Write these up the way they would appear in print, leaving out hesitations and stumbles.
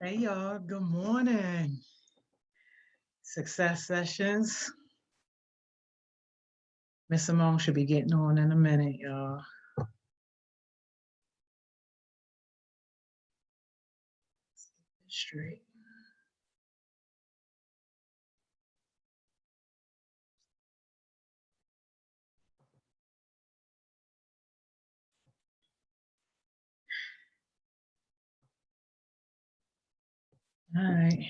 Hey y'all, good morning. Success sessions. Miss Simone should be getting on in a minute, y'all. Straight. All right.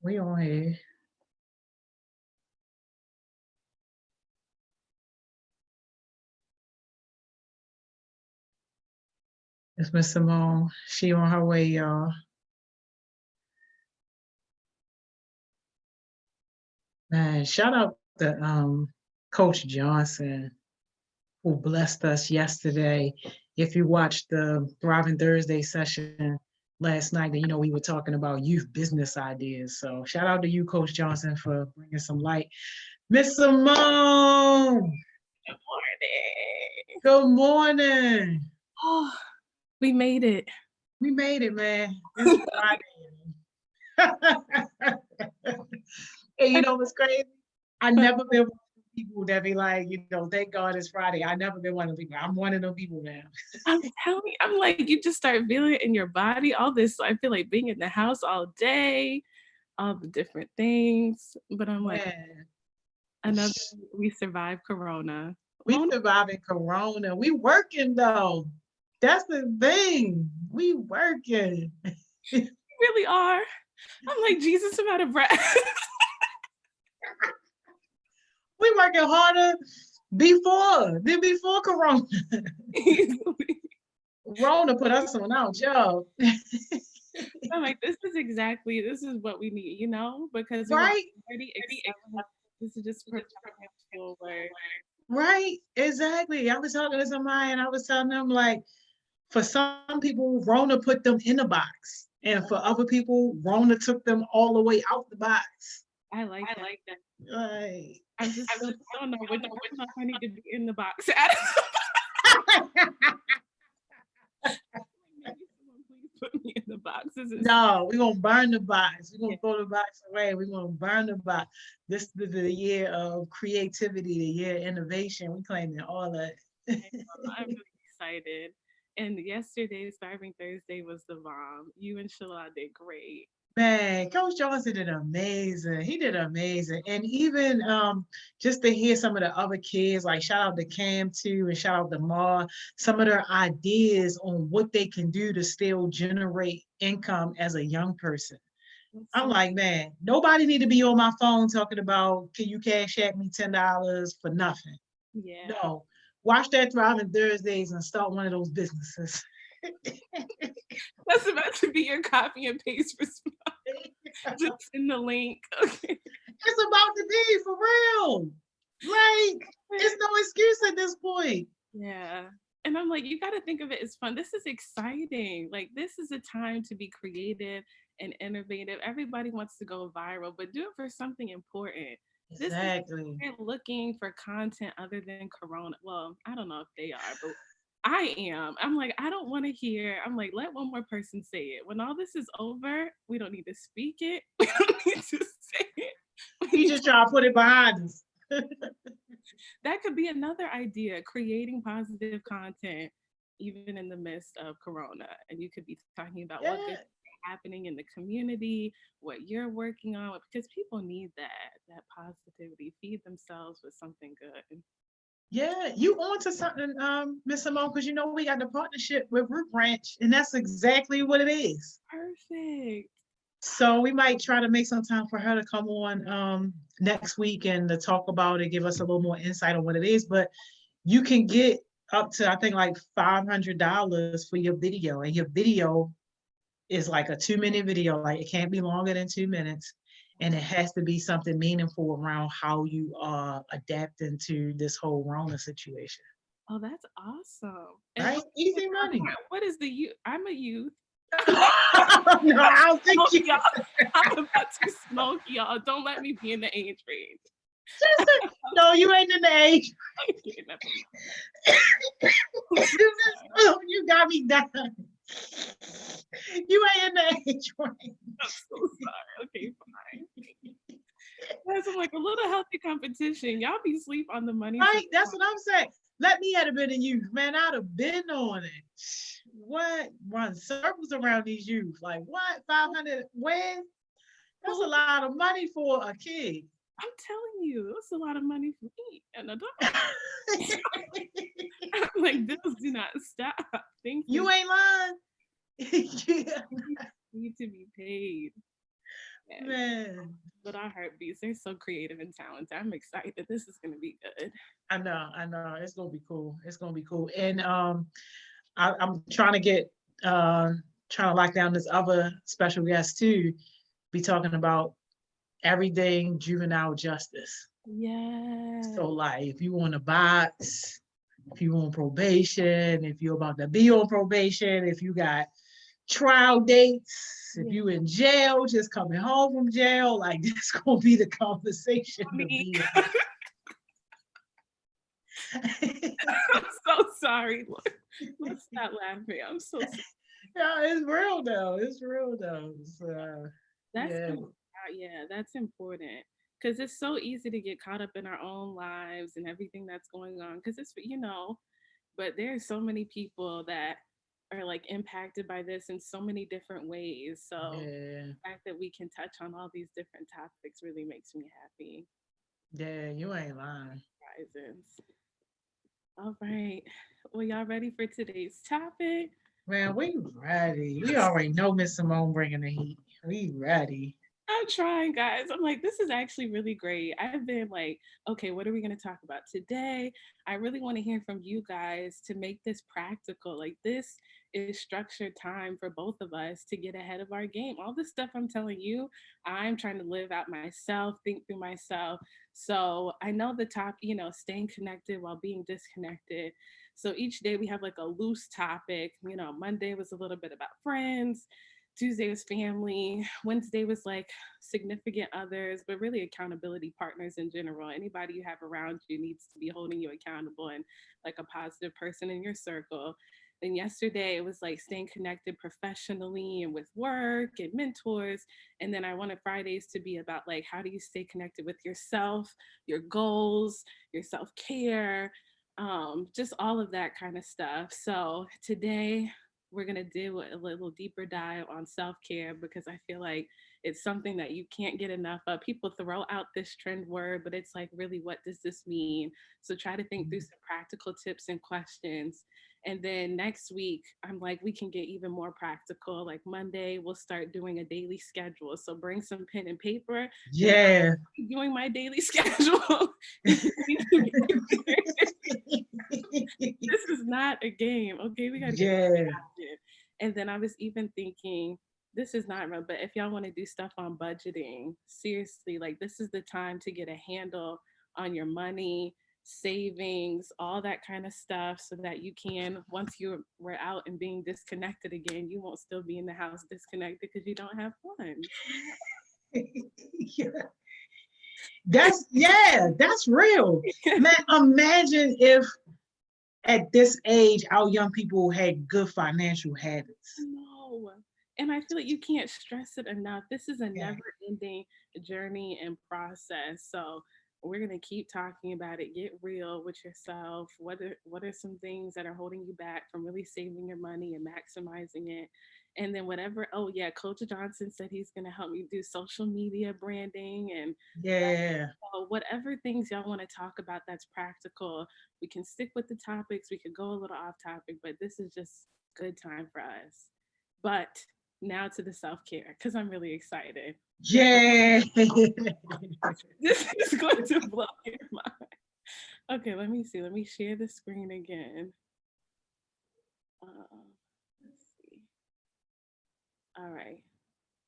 We on here. It's Miss Simone. She on her way, y'all. Man, shout out to Coach Johnson who blessed us yesterday. If you watched the Thriving Thursday session last night, then you know we were talking about youth business ideas. So shout out to you, Coach Johnson, for bringing some light. Miss Simone, Good morning. good morning. Oh, we made it. We made it, man. It's Friday. And you know what's crazy? I never been one of the people that be like, thank God it's Friday. I never been one of the people. I'm one of those people now. I'm telling you, I'm like, you just start feeling it in your body. All this, I feel like being in the house all day, all the different things. But I'm like, we survived Corona. We surviving Corona. We working though. That's the thing. We working. We really are. I'm like, Jesus, I'm out of breath. We working harder before Corona. Corona put us on our job. I'm like, this is what we need, because right. This is just forward. Right, exactly. I was talking to somebody and I was telling them, like, for some people, Rona put them in a box. And for other people, Rona took them all the way out the box. I like that. Right. I don't know which one I need to be in the box. Put me in the boxes. No, we're gonna burn the box. We're gonna throw the box away. We're gonna burn the box. This is the year of creativity, the year of innovation. We claiming all that. I'm really excited. And yesterday's Thriving Thursday was the bomb. You and Shalon did great. Man, Coach Johnson did amazing. He did amazing. And even just to hear some of the other kids, like shout out to Cam too, and shout out to Ma, some of their ideas on what they can do to still generate income as a young person. I'm like, man, nobody need to be on my phone talking about, can you cash at me $10 for nothing? Yeah. No. Watch that Thriving Thursdays and start one of those businesses. That's about to be your copy and paste response. Just in the link. Okay. It's about to be for real. Like, it's no excuse at this point. Yeah. And I'm like, you got to think of it as fun. This is exciting. Like, this is a time to be creative and innovative. Everybody wants to go viral, but do it for something important. Exactly. They're looking for content other than Corona. Well, I don't know if they are, but I am. I'm like, I don't want to hear. I'm like, let one more person say it. When all this is over, we don't need to speak it. We don't need to say it. You just try to put it behind us. That could be another idea, creating positive content, even in the midst of Corona. And you could be talking about what good is happening in the community, what you're working on, because people need that positivity, feed themselves with something good. Yeah, you on to something, Miss Simone, because you know we got the partnership with Root Ranch, and that's exactly what it is. Perfect. So we might try to make some time for her to come on next week and to talk about it, give us a little more insight on what it is. But you can get up to, I think, like $500 for your video, and your video is like a 2-minute video. Like, it can't be longer than 2 minutes. And it has to be something meaningful around how you are adapting to this whole Rona situation. Oh, that's awesome. Right? Easy money. What is the youth? I'm a youth. No, I don't think y'all. I'm about to smoke y'all. Don't let me be in the age range. No, you ain't in the age. You got me down. You ain't in the age range. I'm so sorry. Okay, fine. That's like a little healthy competition. Y'all be sleep on the money. Right, that's what I'm saying. Let me have been in youth, man. I'd have been on it. What? Run circles around these youth. Like what? 500 when? That's a lot of money for a kid. I'm telling you, that's a lot of money for me, an adult. I'm like, bills do not stop. Things You ain't lying. Yeah. need to be paid. Yeah. Man. But our heartbeats, they're so creative and talented. I'm excited. This is gonna be good. I know. It's gonna be cool. It's gonna be cool. And I'm trying to get trying to lock down this other special guest too. Be talking about everything juvenile justice. Yeah. So like if you want a box, if you on probation, if you're about to be on probation, if you got trial dates, if you in jail, just coming home from jail, like this gonna be the conversation to be. I'm so sorry. Let's stop laughing. I'm so sorry. Yeah, it's real though. It's real though. So, that's important. Because it's so easy to get caught up in our own lives and everything that's going on. Because it's, but there's so many people that are like impacted by this in so many different ways. So the fact that we can touch on all these different topics really makes me happy. Yeah, you ain't lying. All right. Well, y'all ready for today's topic? Man, we ready. We already know Miss Simone bringing the heat. We ready. I'm trying, guys. I'm like, this is actually really great. I've been like, okay, what are we going to talk about today? I really want to hear from you guys to make this practical. Like, this is structured time for both of us to get ahead of our game. All the stuff I'm telling you, I'm trying to live out myself, think through myself. So I know the top, staying connected while being disconnected. So each day we have like a loose topic. Monday was a little bit about friends. Tuesday was family. Wednesday was like significant others, but really accountability partners in general. Anybody you have around you needs to be holding you accountable and like a positive person in your circle. Then yesterday it was like staying connected professionally and with work and mentors. And then I wanted Fridays to be about like, how do you stay connected with yourself, your goals, your self-care, just all of that kind of stuff. So today we're going to do a little deeper dive on self-care because I feel like it's something that you can't get enough of. People throw out this trend word, but it's like, really, what does this mean? So try to think through some practical tips and questions. And then next week, I'm like, we can get even more practical. Like Monday, we'll start doing a daily schedule. So bring some pen and paper. Yeah. Doing my daily schedule. This is not a game. Okay, we gotta get And then I was even thinking, this is not real, but if y'all want to do stuff on budgeting, seriously, like this is the time to get a handle on your money, savings, all that kind of stuff, so that you can, once we're out and being disconnected again, you won't still be in the house disconnected because you don't have funds. That's real. Man, imagine if at this age our young people had good financial habits. No. And I feel like you can't stress it enough. This is a never-ending journey and process. So we're gonna keep talking about it. Get real with yourself. What are some things that are holding you back from really saving your money and maximizing it? And then whatever. Oh yeah, Coach Johnson said he's gonna help me do social media branding and so whatever things y'all want to talk about that's practical. We can stick with the topics. We could go a little off topic, but this is just good time for us. But now to the self-care because I'm really excited. Yeah. This is going to blow your mind. Okay, let me see. Let me share the screen again. Let's see. All right.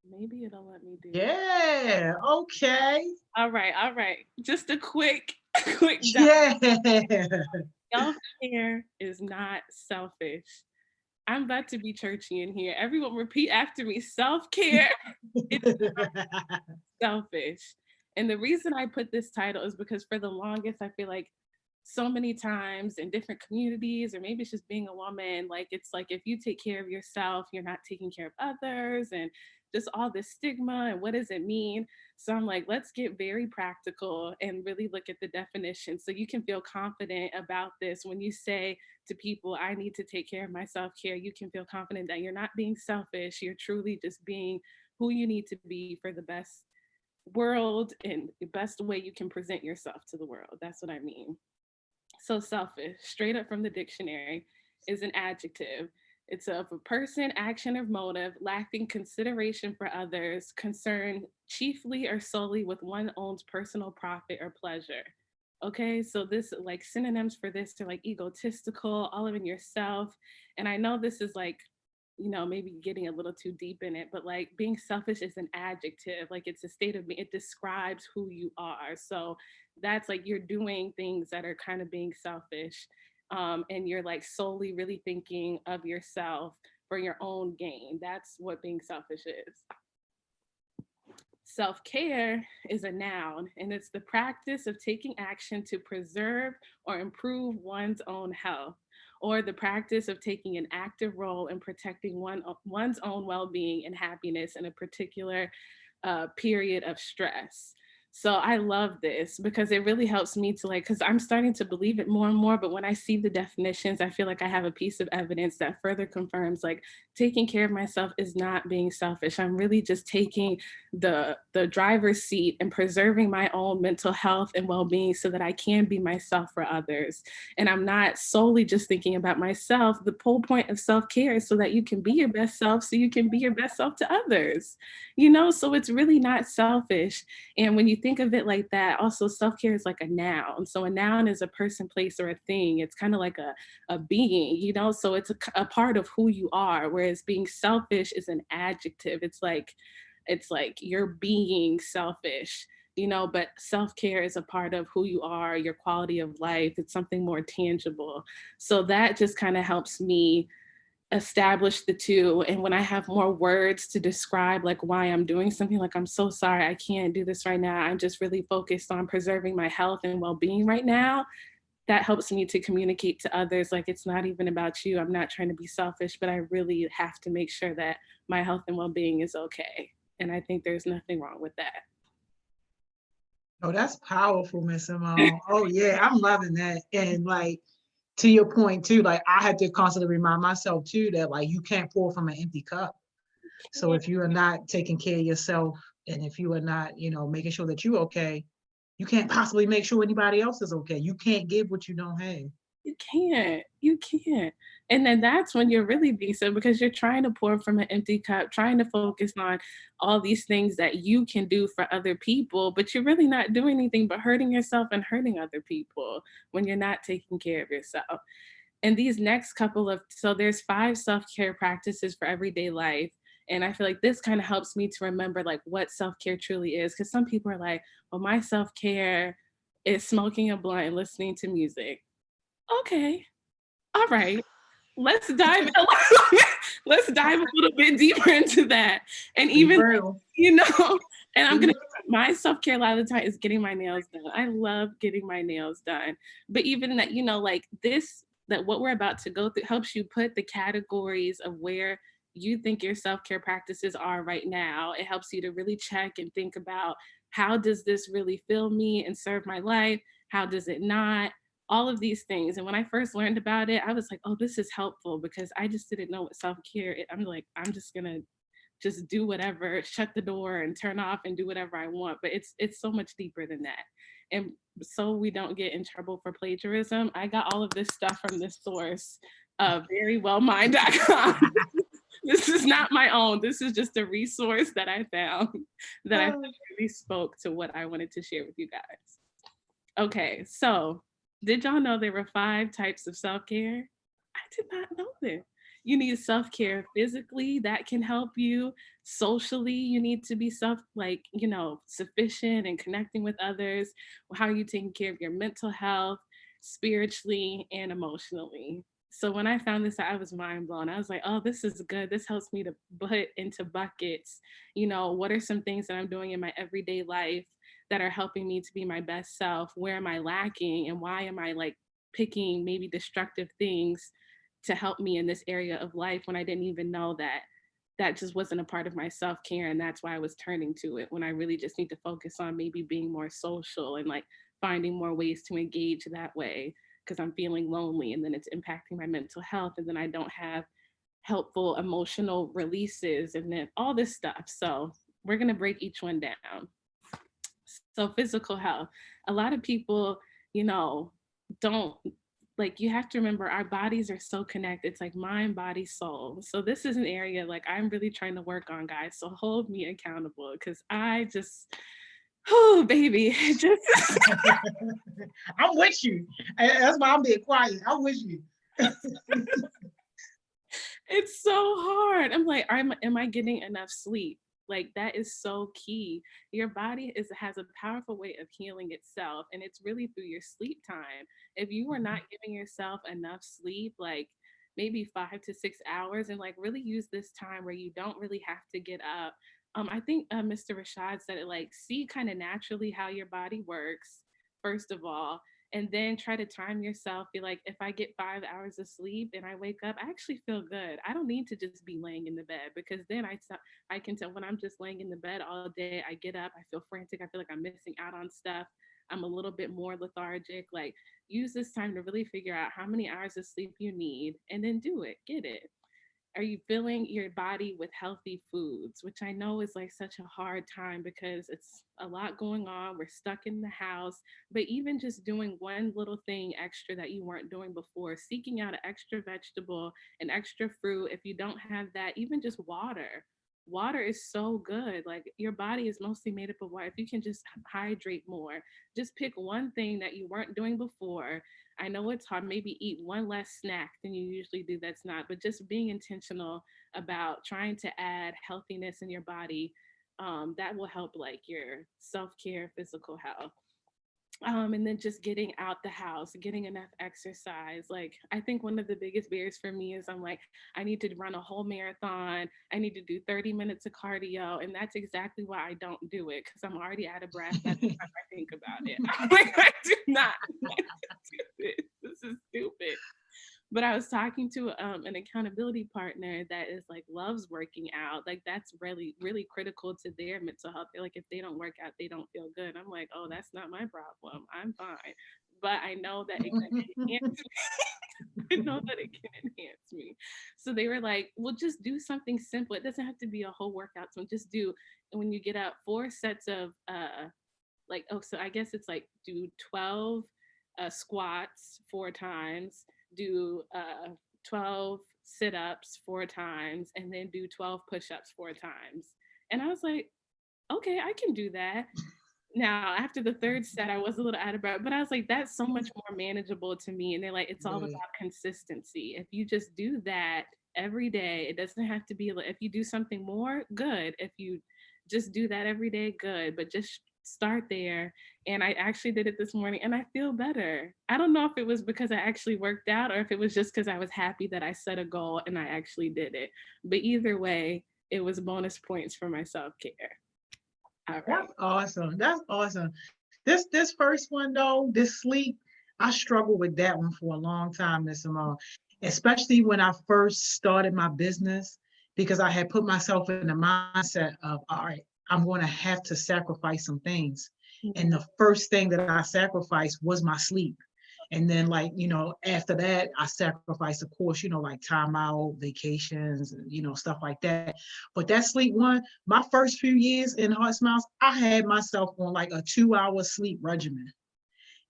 Maybe it'll let me do it. Okay. All right. Just a quick dive. Self-care is not selfish. I'm about to be churchy in here. Everyone repeat after me. Self-care is not selfish. And the reason I put this title is because for the longest, I feel like so many times in different communities, or maybe it's just being a woman, like it's like if you take care of yourself, you're not taking care of others, and just all this stigma and what does it mean? So I'm like, let's get very practical and really look at the definition so you can feel confident about this. When you say to people, I need to take care of my self-care, you can feel confident that you're not being selfish, you're truly just being who you need to be for the best world and the best way you can present yourself to the world. That's what I mean. So selfish, straight up from the dictionary, is an adjective. It's of a person, action, or motive lacking consideration for others, concerned chiefly or solely with one's own personal profit or pleasure. Okay, so this like synonyms for this are like egotistical, all of in yourself. And I know this is like, maybe getting a little too deep in it, but like being selfish is an adjective, like it's a state of being, it describes who you are. So that's like you're doing things that are kind of being selfish, and you're like solely really thinking of yourself for your own gain. That's what being selfish is. Self-care is a noun, and it's the practice of taking action to preserve or improve one's own health, or the practice of taking an active role in protecting one's own well-being and happiness in a particular period of stress. So I love this because it really helps me to like, because I'm starting to believe it more and more. But when I see the definitions, I feel like I have a piece of evidence that further confirms like taking care of myself is not being selfish. I'm really just taking the driver's seat and preserving my own mental health and well-being so that I can be myself for others. And I'm not solely just thinking about myself. The whole point of self-care is so that you can be your best self, so you can be your best self to others, so it's really not selfish. And when you think of it like that, also self-care is like a noun. So a noun is a person, place, or a thing. It's kind of like a being, so it's a part of who you are. Whereas being selfish is an adjective. It's like you're being selfish, but self-care is a part of who you are, your quality of life. It's something more tangible. So that just kind of helps me establish the two. And when I have more words to describe like why I'm doing something, like I'm so sorry I can't do this right now, I'm just really focused on preserving my health and well-being right now, that helps me to communicate to others like it's not even about you, I'm not trying to be selfish, but I really have to make sure that my health and well-being is okay. And I think there's nothing wrong with that. Oh, that's powerful, Miss Simone. Oh yeah, I'm loving that. And like to your point too, like I had to constantly remind myself too that like you can't pour from an empty cup. So if you are not taking care of yourself and if you are not, making sure that you're okay, you can't possibly make sure anybody else is okay. You can't give what you don't have. You can't. And then that's when you're really decent because you're trying to pour from an empty cup, trying to focus on all these things that you can do for other people, but you're really not doing anything but hurting yourself and hurting other people when you're not taking care of yourself. And these next so there's 5 self-care practices for everyday life. And I feel like this kind of helps me to remember like what self-care truly is. Because some people are like, well, my self-care is smoking a blunt and listening to music. Okay. All right. Let's dive let's dive a little bit deeper into that. And Be even, real. and I'm gonna my self-care a lot of the time is getting my nails done. I love getting my nails done. But even that, like this, that what we're about to go through helps you put the categories of where you think your self-care practices are right now. It helps you to really check and think about how does this really fill me and serve my life? How does it not? All of these things. And when I first learned about it, I was like, oh, this is helpful because I just didn't know what self-care. I'm like, I'm just gonna just do whatever, shut the door and turn off and do whatever I want. But it's so much deeper than that. And so we don't get in trouble for plagiarism, I got all of this stuff from this source, verywellmind.com. This is not my own. This is just a resource that I found that I really spoke to what I wanted to share with you guys. Okay, so did y'all know there were 5 types of self-care? I did not know this. You need self-care physically, that can help you. Socially, you need to be sufficient and connecting with others. How are you taking care of your mental health, spiritually, and emotionally? So when I found this, I was mind blown. I was like, oh, this is good. This helps me to put into buckets, what are some things that I'm doing in my everyday life that are helping me to be my best self? Where am I lacking? And why am I like picking maybe destructive things to help me in this area of life when I didn't even know that that just wasn't a part of my self-care, and that's why I was turning to it when I really just need to focus on maybe being more social and like finding more ways to engage that way because I'm feeling lonely and then it's impacting my mental health and then I don't have helpful emotional releases and then all this stuff. So we're going to break each one down. So physical health, a lot of people, you know, don't like, you have to remember our bodies are so connected. It's like mind, body, soul. So this is an area like I'm really trying to work on, guys. So hold me accountable because I just, oh baby, just I'm with you. That's why I'm being quiet. I'm with you. it's so hard. I'm like, am I getting enough sleep? Like that is so key. Your body has a powerful way of healing itself, and it's really through your sleep time. If you are not giving yourself enough sleep, like maybe 5 to 6 hours, and like really use this time where you don't really have to get up. I think Mr. Rashad said it like, see kind of naturally how your body works, first of all, and then try to time yourself. Be like, if I get 5 hours of sleep and I wake up, I actually feel good. I don't need to just be laying in the bed because then I can tell when I'm just laying in the bed all day, I get up, I feel frantic, I feel like I'm missing out on stuff. I'm a little bit more lethargic. Like, use this time to really figure out how many hours of sleep you need and then do it, get it. Are you filling your body with healthy foods, which I know is like such a hard time because it's a lot going on. We're stuck in the house, but even just doing one little thing extra that you weren't doing before, seeking out an extra vegetable, an extra fruit. If you don't have that, even just water. Water is so good. Like your body is mostly made up of water. If you can just hydrate more, just pick one thing that you weren't doing before. I know it's hard. Maybe eat one less snack than you usually do. That's not, but just being intentional about trying to add healthiness in your body, that will help like your self care, physical health. And then just getting out the house, getting enough exercise. Like, I think one of the biggest barriers for me is I'm like, I need to run a whole marathon. I need to do 30 minutes of cardio. And that's exactly why I don't do it because I'm already out of breath by the time I think about it. I'm like, I do not want to do this. This is stupid. But I was talking to an accountability partner that is like loves working out. Like that's really, really critical to their mental health. They're like, if they don't work out, they don't feel good. I'm like, oh, that's not my problem. I'm fine. But I know that it can enhance me. I know that it can enhance me. So they were like, well, just do something simple. It doesn't have to be a whole workout. So just do, and when you get up, 4 sets of like, oh, so I guess it's like do 12 squats 4 times, do 12 sit-ups 4 times, and then do 12 push-ups 4 times. And I was like, okay, I can do that. Now, after the third set, I was a little out of breath, but I was like, that's so much more manageable to me. And they're like, it's all about consistency. If you just do that every day, it doesn't have to be like, if you do something more, good. If you just do that every day, good. But just start there. And I actually did it this morning and I feel better. I don't know if it was because I actually worked out or if it was just because I was happy that I set a goal and I actually did it. But either way, it was bonus points for my self-care. All right. That's awesome. That's awesome. This first one though, this sleep, I struggled with that one for a long time, Miss Simone. Especially when I first started my business, because I had put myself in the mindset of, all right, I'm going to have to sacrifice some things. And the first thing that I sacrificed was my sleep. And then, like, after that, I sacrificed, of course, like time out, vacations, stuff like that. But that sleep one, my first few years in HeartSmiles, I had myself on like a 2-hour sleep regimen.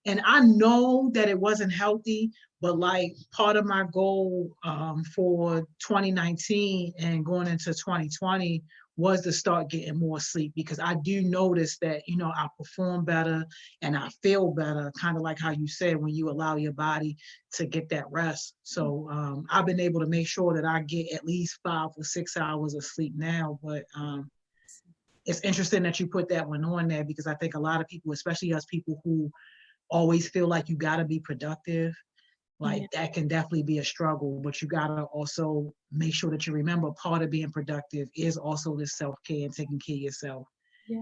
And I know that it wasn't healthy, but like part of my goal for 2019 and going into 2020 was to start getting more sleep, because I do notice that, I perform better and I feel better, kind of like how you said, when you allow your body to get that rest. So I've been able to make sure that I get at least 5 or 6 hours of sleep now. But it's interesting that you put that one on there, because I think a lot of people, especially us people who always feel like you got to be productive, like that can definitely be a struggle. But you got to also make sure that you remember part of being productive is also the self-care and taking care of yourself. Yes.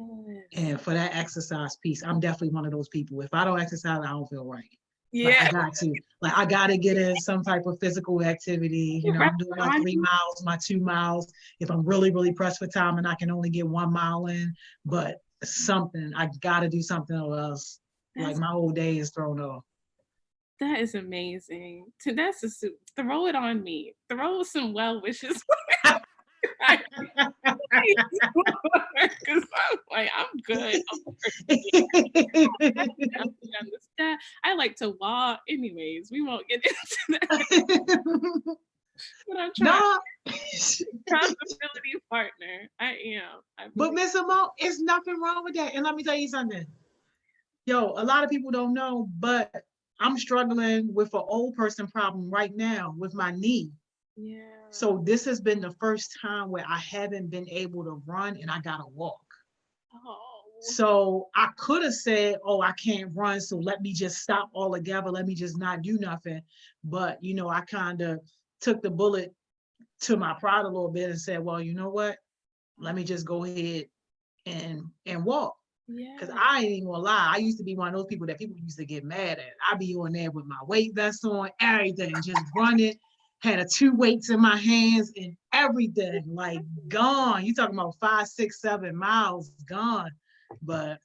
And for that exercise piece, I'm definitely one of those people. If I don't exercise, I don't feel right. Like Yeah. I got to. Like I gotta get in some type of physical activity. You know, Right. I'm doing my 3 miles, my 2 miles. If I'm really, really pressed for time and I can only get 1 mile in, but something, I gotta do something or else like That's my whole day is thrown off. that is amazing. That's throw it on me. Throw some well wishes. Because I'm like, I'm good. Definitely understand. I like to walk. Anyways, we won't get into that. But I'm trying No. accountability partner. I am. I But believe. Miss Simone, it's nothing wrong with that. And let me tell you something. Yo, a lot of people don't know, but I'm struggling with an old person problem right now with my knee. Yeah. So this has been the first time where I haven't been able to run and I gotta walk. Oh. So I could have said, oh, I can't run, so let me just stop altogether. Let me just not do nothing. But I kind of took the bullet to my pride a little bit and said, well, you know what? Let me just go ahead and walk. Cause Yeah. I ain't even gonna lie. I used to be one of those people that people used to get mad at. I'd be on there with my weight vest on, everything, just running. Had a 2 weights in my hands and everything, like gone. You talking about 5, 6, 7 miles gone. But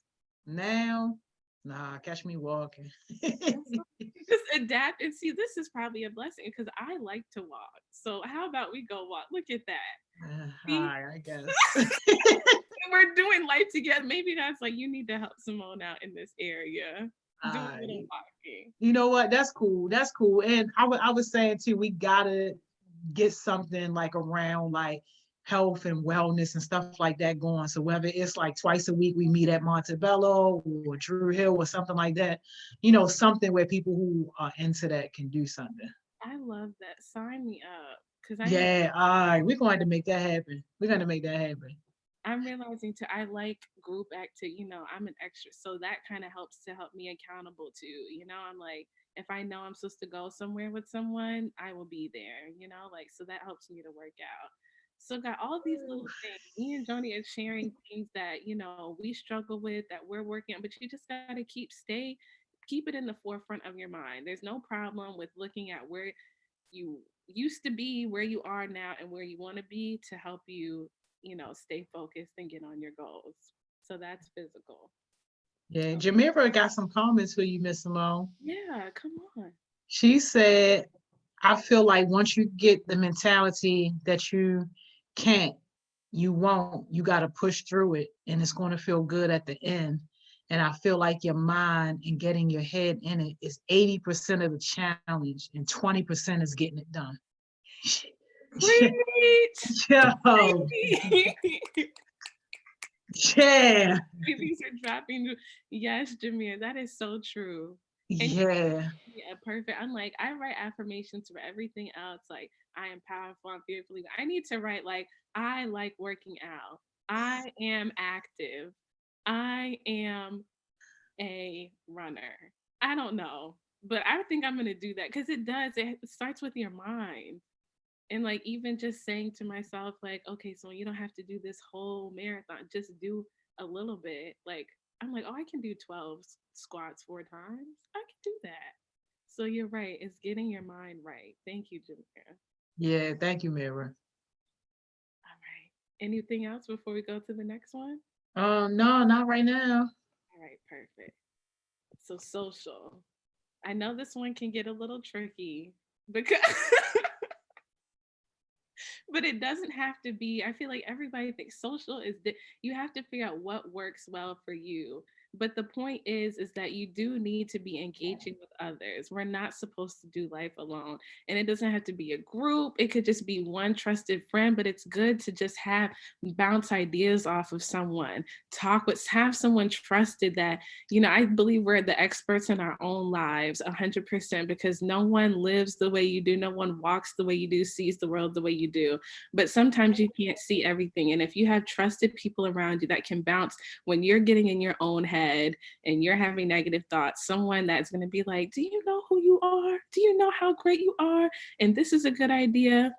now, nah, catch me walking. Just adapt and see. This is probably a blessing because I like to walk. So how about we go walk? Look at that. See, Hi, I guess. we're doing life together. Maybe that's like you need to help Simone out in this area. Do a little walking. You know what? That's cool. That's cool. And I was saying too, we gotta get something like around like health and wellness and stuff like that going. So whether it's like twice a week we meet at Montebello or Drew Hill or something like that, something where people who are into that can do something. I love that. Sign me up because Yeah, all right. We're going to make that happen. We're going to make that happen. I'm realizing too, I like group activity. I'm an extra, so that kind of helps to help me accountable too. I'm like, if I know I'm supposed to go somewhere with someone, I will be there. Like so that helps me to work out. So got all these little things. Me and Joni are sharing things that we struggle with that we're working on, but you just gotta keep it in the forefront of your mind. There's no problem with looking at where you used to be, where you are now, and where you want to be to help you, stay focused and get on your goals. So that's physical. Yeah, Jamira got some comments for you, Miss Simone. Yeah, come on. She said, I feel like once you get the mentality that you can't, you won't, you got to push through it and it's going to feel good at the end. And I feel like your mind and getting your head in it is 80% of the challenge and 20% is getting it done. Preach. Yo, yeah, Babies are dropping. Yes, Jameer, that is so true. And yeah. yeah, perfect. I'm like, I write affirmations for everything else. Like, I am powerful, I'm fearfully. I need to write like, I like working out. I am active. I am a runner. I don't know, but I think I'm gonna do that because it does. It starts with your mind, and like even just saying to myself, like, okay, so you don't have to do this whole marathon. Just do a little bit. Like I'm like, oh, I can do 12 squats 4 times. I can do that. So you're right. It's getting your mind right. Thank you, Jamaica. Yeah, thank you, Mira. All right. Anything else before we go to the next one? No, not right now. All right, perfect. So social. I know this one can get a little tricky because but it doesn't have to be. I feel like everybody thinks social is that you have to figure out what works well for you. But the point is that you do need to be engaging with others. We're not supposed to do life alone. And it doesn't have to be a group. It could just be one trusted friend, but it's good to just have bounce ideas off of someone. Have someone trusted that, I believe we're the experts in our own lives 100% because no one lives the way you do. No one walks the way you do, sees the world the way you do. But sometimes you can't see everything. And if you have trusted people around you that can bounce when you're getting in your own head and you're having negative thoughts, someone that's going to be like, do you know who you are? Do you know how great you are? And this is a good idea.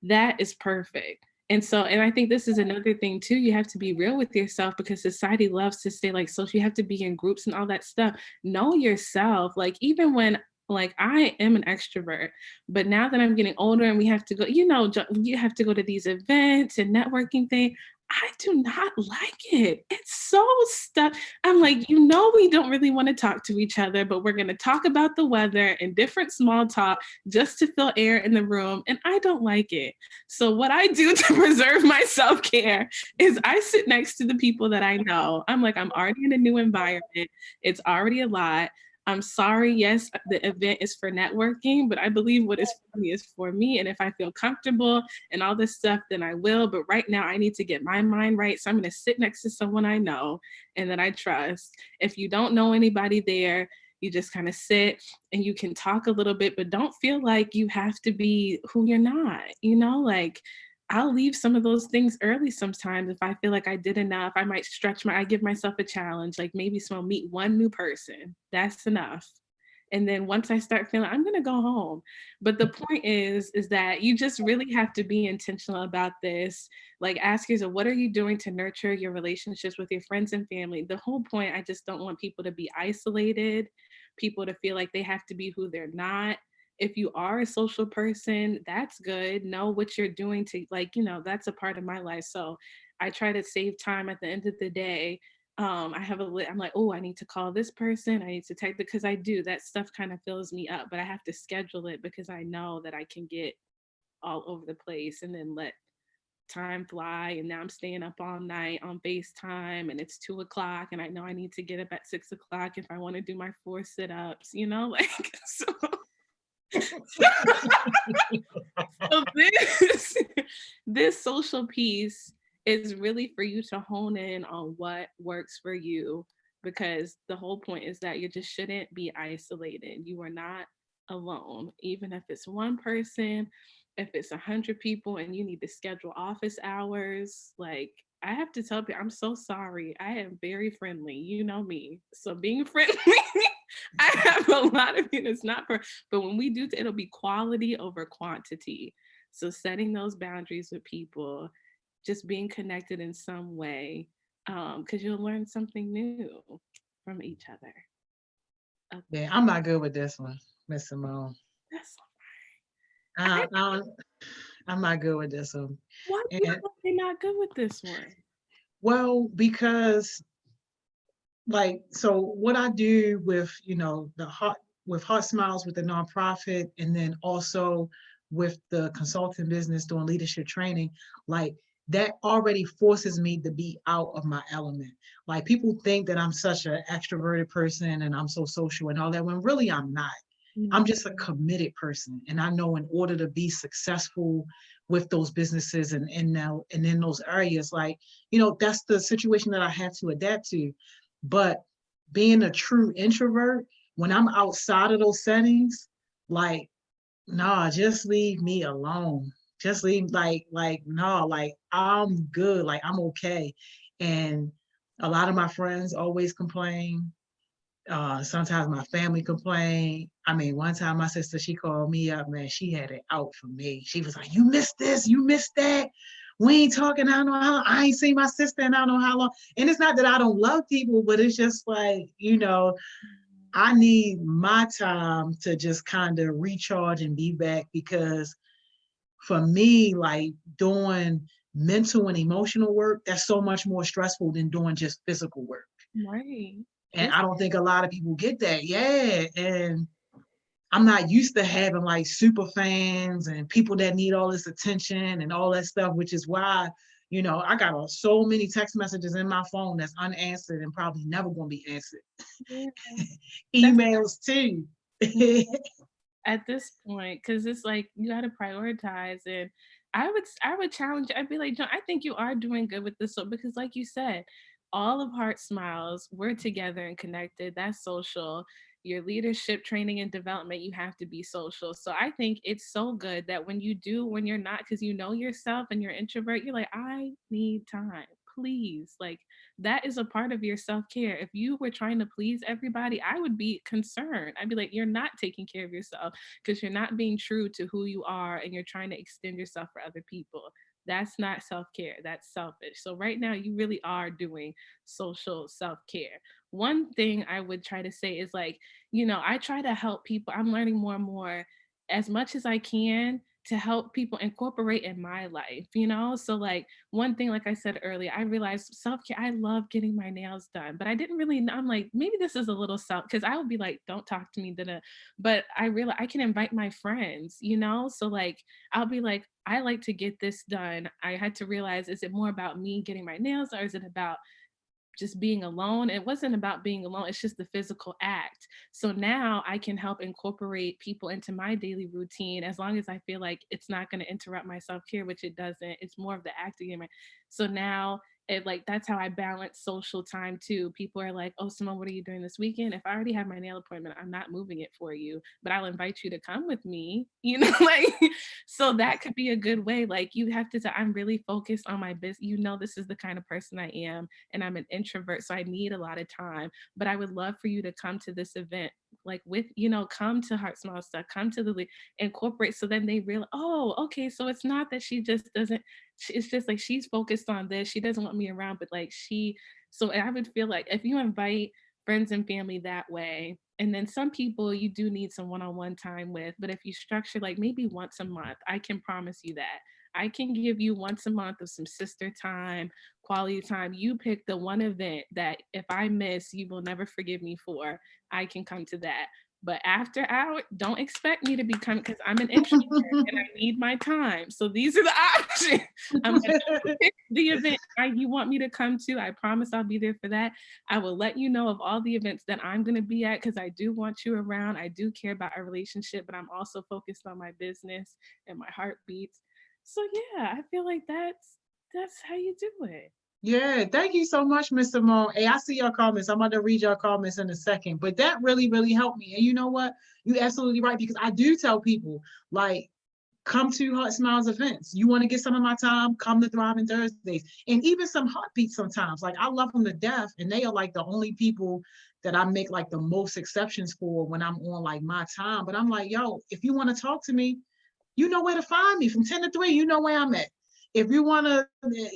That is perfect. And I think this is another thing too. You have to be real with yourself because society loves to say like social, you have to be in groups and all that stuff. Know yourself. Like even when like I am an extrovert, but now that I'm getting older and we have to go, you have to go to these events and networking thing. I do not like it. It's so stuck. I'm like, we don't really want to talk to each other, but we're going to talk about the weather and different small talk just to fill air in the room. And I don't like it. So what I do to preserve my self-care is I sit next to the people that I know. I'm like, I'm already in a new environment. It's already a lot. I'm sorry. Yes, the event is for networking, but I believe what is for me is for me. And if I feel comfortable and all this stuff, then I will. But right now I need to get my mind right. So I'm going to sit next to someone I know and that I trust. If you don't know anybody there, you just kind of sit and you can talk a little bit, but don't feel like you have to be who you're not, like I'll leave some of those things early sometimes if I feel like I did enough. I might I give myself a challenge, like maybe meet one new person. That's enough. And then once I start feeling, I'm gonna go home. But the point is that you just really have to be intentional about this. Like ask yourself, what are you doing to nurture your relationships with your friends and family? The whole point, I just don't want people to be isolated, people to feel like they have to be who they're not. If you are a social person, that's good. Know what you're doing to that's a part of my life. So I try to save time at the end of the day. I have I'm like, oh, I need to call this person. I need to text, because I do that stuff kind of fills me up, but I have to schedule it because I know that I can get all over the place and then let time fly. And now I'm staying up all night on FaceTime and it's 2 o'clock and I know I need to get up at 6 o'clock if I want to do my 4 sit-ups, like so. So this social piece is really for you to hone in on what works for you, because the whole point is that you just shouldn't be isolated. You are not alone, even if it's one person, if it's 100 people and you need to schedule office hours. Like I have to tell people, I'm so sorry. I am very friendly. You know me. So being friendly, I have a lot of it. It's not for, but when we do, it'll be quality over quantity. So setting those boundaries with people, just being connected in some way, because you'll learn something new from each other. Okay. Yeah, I'm not good with this one, Miss Simone. That's I'm not good with this one. why And you're not good with this one? well, because like, so what I do with, with HeartSmiles with the nonprofit, and then also with the consulting business doing leadership training, like that already forces me to be out of my element. Like people think that I'm such an extroverted person and I'm so social and all that, when really I'm not. I'm just a committed person. And I know in order to be successful with those businesses and in those areas, like, that's the situation that I have to adapt to. But being a true introvert, when I'm outside of those settings, like, nah, just leave me alone. Just leave, no, like I'm good, like I'm okay. And a lot of my friends always complain. Sometimes my family complain. I mean, one time my sister, she called me up, man, she had it out for me. She was like, you missed this, you missed that. We ain't talking, I don't know how long. I ain't seen my sister in I don't know how long. And it's not that I don't love people, but it's just like, I need my time to just kind of recharge and be back, because for me, like doing mental and emotional work, that's so much more stressful than doing just physical work. Right. And I don't think a lot of people get that. Yeah. And I'm not used to having like super fans and people that need all this attention and all that stuff, which is why, I got so many text messages in my phone that's unanswered and probably never going to be answered. Yeah. Emails too. At this point, because it's like you got to prioritize. And I would challenge, I'd be like, John, I think you are doing good with this. So because like you said, all of HeartSmiles, we're together and connected. That's social. Your leadership training and development, you have to be social. So I think it's so good that when you're not, because you know yourself and you're introvert, you're like, I need time, please. Like that is a part of your self-care. If you were trying to please everybody, I would be concerned. I'd be like, you're not taking care of yourself because you're not being true to who you are and you're trying to extend yourself for other people. That's not self-care. That's selfish. So right now you really are doing social self-care. One thing I would try to say is like, I try to help people. I'm learning more and more as much as I can to help people incorporate in my life. So like one thing, like I said earlier, I realized self-care, I love getting my nails done, but I didn't really know. I'm like, maybe this is a little self, because I would be like, don't talk to me, but I realize I can invite my friends. So like I'll be like, I like to get this done. I had to realize, is it more about me getting my nails, or is it about just being alone? It wasn't about being alone. It's just the physical act. So now I can help incorporate people into my daily routine as long as I feel like it's not going to interrupt my self-care, which it doesn't. It's more of the act again. So now it like that's how I balance social time too. People are like, "Oh, Simone, what are you doing this weekend?" If I already have my nail appointment, I'm not moving it for you, but I'll invite you to come with me. Like so that could be a good way. Like you have to say, I'm really focused on my business. This is the kind of person I am, and I'm an introvert, so I need a lot of time. But I would love for you to come to this event, like come to HeartSmiles stuff, come to incorporate. So then they realize, oh, okay, so it's not that she just doesn't. It's just like she's focused on this. She doesn't want me around, but like she. So I would feel like if you invite friends and family that way. And then some people you do need some one-on-one time with, but if you structure like maybe once a month, I can promise you that. I can give you once a month of some sister time, quality time. You pick the one event that if I miss, you will never forgive me for. I can come to that. But after hour, don't expect me to be coming because I'm an introvert and I need my time. So these are the options. I'm gonna pick the event you want me to come to. I promise I'll be there for that. I will let you know of all the events that I'm going to be at because I do want you around. I do care about our relationship, but I'm also focused on my business and my heartbeats. So yeah, I feel like that's how you do it. Yeah, thank you so much, Miss Simone. Hey, I see your comments. I'm about to read your comments in a second, but that really, really helped me. And you know what? You absolutely right, because I do tell people, like, come to HeartSmiles events. You want to get some of my time, come to Thriving Thursdays. And even some heartbeats sometimes. Like, I love them to death, and they are like the only people that I make like the most exceptions for when I'm on like my time. But I'm like, yo, if you want to talk to me, you know where to find me from 10 to 3. You know where I'm at. If you want to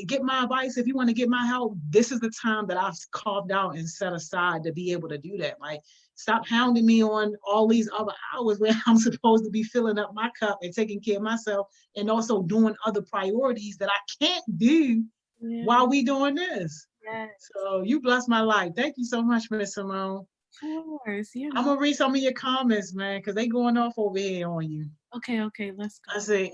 get my advice, if you want to get my help, this is the time that I've carved out and set aside to be able to do that. Like, stop hounding me on all these other hours where I'm supposed to be filling up my cup and taking care of myself and also doing other priorities that I can't do Yeah. while we doing this. Yes. So you bless my life. Thank you so much, Miss Simone. Of course. I'm gonna read some of your comments, man, because they going off over here on you. Okay, let's I go. say,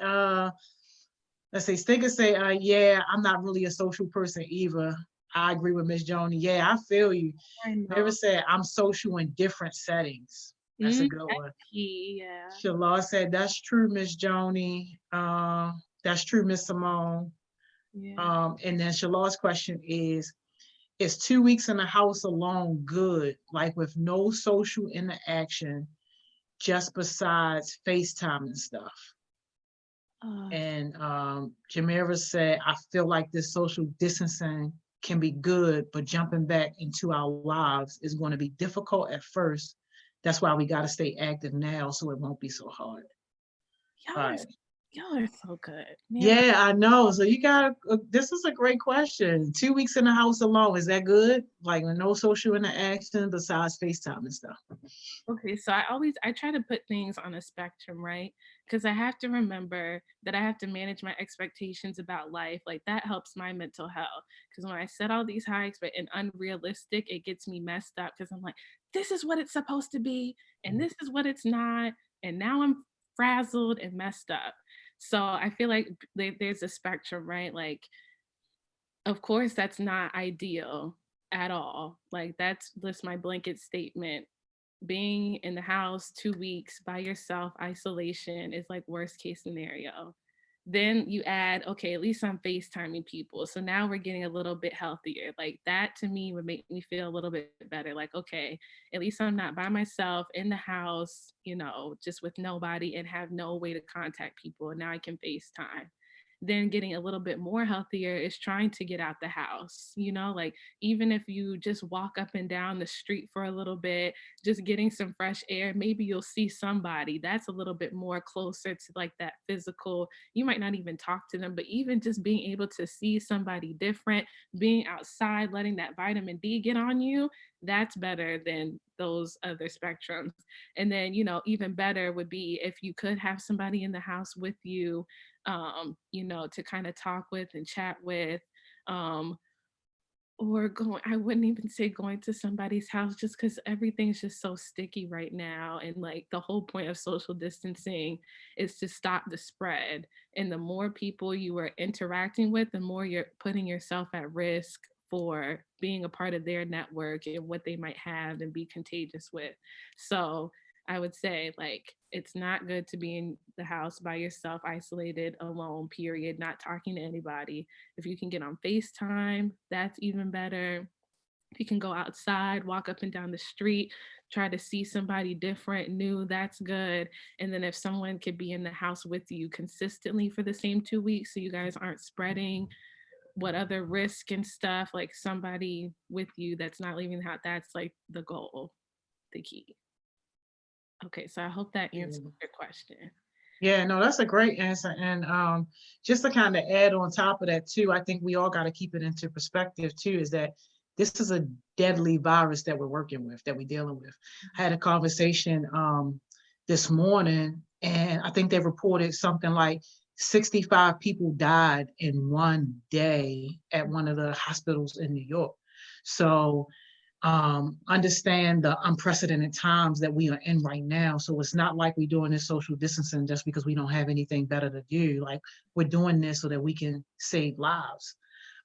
let's say Sticker say, yeah, I'm not really a social person either. I agree with Miss Joni. Yeah, I feel you. I Never know. said I'm social in different settings. That's a good That's one. key, yeah. Shalala said, that's true, Miss Joni. That's true, Miss Simone. Yeah. And then Shalala's question is 2 weeks in the house alone good, like with no social interaction, just besides FaceTime and stuff? Uh, And Jamira said, I feel like this social distancing can be good, but jumping back into our lives is going to be difficult at first. That's why we got to stay active now so it won't be so hard. y'all All are right. y'all are so good. Man, Yeah, I know. So you got this is a great question. 2 weeks in the house alone, is that good? Like with no social interaction besides FaceTime and stuff. okay, so I try to put things on a spectrum, right? Because I have to remember that I have to manage my expectations about life. Like that helps my mental health. Because when I set all these high expect and unrealistic, it gets me messed up because I'm like, this is what it's supposed to be, and this is what it's not, and now I'm frazzled and messed up. So I feel like there's a spectrum, right? Like, of course, that's not ideal at all. Like that's just my blanket statement. Being in the house 2 weeks by yourself, isolation is like worst case scenario. Then you add, okay, at least I'm FaceTiming people. So now we're getting a little bit healthier. Like that to me would make me feel a little bit better. Like, okay, at least I'm not by myself in the house, just with nobody and have no way to contact people. And now I can FaceTime. then getting a little bit more healthier is trying to get out the house, like even if you just walk up and down the street for a little bit, just getting some fresh air, maybe you'll see somebody that's a little bit more closer to like that physical. You might not even talk to them, but even just being able to see somebody different, being outside, letting that vitamin D get on you, that's better than those other spectrums. And then, even better would be if you could have somebody in the house with you, to kind of talk with and chat with. Or going, I wouldn't even say going to somebody's house, just because everything's just so sticky right now. And like the whole point of social distancing is to stop the spread. And the more people you are interacting with, the more you're putting yourself at risk for being a part of their network and what they might have and be contagious with. So I would say, like, it's not good to be in the house by yourself, isolated, alone, period, not talking to anybody. If you can get on FaceTime, that's even better. If you can go outside, walk up and down the street, try to see somebody different, new, that's good. And then if someone could be in the house with you consistently for the same 2 weeks, so you guys aren't spreading what other risk and stuff, like somebody with you that's not leaving the house, that's like the goal, the key. Okay, so I hope that answers your question. Yeah, no, that's a great answer. And just to kind of add on top of that too, I think we all got to keep it into perspective too, is that this is a deadly virus that we're working with, that we're dealing with. I had a conversation this morning, and I think they reported something like 65 people died in one day at one of the hospitals in New York. So understand the unprecedented times that we are in right now. So it's not like we're doing this social distancing just because we don't have anything better to do. Like, we're doing this so that we can save lives.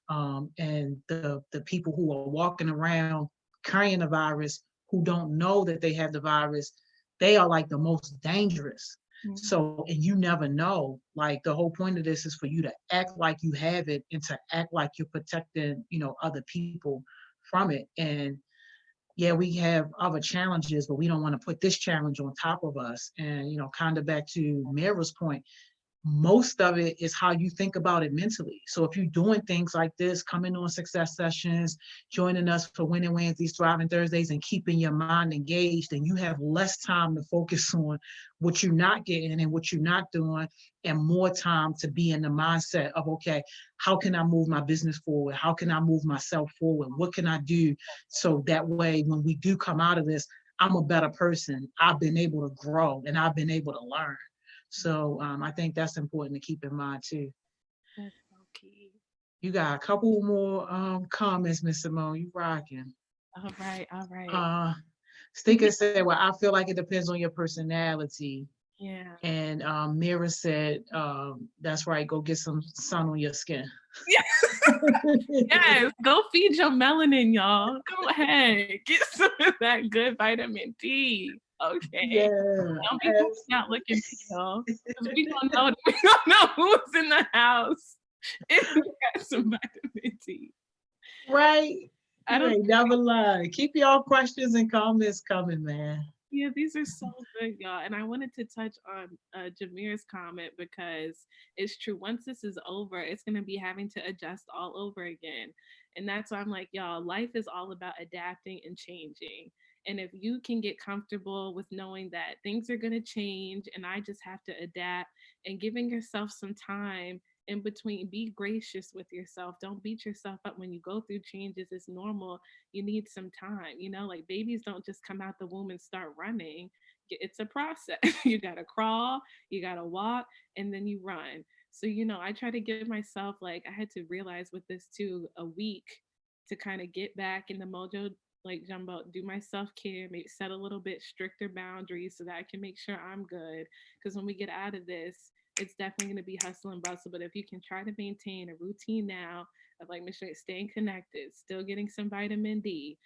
And the people who are walking around carrying the virus, who don't know that they have the virus, they are like the most dangerous. Mm-hmm. So, and you never know. Like, the whole point of this is for you to act like you have it and to act like you're protecting, other people from it. And yeah, we have other challenges, but we don't want to put this challenge on top of us. And, kind of back to Mira's point, most of it is how you think about it mentally. So if you're doing things like this, coming on success sessions, joining us for Winning Wednesdays, Thriving Thursdays, and keeping your mind engaged, then you have less time to focus on what you're not getting and what you're not doing, and more time to be in the mindset of, okay, how can I move my business forward? How can I move myself forward? What can I do? So that way, when we do come out of this, I'm a better person. I've been able to grow and I've been able to learn. So I think that's important to keep in mind too. That's so key. You got a couple more comments, Miss Simone. You rocking. All right. Sticker said, well, I feel like it depends on your personality. Yeah. And Mira said, that's right, go get some sun on your skin. Yes, go feed your melanin, y'all. Go ahead. Get some of that good vitamin D. Okay. Yeah. Some people not looking pale, because we don't know who's in the house if we got some vitamin D. Right. I don't never lie. Keep y'all questions and comments coming, man. Yeah, these are so good, y'all. And I wanted to touch on Jameer's comment, because it's true. Once this is over, it's going to be having to adjust all over again. And that's why I'm like, y'all, life is all about adapting and changing. And if you can get comfortable with knowing that things are going to change and I just have to adapt, and giving yourself some time in between, be gracious with yourself. Don't beat yourself up when you go through changes. It's normal. You need some time. Like, babies don't just come out the womb and start running. It's a process. You got to crawl, you got to walk, and then you run. So, I try to give myself, like, I had to realize with this too, a week to kind of get back in the mojo, like Jumbo, do my self-care, maybe set a little bit stricter boundaries so that I can make sure I'm good. Because when we get out of this, it's definitely going to be hustle and bustle. But if you can try to maintain a routine now of, like, make sure staying connected, still getting some vitamin D,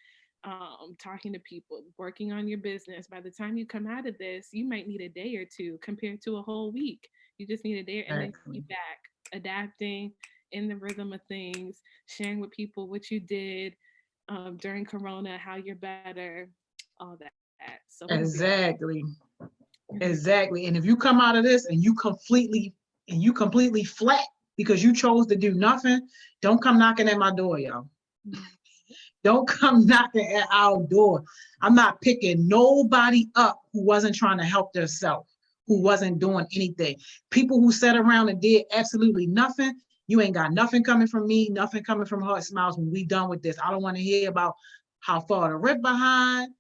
talking to people, working on your business, by the time you come out of this, you might need a day or two compared to a whole week. You just need a day, and then you be back adapting in the rhythm of things, sharing with people what you did during Corona, how you're better, all that. So exactly. And if you come out of this and you completely flat, because you chose to do nothing, don't come knocking at my door, y'all. Mm. Don't come knocking at our door. I'm not picking nobody up who wasn't trying to help themselves, who wasn't doing anything. People who sat around and did absolutely nothing, you ain't got nothing coming from me, nothing coming from HeartSmiles when we done with this. I don't want to hear about how far the rip behind,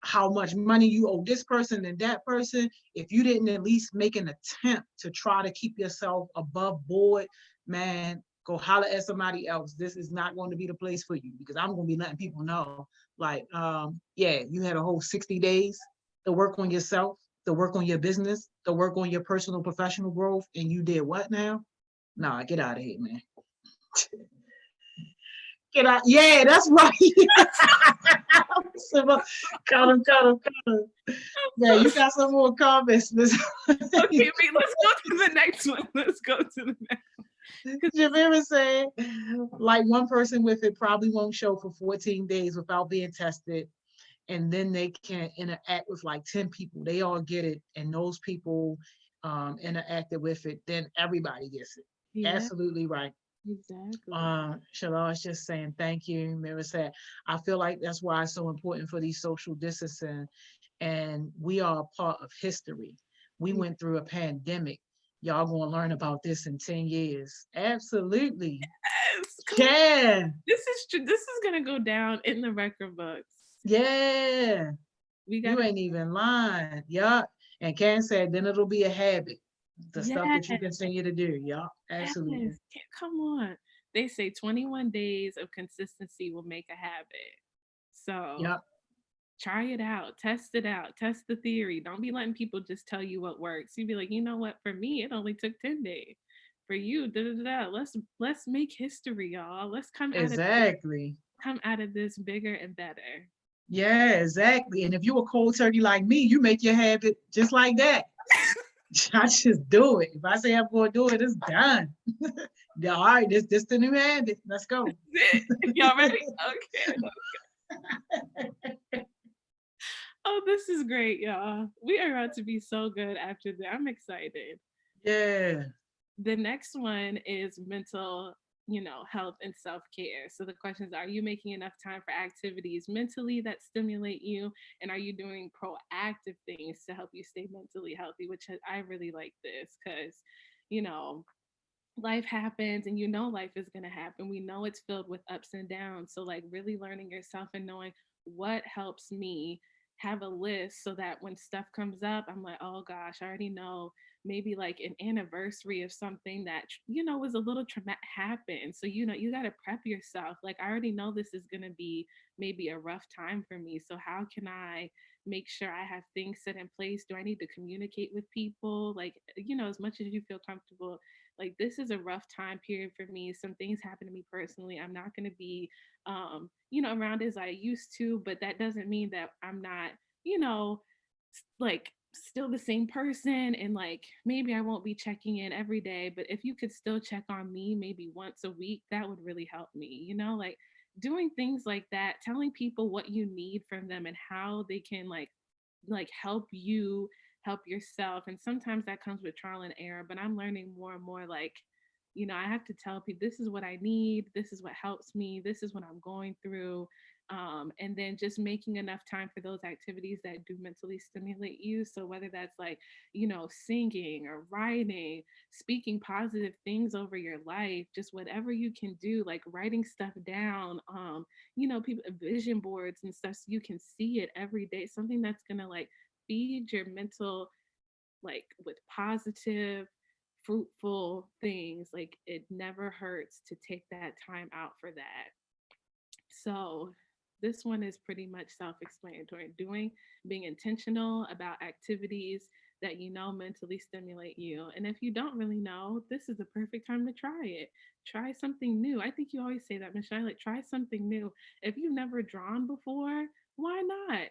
how much money you owe this person and that person. If you didn't at least make an attempt to try to keep yourself above board, man, go holler at somebody else. This is not going to be the place for you, because I'm going to be letting people know, like, yeah, you had a whole 60 days to work on yourself, to work on your business, to work on your personal professional growth, and you did what now? Nah, get out of here, man. Get out. Yeah, that's right. Cut him. Yeah, you got some more comments. Okay, wait, let's go to the next one. Let's go to the next one. Jamira said, like, one person with it probably won't show for 14 days without being tested. And then they can interact with like 10 people. They all get it. And those people interacted with it, then everybody gets it. Yeah. Absolutely right. Exactly. Shalaw's just saying thank you. Mira said, I feel like that's why it's so important for these social distancing. And we are a part of history. We went through a pandemic. Y'all gonna learn about this in 10 years. Absolutely. Yes. Yeah. This is gonna go down in the record books. Yeah. You ain't even lying. Yeah. And Ken said, then it'll be a habit. The stuff that you continue to do. Yeah, absolutely. Yes. Come on. They say 21 days of consistency will make a habit. So yep. Try it out, test it out, test the theory. Don't be letting people just tell you what works. You be like, you know what? For me, it only took 10 days. For you, let's make history, y'all. Let's come out of this bigger and better. Yeah, exactly. And if you a cold turkey like me, you make your habit just like that. I just do it. If I say I'm going to do it, it's done. Yeah, all right, this the new habit. Let's go. Y'all ready? Okay. Oh, this is great, y'all. We are about to be so good after that. I'm excited. Yeah. The next one is mental, health and self-care. So the question is, are you making enough time for activities mentally that stimulate you? And are you doing proactive things to help you stay mentally healthy? Which I really like this because, life happens and life is going to happen. We know it's filled with ups and downs. So like really learning yourself and knowing what helps me, have a list so that when stuff comes up, I'm like, oh gosh, I already know maybe like an anniversary of something that, was a little traumatic happened. So, you got to prep yourself. Like, I already know this is going to be maybe a rough time for me. So how can I make sure I have things set in place? Do I need to communicate with people? Like, as much as you feel comfortable, like this is a rough time period for me. Some things happen to me personally. I'm not going to be around as I used to, but that doesn't mean that I'm not, like still the same person. And like maybe I won't be checking in every day, but if you could still check on me maybe once a week, that would really help me, like doing things like that, telling people what you need from them and how they can like help you help yourself. And sometimes that comes with trial and error, but I'm learning more and more like, I have to tell people this is what I need, this is what helps me, this is what I'm going through. And then just making enough time for those activities that do mentally stimulate you. So whether that's like, singing or writing, speaking positive things over your life, just whatever you can do, like writing stuff down, people vision boards and stuff so you can see it every day, something that's gonna like feed your mental like with positive fruitful things. Like it never hurts to take that time out for that. So this one is pretty much self-explanatory. Being intentional about activities that mentally stimulate you. And if you don't really know, this is the perfect time to try it. Try something new. I think you always say that, Michelle, like try something new. If you've never drawn before, why not?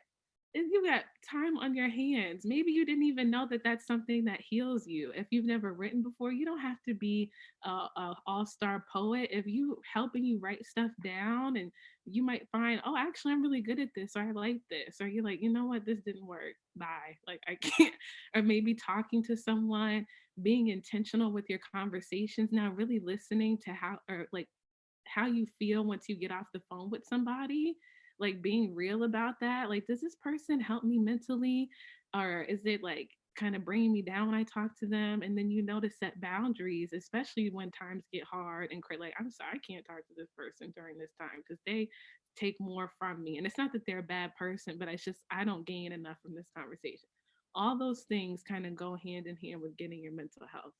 If you got time on your hands, maybe you didn't even know that that's something that heals you. If you've never written before, you don't have to be a all-star poet. If you helping you write stuff down, and you might find, oh, actually, I'm really good at this, or I like this, or you're like, you know what, this didn't work. Bye. Like I can't. Or maybe talking to someone, being intentional with your conversations now, really listening to how you feel once you get off the phone with somebody, like being real about that. Like, does this person help me mentally, or is it like kind of bringing me down when I talk to them? And then to set boundaries, especially when times get hard and like, I'm sorry, I can't talk to this person during this time because they take more from me. And it's not that they're a bad person, but it's just I don't gain enough from this conversation. All those things kind of go hand in hand with getting your mental health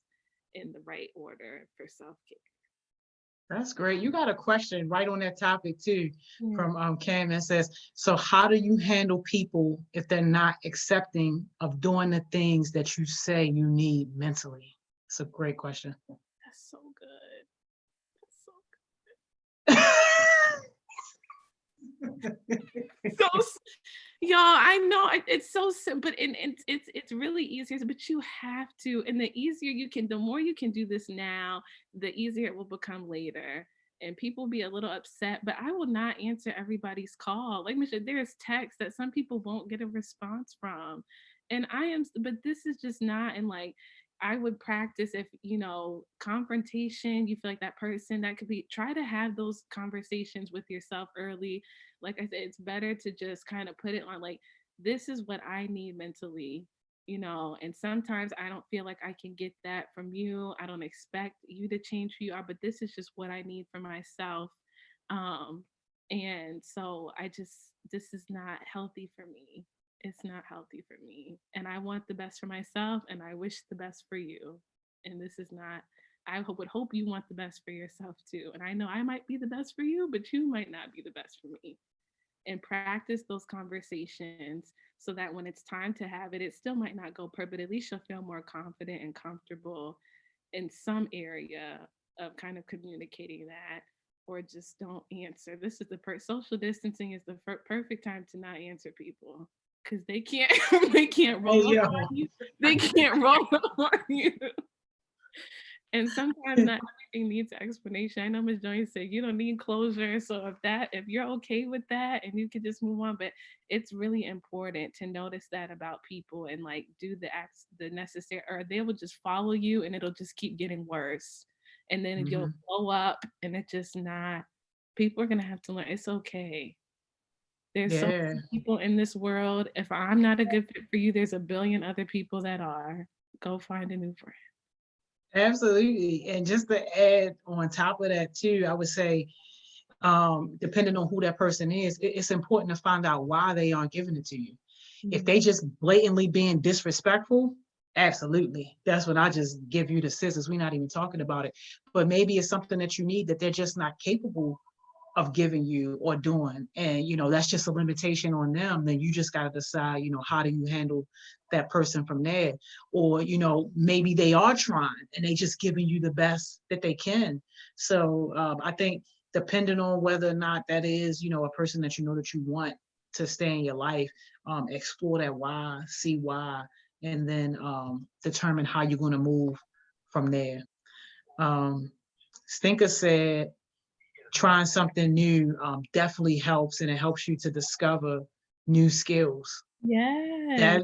in the right order for self-care. That's great. You got a question right on that topic too, Yeah. from Cam, that says, so how do you handle people if they're not accepting of doing the things that you say you need mentally? It's a great question. That's so good. So y'all, I know it's so simple, but it's really easier, but you have to, and the easier you can, the more you can do this now, the easier it will become later. And people be a little upset, but I will not answer everybody's call. Like Michelle, there's texts that some people won't get a response from. And but this is just not, and like, I would practice if, confrontation, you feel like that person, that could be, try to have those conversations with yourself early. Like I said, it's better to just kind of put it on like, this is what I need mentally, and sometimes I don't feel like I can get that from you. I don't expect you to change who you are, but this is just what I need for myself. And so this is not healthy for me. It's not healthy for me. And I want the best for myself and I wish the best for you. And this is not, would hope you want the best for yourself too. And I know I might be the best for you, but you might not be the best for me. And practice those conversations so that when it's time to have it, it still might not go per, but at least you'll feel more confident and comfortable in some area of kind of communicating that, or just don't answer. This is social distancing is the perfect time to not answer people because they can't they can't roll up on you. They can't roll up on you. And sometimes not everything needs an explanation. I know Ms. Jones said you don't need closure. So if you're okay with that and you can just move on, but it's really important to notice that about people and like do the acts, the necessary, or they will just follow you and it'll just keep getting worse. And then you'll blow up and it's just not, people are going to have to learn it's okay. There's so many people in this world. If I'm not a good fit for you, there's a billion other people that are. Go find a new friend. Absolutely. And just to add on top of that too, I would say, depending on who that person is, it's important to find out why they aren't giving it to you. If they just blatantly being disrespectful, absolutely. That's when I just give you the scissors. We're not even talking about it. But maybe it's something that you need that they're just not capable of giving you or doing. And, that's just a limitation on them. Then you just got to decide, how do you handle that person from there? Or, maybe they are trying and they just giving you the best that they can. So I think depending on whether or not that is, a person that that you want to stay in your life, explore that why, see why, and then determine how you're going to move from there. Stinker said, trying something new definitely helps, and it helps you to discover new skills. Yeah.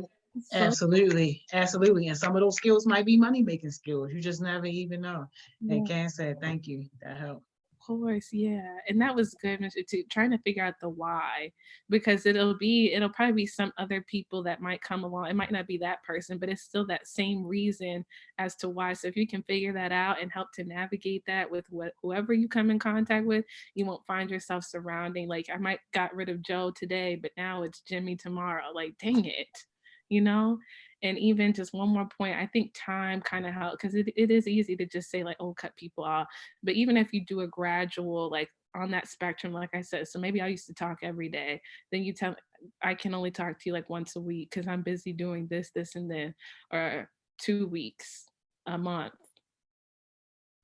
Absolutely. And some of those skills might be money-making skills. You just never even know. Yeah. And Ken said, thank you. That helped. Of course, yeah. And that was good, to trying to figure out the why, because it'll probably be some other people that might come along. It might not be that person, but it's still that same reason as to why. So if you can figure that out and help to navigate that with whoever you come in contact with, you won't find yourself surrounding, like, I might got rid of Joe today, but now it's Jimmy tomorrow. Like, dang it, And even just one more point, I think time kind of helps, because it is easy to just say like, oh, cut people off. But even if you do a gradual, like on that spectrum, like I said, so maybe I used to talk every day. Then you tell me I can only talk to you like once a week because I'm busy doing this, and then, or 2 weeks, a month.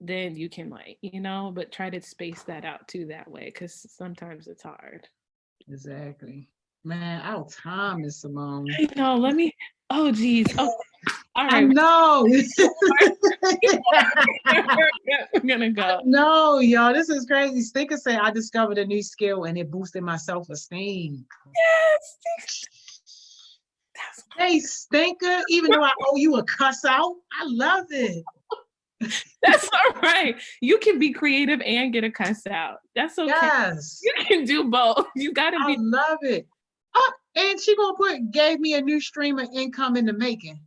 Then you can but try to space that out too that way, because sometimes it's hard. Exactly. Man, our time is, Simone. I know. Oh, geez. Oh, all right. I know. We're gonna go. No, y'all, this is crazy. Stinker said, I discovered a new skill and it boosted my self-esteem. Yes. Hey, stinker, even though I owe you a cuss out, I love it. That's all right. You can be creative and get a cuss out. That's okay. Yes. You can do both. You gotta I be. love it. Oh, and she gave me a new stream of income in the making.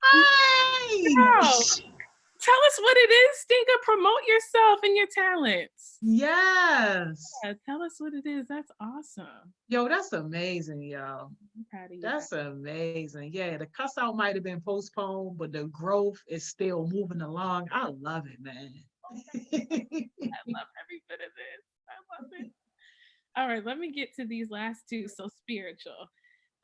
Hey! Girl, tell us what it is, Stinker. Promote yourself and your talents. Yes. Yeah, tell us what it is. That's awesome. Yo, that's amazing, yo. I'm proud of you. That's amazing. Yeah, the cuss out might have been postponed, but the growth is still moving along. I love it, man. I love every bit of this. I love it. All right, let me get to these last two. So spiritual.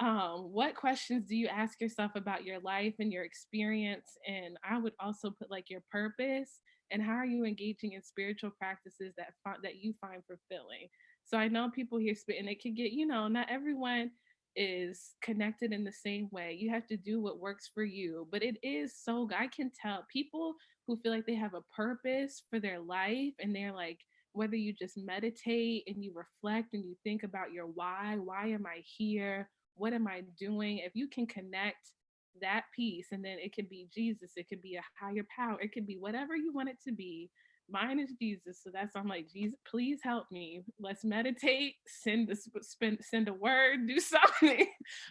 What questions do you ask yourself about your life and your experience? And I would also put like your purpose and how are you engaging in spiritual practices that you find fulfilling. So I know people here spit, and it can get, not everyone is connected in the same way. You have to do what works for you, but it is so I can tell people who feel like they have a purpose for their life and they're like, whether you just meditate and you reflect and you think about your why am I here, what am I doing? If you can connect that piece, and then it could be Jesus, it could be a higher power, it could be whatever you want it to be. Mine is Jesus, so that's I'm like, Jesus, please help me. Let's meditate, send a word, do something.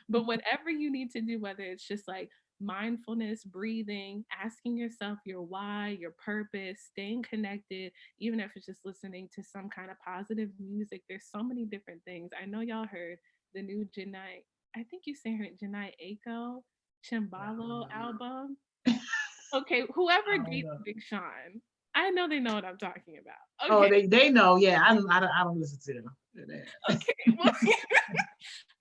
But whatever you need to do, whether it's just like mindfulness, breathing, asking yourself your why, your purpose, staying connected, even if it's just listening to some kind of positive music. There's so many different things. I know y'all heard the new Janae, I think you say her Janae Aiko Chimbalo album. Okay, whoever dates Big Sean, I know they know what I'm talking about. Oh, Okay, they know. Yeah, I don't listen to them. okay. Well,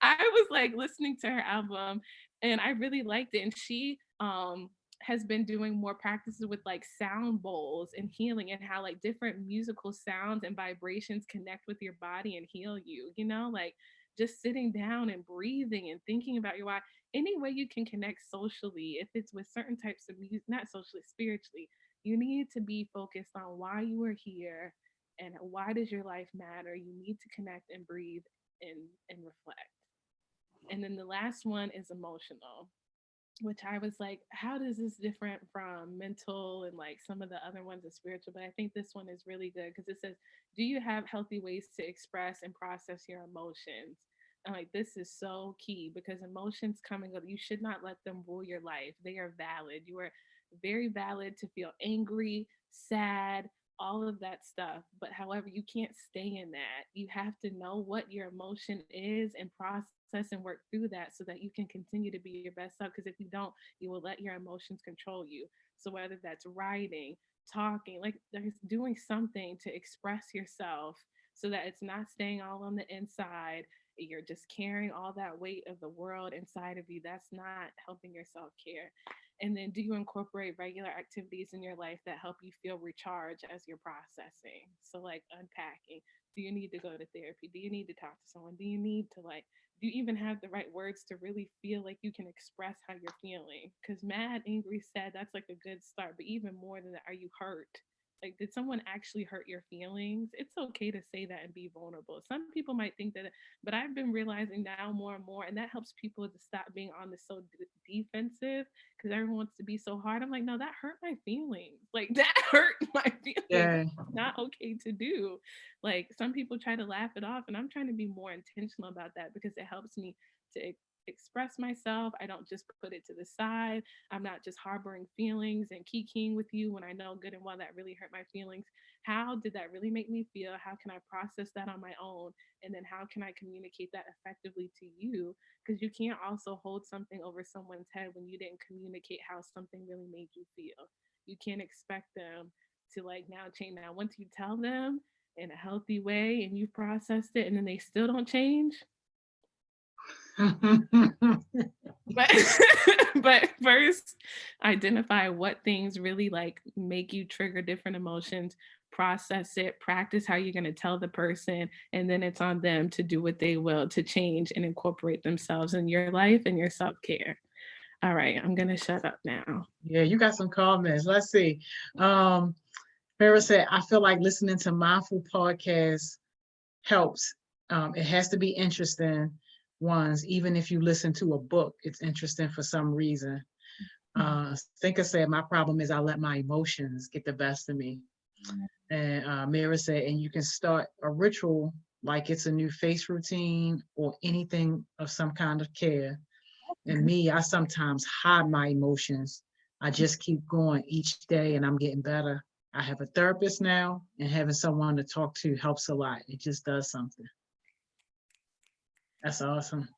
I was like listening to her album and I really liked it. And she has been doing more practices with like sound bowls and healing and how like different musical sounds and vibrations connect with your body and heal you, like just sitting down and breathing and thinking about your why. Any way you can connect socially, if it's with certain types of music, not socially, spiritually, you need to be focused on why you are here and why does your life matter. You need to connect and breathe and reflect. And then the last one is emotional, which I was like, how does this different from mental and like some of the other ones are spiritual? But I think this one is really good because it says, do you have healthy ways to express and process your emotions? And like this is so key because emotions come and go. You should not let them rule your life. They are valid. You are very valid to feel angry, sad, all of that stuff. But however, you can't stay in that. You have to know what your emotion is and process and work through that so that you can continue to be your best self. Because if you don't, you will let your emotions control you. So whether that's writing, talking, like there's doing something to express yourself so that it's not staying all on the inside. You're just carrying all that weight of the world inside of you. That's not helping your self care. And then do you incorporate regular activities in your life that help you feel recharged as you're processing? So like unpacking. Do you need to go to therapy? Do you need to talk to someone? Do you need to like, do you even have the right words to really feel like you can express how you're feeling? Because mad, angry, sad, that's like a good start. But even more than that, are you hurt? Like, did someone actually hurt your feelings? It's okay to say that and be vulnerable. Some people might think that, but I've been realizing now more and more, and that helps people to stop being on the so defensive because everyone wants to be so hard. I'm like, no, that hurt my feelings. Like, that hurt my feelings. Yeah. It's not okay to do. Like, some people try to laugh it off, and I'm trying to be more intentional about that because it helps me to express myself. I don't just put it to the side. I'm not just harboring feelings and kikiing with you when I know good and well that really hurt my feelings. How did that really make me feel? How can I process that on my own? And then how can I communicate that effectively to you? Because you can't also hold something over someone's head when you didn't communicate how something really made you feel. You can't expect them to like now change. Now, once you tell them in a healthy way and you've processed it and then they still don't change, but but first identify what things really like make you trigger different emotions, process it, practice how you're going to tell the person, and then it's on them to do what they will to change and incorporate themselves in your life and your self-care. All right, I'm going to shut up now. Yeah, you got some comments. Let's see. Farrah said, I feel like listening to mindful podcasts helps. It has to be interesting. ones, even if you listen to a book, it's interesting for some reason. Thinker said, my problem is I let my emotions get the best of me. And Mira said, and you can start a ritual like it's a new face routine or anything of some kind of care. And me, I sometimes hide my emotions. I just keep going each day and I'm getting better. I have a therapist now, and having someone to talk to helps a lot. It just does something. That's awesome.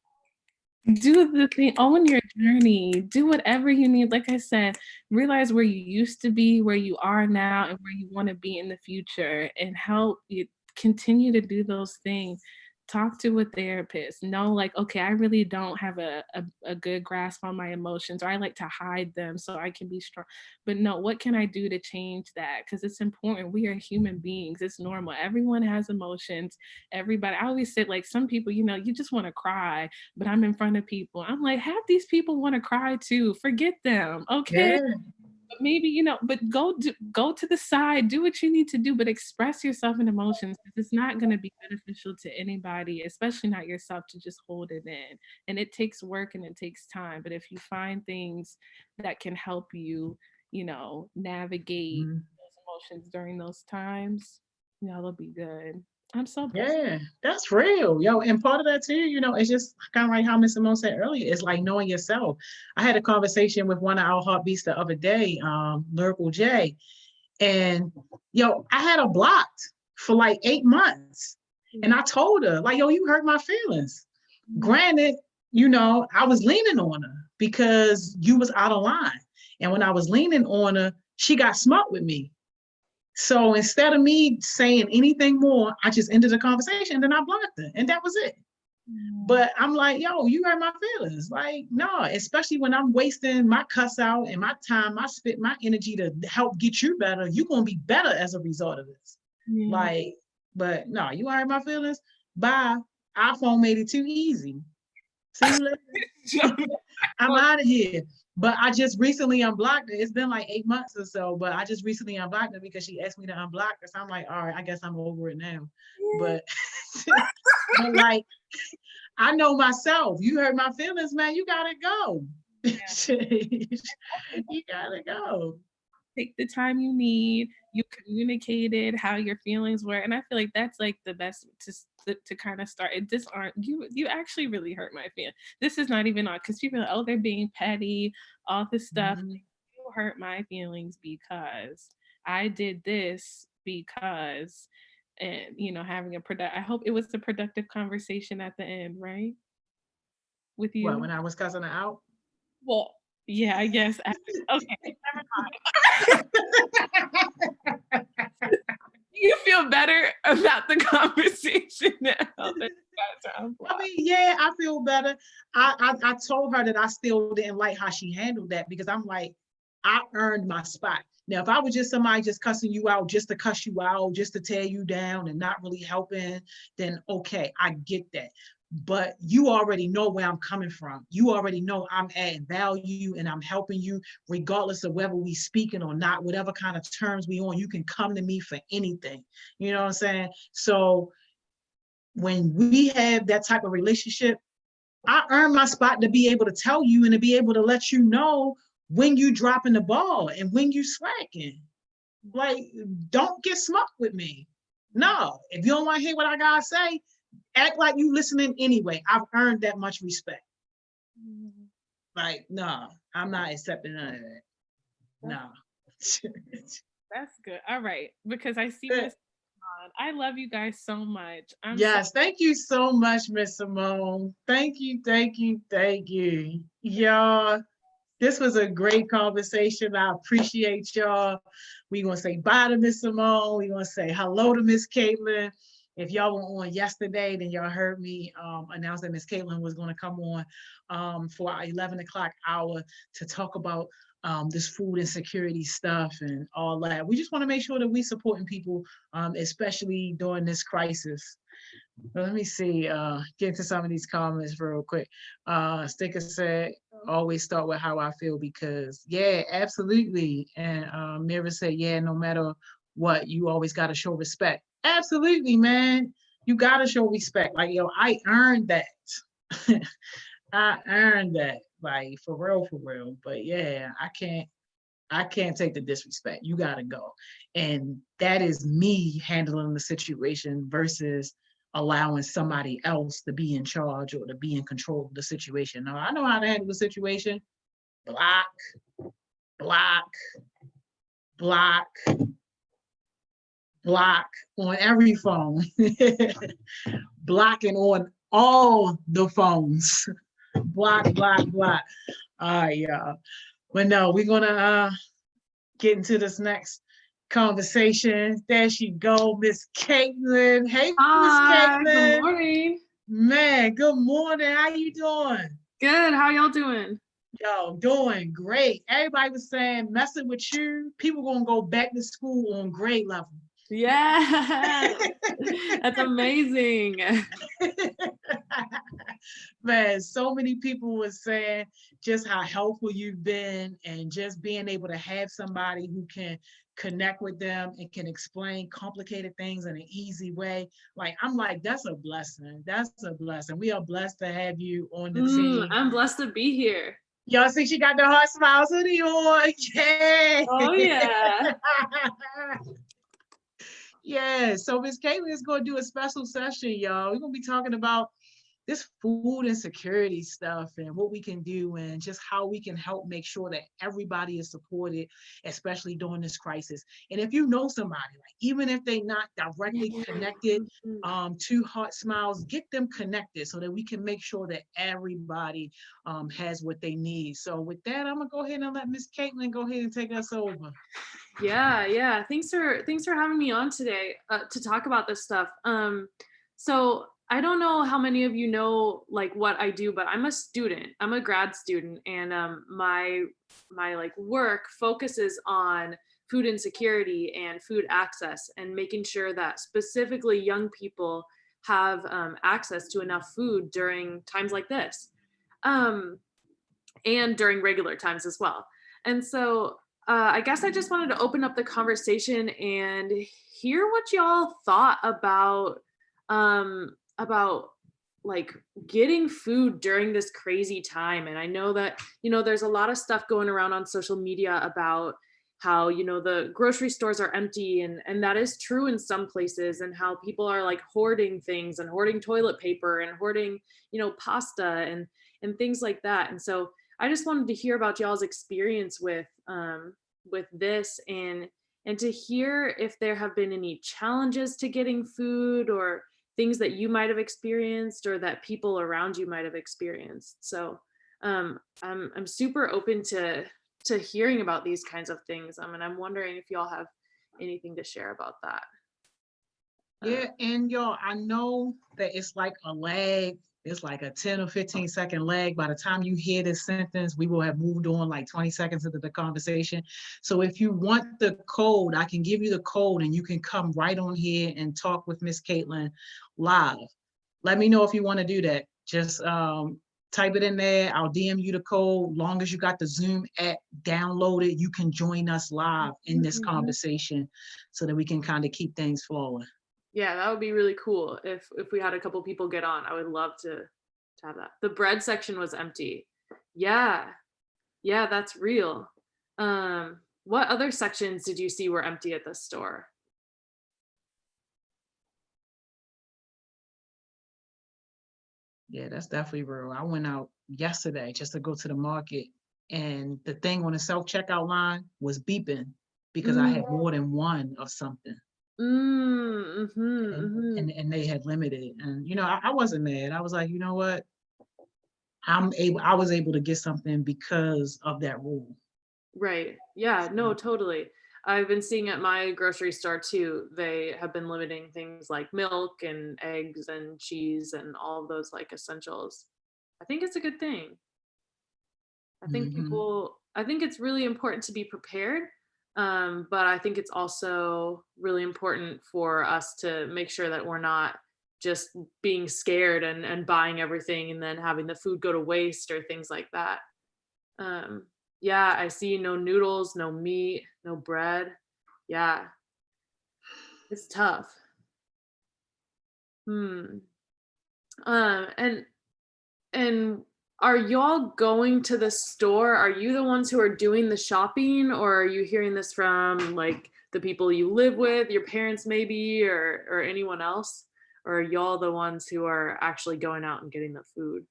Do the thing, own your journey, do whatever you need. Like I said, realize where you used to be, where you are now, and where you want to be in the future, and help you continue to do those things. Talk to a therapist. Know, like, okay, I really don't have a good grasp on my emotions, or I like to hide them so I can be strong. But no, what can I do to change that? Because it's important. We are human beings. It's normal. Everyone has emotions. Everybody, I always say, like, some people, you just want to cry, but I'm in front of people. I'm like, half these people want to cry too. Forget them. Okay. Yeah. But maybe, but go to the side, do what you need to do, but express yourself in emotions, because it's not going to be beneficial to anybody, especially not yourself, to just hold it in. And it takes work and it takes time. But if you find things that can help you, navigate Mhm. those emotions during those times, it'll be good. I'm so proud. Yeah, that's real. Yo, and part of that too, it's just kind of like how Miss Simone said earlier, it's like knowing yourself. I had a conversation with one of our heartbeats the other day, Lyrical J, and I had her blocked for like 8 months. And I told her, like, yo, you hurt my feelings. Granted, I was leaning on her because you was out of line. And when I was leaning on her, she got smart with me. So instead of me saying anything more, I just ended the conversation and then I blocked her. And that was it. But I'm like, yo, you hurt my feelings. Like, no, especially when I'm wasting my cuss out and my time, my spit, my energy to help get you better. You're going to be better as a result of this. Yeah. Like, but no, you hurt my feelings. Bye. iPhone made it too easy. See you later. I'm out of here. But I just recently unblocked her. It's been like 8 months or so, but I just recently unblocked her because she asked me to unblock her. So I'm like, all right, I guess I'm over it now. But, but like, I know myself. You hurt my feelings, man. You gotta go. You gotta go. Take the time you need. You communicated how your feelings were, and I feel like that's like the best to kind of start. It just aren't you. You actually really hurt my feelings. This is not even on, because people are, oh, they're being petty, all this stuff. Mm-hmm. Like, you hurt my feelings because I did this, because, and having a product. I hope it was a productive conversation at the end, right? With What, you. when I was cussing her out? Well, yeah, I guess. Okay, never mind. You feel better about the conversation now that you guys are I mean, yeah, I feel better. I told her that I still didn't like how she handled that because I'm like, I earned my spot. Now, if I was just somebody just cussing you out, just to cuss you out, just to tear you down and not really helping, then okay, I get that. But you already know where I'm coming from. You already know I'm adding value and I'm helping you, regardless of whether we speaking or not, whatever kind of terms we on, you can come to me for anything. You know what I'm saying? So when we have that type of relationship, I earn my spot to be able to tell you and to be able to let you know when you dropping the ball and when you slacking. Like, don't get smart with me. No, if you don't want to hear what I gotta say, act like you listening anyway. I've earned that much respect. Like, no, I'm not accepting none of that. No. That's good. All right, because I see Miss on. I love you guys so much. Yes, thank you so much, Miss Simone. Thank you, thank you, thank you. Y'all, this was a great conversation. I appreciate y'all. We're going to say bye to Miss Simone. We're going to say hello to Miss Kaitlyn. If y'all were on yesterday, then y'all heard me announce that Miss Kaitlyn was going to come on for our 11 o'clock hour to talk about this food insecurity stuff and all that. We just want to make sure that we supporting people, especially during this crisis. But let me see, get into some of these comments real quick. Sticker said, always start with how I feel because, yeah, absolutely. And Mira said, yeah, no matter what, you always got to show respect. Absolutely, man. You got to show respect. Like, yo, I earned that. I earned that, like for real, for real. But yeah, I can't take the disrespect. You gotta go. And that is me handling the situation versus allowing somebody else to be in charge or to be in control of the situation. Now I know how to handle the situation. Block, block, block, block on every phone. Blocking on all the phones. Block, block, block. All right, y'all. But no, we're gonna get into this next conversation. There she go, Miss Kaitlyn. Hey, Miss Hi, good Kaitlyn. morning. Man, good morning. How you doing? Good, how y'all doing? Yo, doing great. Everybody was saying messing with you, people gonna go back to school on grade level. Yeah, that's amazing. Man, so many people were saying just how helpful you've been and just being able to have somebody who can connect with them and can explain complicated things in an easy way. Like, I'm like, that's a blessing. That's a blessing. We are blessed to have you on the team. I'm blessed to be here. Y'all see she got the HeartSmiles hoodie on. Yeah. Oh yeah. Yeah, so Miss Kaitlyn is going to do a special session, y'all. We're going to be talking about this food insecurity stuff and what we can do and just how we can help make sure that everybody is supported, especially during this crisis. And if you know somebody, like even if they're not directly connected to HeartSmiles, get them connected so that we can make sure that everybody has what they need. So with that, I'm gonna go ahead and let Miss Kaitlyn go ahead and take us over. Yeah. Thanks for having me on today to talk about this stuff. So I don't know how many of you know like what I do, but I'm a student. I'm a grad student, and my like work focuses on food insecurity and food access and making sure that specifically young people have access to enough food during times like this, and during regular times as well. And so I guess I just wanted to open up the conversation and hear what y'all thought about like getting food during this crazy time. And I know that, there's a lot of stuff going around on social media about how, the grocery stores are empty, and that is true in some places, and how people are like hoarding things and hoarding toilet paper and hoarding, pasta and things like that. And so I just wanted to hear about y'all's experience with this, and to hear if there have been any challenges to getting food, or things that you might have experienced or that people around you might have experienced. So I'm super open to hearing about these kinds of things. And I'm wondering if y'all have anything to share about that. Yeah, and y'all, I know that it's like a lag. It's like a 10 or 15-second lag. By the time you hear this sentence, we will have moved on like 20 seconds into the conversation. So if you want the code, I can give you the code and you can come right on here and talk with Miss Kaitlyn live. Let me know if you want to do that. Just type it in there. I'll DM you the code. Long as you got the Zoom app downloaded, you can join us live in this conversation so that we can kind of keep things flowing. Yeah, that would be really cool if we had a couple people get on. I would love to have that. The bread section was empty. Yeah, that's real. What other sections did you see were empty at the store? Yeah, that's definitely real. I went out yesterday just to go to the market, and the thing on the self-checkout line was beeping because I had more than one of something. And they had limited. And I wasn't mad. I was like, you know what? I was able to get something because of that rule. Right. Yeah, no, totally. I've been seeing at my grocery store too, they have been limiting things like milk and eggs and cheese and all of those like essentials. I think it's a good thing. I think it's really important to be prepared. But I think it's also really important for us to make sure that we're not just being scared and buying everything and then having the food go to waste or things like that. Yeah, I see no noodles, no meat, no bread. Yeah, it's tough. And And are y'all going to the store? Are you the ones who are doing the shopping, or are you hearing this from like the people you live with, your parents maybe, or anyone else? Or are y'all the ones who are actually going out and getting the food?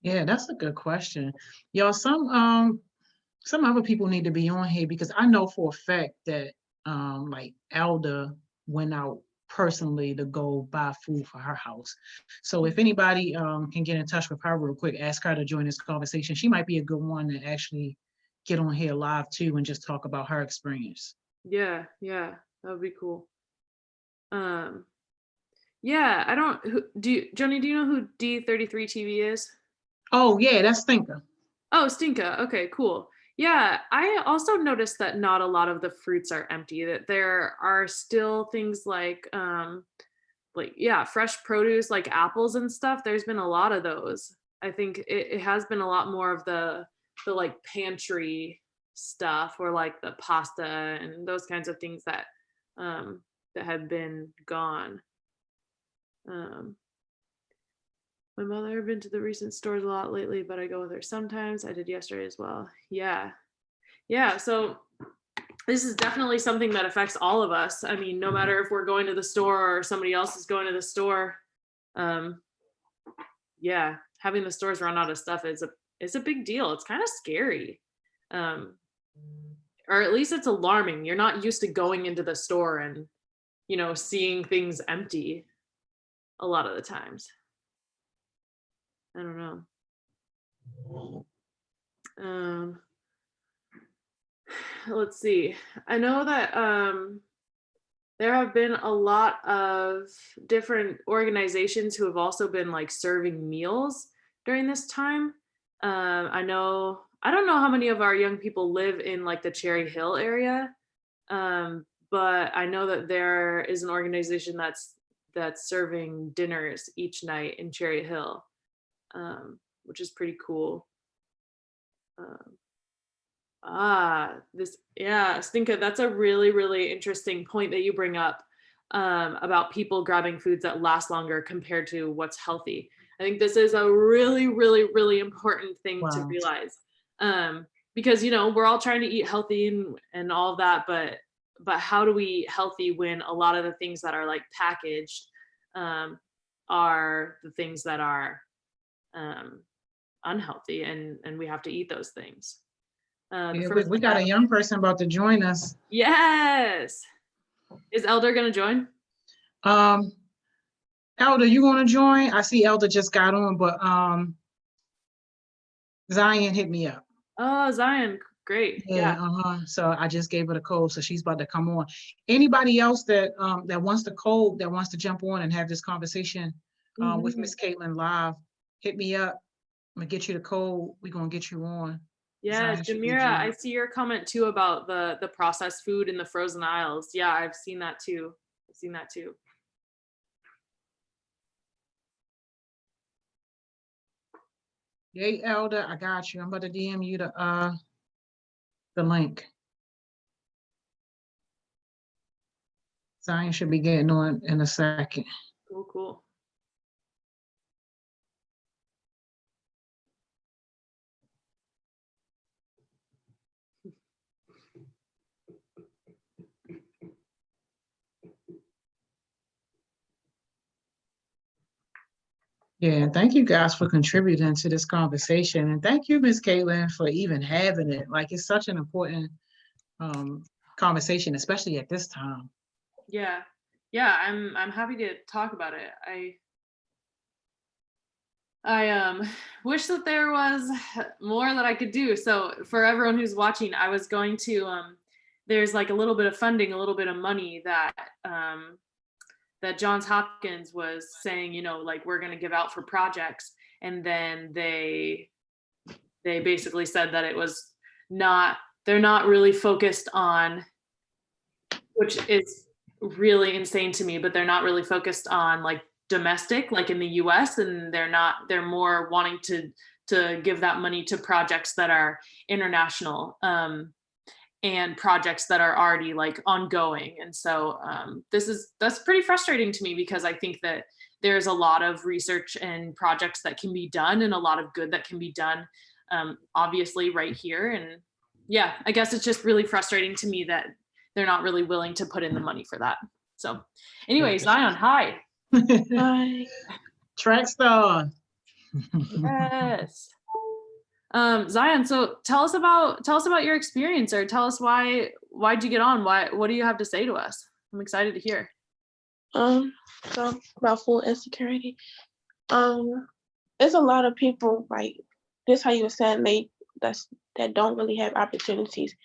Yeah, that's a good question. Y'all, some other people need to be on here because I know for a fact that like Elder went out personally to go buy food for her house. So if anybody can get in touch with her real quick, ask her to join this conversation. She might be a good one to actually get on here live too and just talk about her experience. Yeah, that would be cool. Yeah, I don't Joni, do you know who D33 TV is? Oh yeah, that's Thinker. Oh, Stinka. Okay, cool. Yeah, I also noticed that not a lot of the fruits are empty, that there are still things like yeah, fresh produce like apples and stuff. There's been a lot of those. I think it has been a lot more of the like pantry stuff, or like the pasta and those kinds of things that have been gone. Um my mother has been to the recent stores a lot lately, but I go with her sometimes. I did yesterday as well. Yeah. Yeah. So this is definitely something that affects all of us. I mean, no matter if we're going to the store or somebody else is going to the store. Um, yeah, having the stores run out of stuff is a big deal. It's kind of scary. Um, or at least it's alarming. You're not used to going into the store and, seeing things empty a lot of the times. I don't know. Let's see. I know that there have been a lot of different organizations who have also been like serving meals during this time. I don't know how many of our young people live in like the Cherry Hill area, but I know that there is an organization that's serving dinners each night in Cherry Hill, which is pretty cool. Stinka, that's a really, really interesting point that you bring up, about people grabbing foods that last longer compared to what's healthy. I think this is a really, really, really important thing to realize, because we're all trying to eat healthy and all of that, but how do we eat healthy when a lot of the things that are like packaged are the things that are unhealthy, and we have to eat those things. Yeah, we got a young person about to join us. Yes. Is Elder gonna join? Elder, you want to join? I see Elder just got on, but Zion hit me up. Oh, Zion, great. Yeah. So I just gave her the code, so she's about to come on. Anybody else that wants the code, that wants to jump on and have this conversation with Miss Kaitlyn live, hit me up. I'm gonna get you the code. We're gonna get you on. Yeah, Jamira, I see your comment too about the processed food in the frozen aisles. Yeah, I've seen that too. Yay, Elder, I got you. I'm about to DM you the link. Zion should be getting on in a second. Cool. Yeah, thank you guys for contributing to this conversation. And thank you, Ms. Kaitlyn, for even having it. Like, it's such an important conversation, especially at this time. Yeah, I'm happy to talk about it. I wish that there was more that I could do. So for everyone who's watching, I was going to there's like a little bit of funding, a little bit of money that that Johns Hopkins was saying, like, we're going to give out for projects. And then they basically said that it was they're not really focused on, which is really insane to me, but they're not really focused on like domestic, like in the US, and they're more wanting to give that money to projects that are international, and projects that are already like ongoing. And so that's pretty frustrating to me, because I think that there's a lot of research and projects that can be done and a lot of good that can be done, obviously right here. And yeah, I guess it's just really frustrating to me that they're not really willing to put in the money for that. So anyway, Zion, hi. Hi. Track star. Yes. Zion, so tell us about your experience, or tell us why'd you get on? What do you have to say to us? I'm excited to hear. So about food insecurity. There's a lot of people like this, how you were saying, that don't really have opportunities,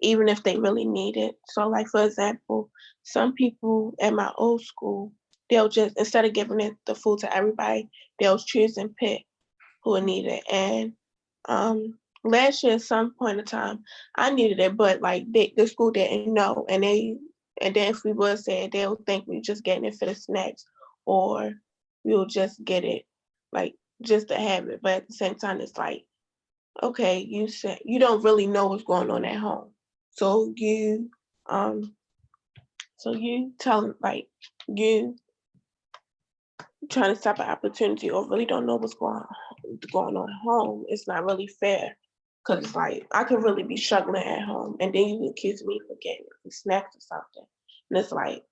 even if they really need it. So like, for example, some people at my old school, they'll just, instead of giving it the food to everybody, they'll choose and pick who would need it. And last year at some point in time, I needed it, but like the school didn't know, and then if we would say it, they'll think we just getting it for the snacks, or we'll just get it like just to have it. But at the same time, it's like, okay, you said you don't really know what's going on at home, so you tell like you trying to stop an opportunity or really don't know what's going on at home. It's not really fair, because it's like I could really be struggling at home, and then you accuse me for getting snacks or something. And it's like,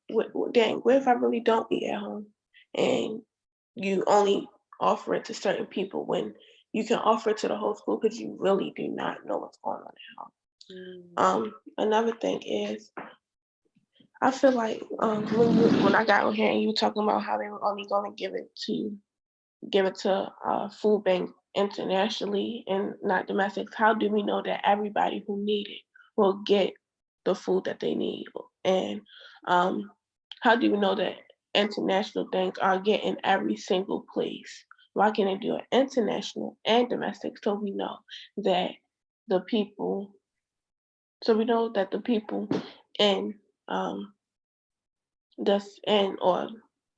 dang, what if I really don't eat at home, and you only offer it to certain people when you can offer it to the whole school, because you really do not know what's going on at home. Another thing is, I feel like when I got on here and you were talking about how they were only going to give it to food bank internationally and not domestic, how do we know that everybody who need it will get the food that they need? And how do we know that international things are getting every single place? Why can't they do it international and domestic, so we know that the people in or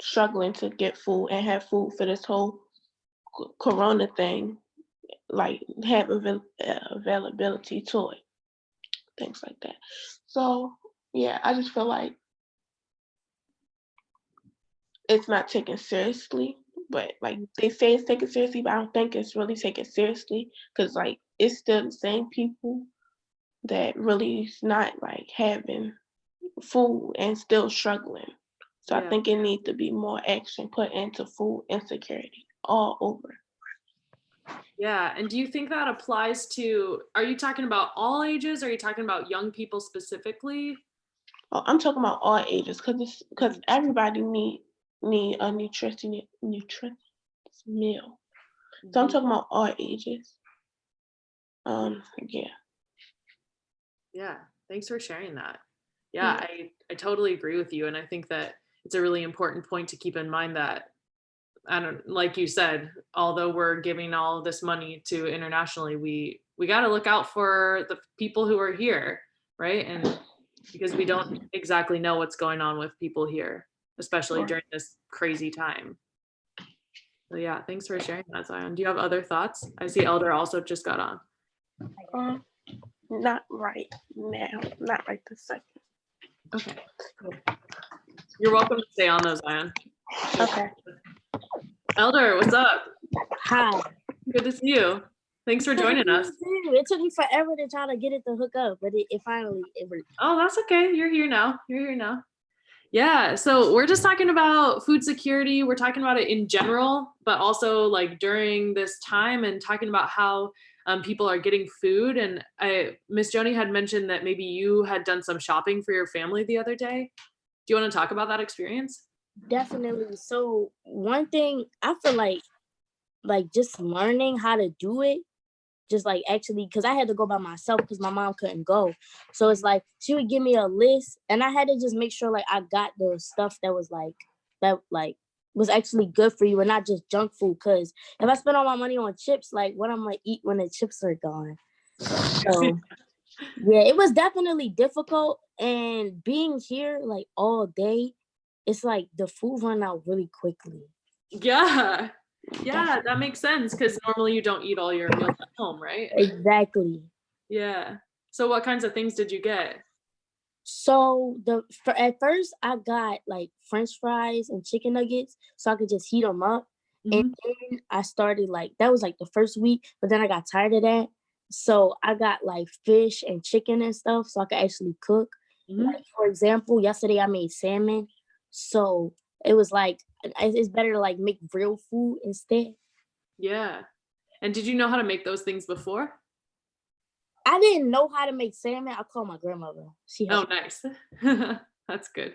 struggling to get food and have food for this whole corona thing, like have availability to it, things like that. So yeah, I just feel like it's not taken seriously, but like they say it's taken seriously, but I don't think it's really taken seriously, because like it's still the same people that really is not like having food and still struggling. So I think it needs to be more action put into food insecurity all over. Yeah, and do you think that applies to, are you talking about all ages, or are you talking about young people specifically? Oh, I'm talking about all ages, because everybody need a nutritious meal. So I'm talking about all ages. Yeah. Yeah, thanks for sharing that. Yeah, I totally agree with you, and I think that it's a really important point to keep in mind that, like you said, although we're giving all this money to internationally, we got to look out for the people who are here, right? And because we don't exactly know what's going on with people here, especially during this crazy time. So yeah, thanks for sharing that, Zion. Do you have other thoughts? I see Elder also just got on. Not right now, not right this second. Okay, cool. You're welcome to stay on those, Zion. Okay. Elder, what's up? Hi. Good to see you. Thanks for joining us. It took me forever to try to get it to hook up, but it finally worked. Oh, that's okay. You're here now. Yeah, so we're just talking about food security. We're talking about it in general, but also like during this time, and talking about how people are getting food. And Miss Joni had mentioned that maybe you had done some shopping for your family the other day. Do you want to talk about that experience? Definitely. So one thing I feel like just learning how to do it, just like actually, because I had to go by myself because my mom couldn't go. So it's like she would give me a list, and I had to just make sure like I got the stuff that was was actually good for you and not just junk food. Because if I spend all my money on chips, like what I'm gonna eat when the chips are gone. So yeah, it was definitely difficult. And being here like all day, it's like the food run out really quickly. Yeah, that makes sense, because normally you don't eat all your meals at home, right? Exactly. Yeah. So what kinds of things did you get? So at first I got like French fries and chicken nuggets so I could just heat them up. And then I started like, that was like the first week, but then I got tired of that. So I got like fish and chicken and stuff so I could actually cook. Like, for example, yesterday I made salmon. So it was like, it's better to like make real food instead. Yeah. And did you know how to make those things before? I didn't know how to make salmon. I called my grandmother. She Oh, helped. nice. That's good.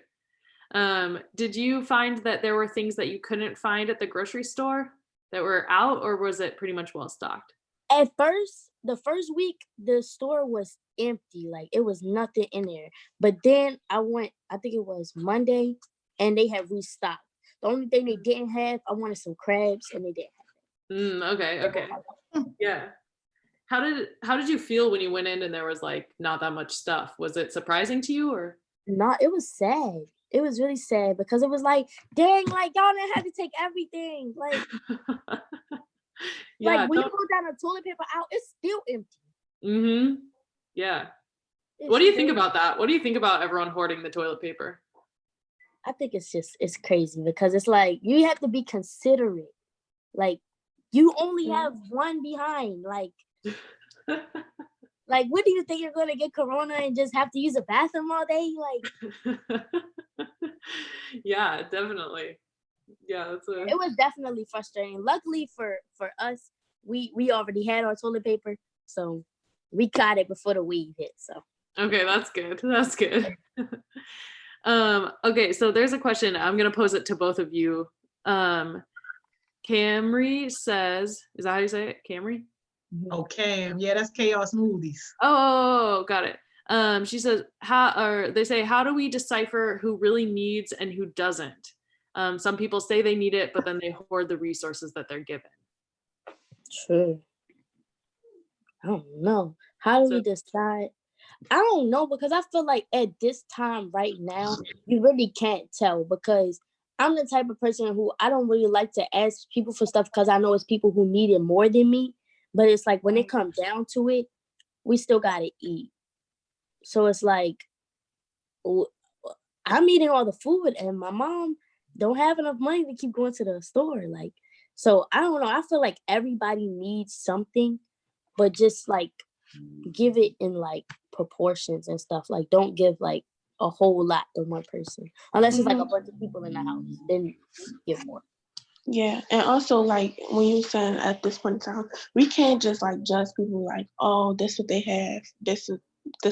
Did you find that there were things that you couldn't find at the grocery store that were out, or was it pretty much well stocked? At first, the first week, the store was empty. Like it was nothing in there. But then I went, I think it was Monday, and they had restocked. The only thing they didn't have, I wanted some crabs, and they didn't have it. Okay. Yeah. How did you feel when you went in and there was like not that much stuff? Was it surprising to you, or? No, it was sad. It was really sad because it was like, dang, like y'all didn't have to take everything. Like, Yeah, like when you go down the toilet paper out, it's still empty. Yeah. It's What do you think crazy. about that? What do you think about everyone hoarding the toilet paper? I think it's crazy because it's like you have to be considerate. Like you only have one behind. Like what do you think you're gonna get corona and just have to use a bathroom all day? Like Yeah, definitely. Yeah, it was definitely frustrating. Luckily for us, we already had our toilet paper, so we got it before the wave hit. So okay, that's good. That's good. Okay, so there's a question. I'm gonna pose it to both of you. Camry says, is that how you say it? Camry? Okay, yeah, that's chaos smoothies. Oh, got it. She says, how do we decipher who really needs and who doesn't? Some people say they need it, but then they hoard the resources that they're given. true. I don't know. How do we decide? I don't know because I feel like at this time right now, you really can't tell because I'm the type of person who I don't really like to ask people for stuff because I know it's people who need it more than me. But it's like when it comes down to it, we still gotta eat. So it's like I'm eating all the food and my mom don't have enough money to keep going to the store. Like, so I don't know. I feel like everybody needs something, but just like give it in like proportions and stuff. Like don't give like a whole lot to one person. Unless it's like a bunch of people in the house, then give more. Yeah, and also like when you saying at this point in time, we can't just like judge people like, oh, this what they have, this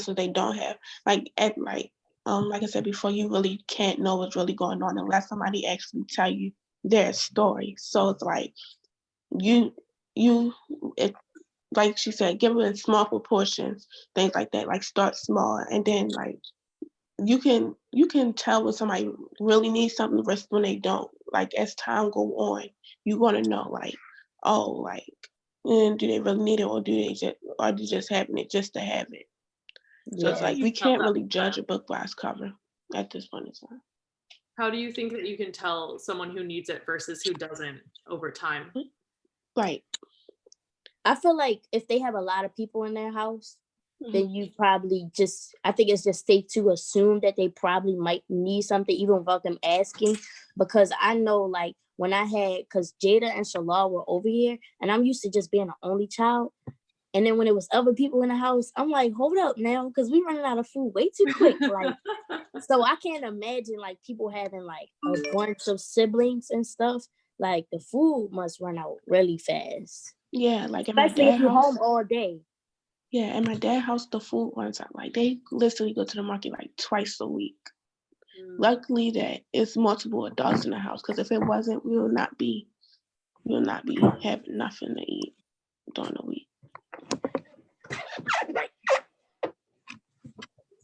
what they don't have. Like at like I said before, you really can't know what's really going on unless somebody actually tell you their story. So it's like it, like she said, give it in small proportions, things like that. Like start small, and then like you can tell when somebody really needs something versus when they don't. Like as time go on, you're gonna know like, oh, like do they really need it or do they just having it just to have it? So it's like we can't really judge a book by its cover at this point in time. How do you think that you can tell someone who needs it versus who doesn't over time? Right. I feel like if they have a lot of people in their house, then you probably I think it's just safe to assume that they probably might need something even without them asking. Because I know like when because Jada and Shalal were over here and I'm used to just being an only child. And then when it was other people in the house, I'm like, hold up now, because we running out of food way too quick. Like, so I can't imagine like people having like a bunch of siblings and stuff. Like the food must run out really fast. Yeah, like especially if you're home all day. Yeah, in my dad's house, the food runs out. Like they literally go to the market like twice a week. Luckily that it's multiple adults in the house, because if it wasn't, we will not be having nothing to eat during the week.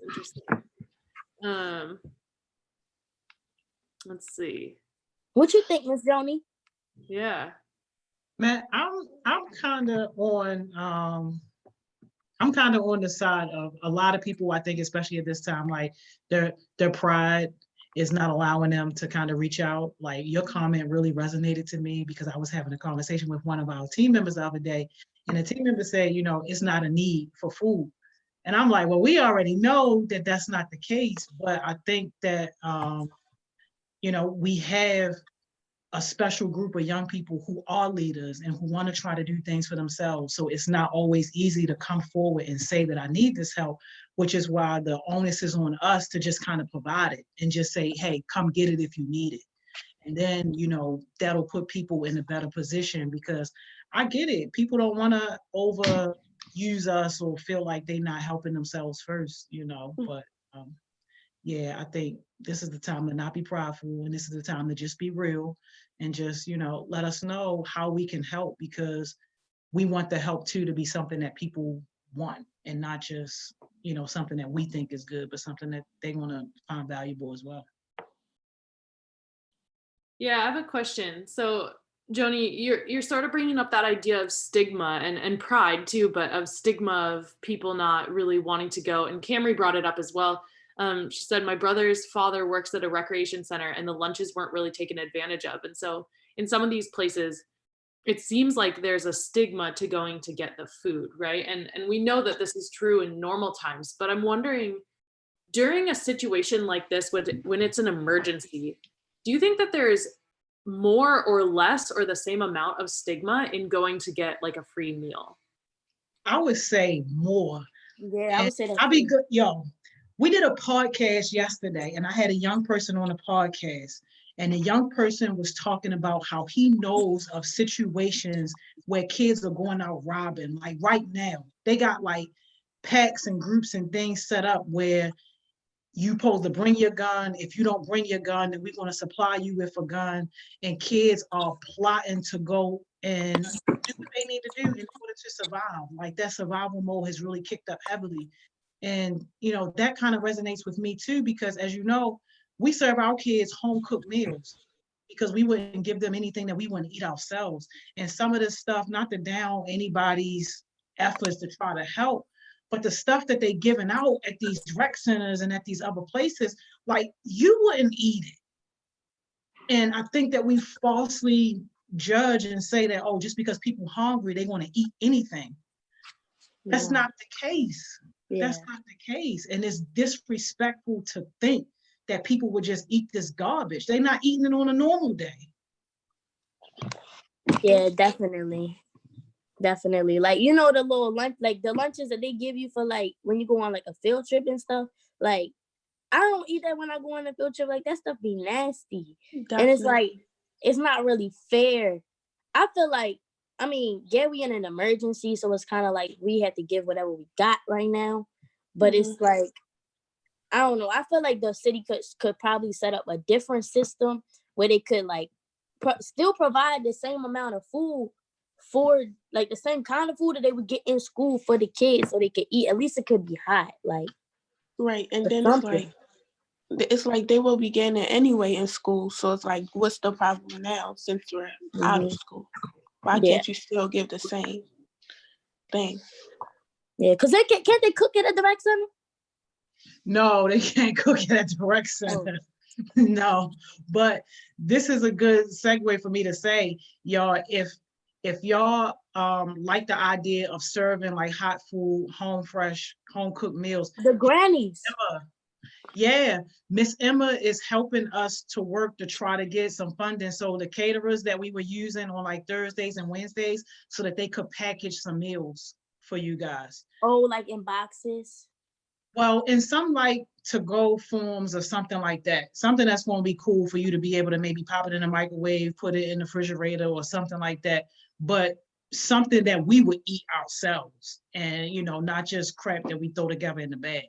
Interesting. Let's see. What you think, Miss Joni? Yeah. Man, I'm kind of on the side of a lot of people. I think, especially at this time, like their pride is not allowing them to kind of reach out. Like your comment really resonated to me because I was having a conversation with one of our team members the other day, and the team member said, it's not a need for food. And I'm like, well, we already know that that's not the case, but I think that, we have a special group of young people who are leaders and who want to try to do things for themselves. So it's not always easy to come forward and say that I need this help, which is why the onus is on us to just kind of provide it and just say, hey, come get it if you need it. And then, that'll put people in a better position, because I get it. People don't want to overuse us or feel like they're not helping themselves first, but yeah, I think this is the time to not be prideful, and this is the time to just be real and just, let us know how we can help, because we want the help too to be something that people want, and not just, something that we think is good, but something that they want to find valuable as well. Yeah, I have a question. So, Joni, you're sort of bringing up that idea of stigma and pride too, but of stigma of people not really wanting to go. And Camry brought it up as well. She said, my brother's father works at a recreation center and the lunches weren't really taken advantage of. And so in some of these places, it seems like there's a stigma to going to get the food, right? And we know that this is true in normal times, but I'm wondering, during a situation like this, when it's an emergency, do you think that there's more or less or the same amount of stigma in going to get like a free meal? I would say more. Yeah, I would say that. I'll be good. Yo, we did a podcast yesterday, and I had a young person on the podcast, and the young person was talking about how he knows of situations where kids are going out robbing. Like right now, they got like packs and groups and things set up where you supposed to bring your gun. If you don't bring your gun, then we're going to supply you with a gun. And kids are plotting to go and do what they need to do in order to survive. Like that survival mode has really kicked up heavily. And, that kind of resonates with me too, because as you know, we serve our kids home cooked meals because we wouldn't give them anything that we wouldn't eat ourselves. And some of this stuff, not to down anybody's efforts to try to help, but the stuff that they giving out at these rec centers and at these other places, like you wouldn't eat it. And I think that we falsely judge and say that, oh, just because people hungry, they want to eat anything. That's not the case. Yeah. That's not the case. And it's disrespectful to think that people would just eat this garbage. They're not eating it on a normal day. Yeah, definitely. Definitely. Like, the little lunch, like the lunches that they give you for like when you go on like a field trip and stuff. Like, I don't eat that when I go on a field trip. Like that stuff be nasty. Definitely. And it's like, it's not really fair. I feel like, yeah, we in an emergency, so it's kind of like we had to give whatever we got right now. But it's like, I don't know. I feel like the city could probably set up a different system where they could like still provide the same amount of food for like the same kind of food that they would get in school for the kids, so they could eat. At least it could be hot, like right. And then it's like they will be getting it anyway in school. So it's like, what's the problem now since we're out of school? Why can't you still give the same thing? Yeah, because can't they cook it at the rec center? No, they can't cook it at the rec center. Oh. No, but this is a good segue for me to say, y'all, if y'all like the idea of serving like hot food, home fresh, home cooked meals, the grannies. Yeah, Miss Emma is helping us to work to try to get some funding. So the caterers that we were using on like Thursdays and Wednesdays, so that they could package some meals for you guys. Oh, like in boxes? Well, in some like to-go forms or something like that. Something that's going to be cool for you to be able to maybe pop it in the microwave, put it in the refrigerator or something like that. But something that we would eat ourselves and, not just crap that we throw together in the bag.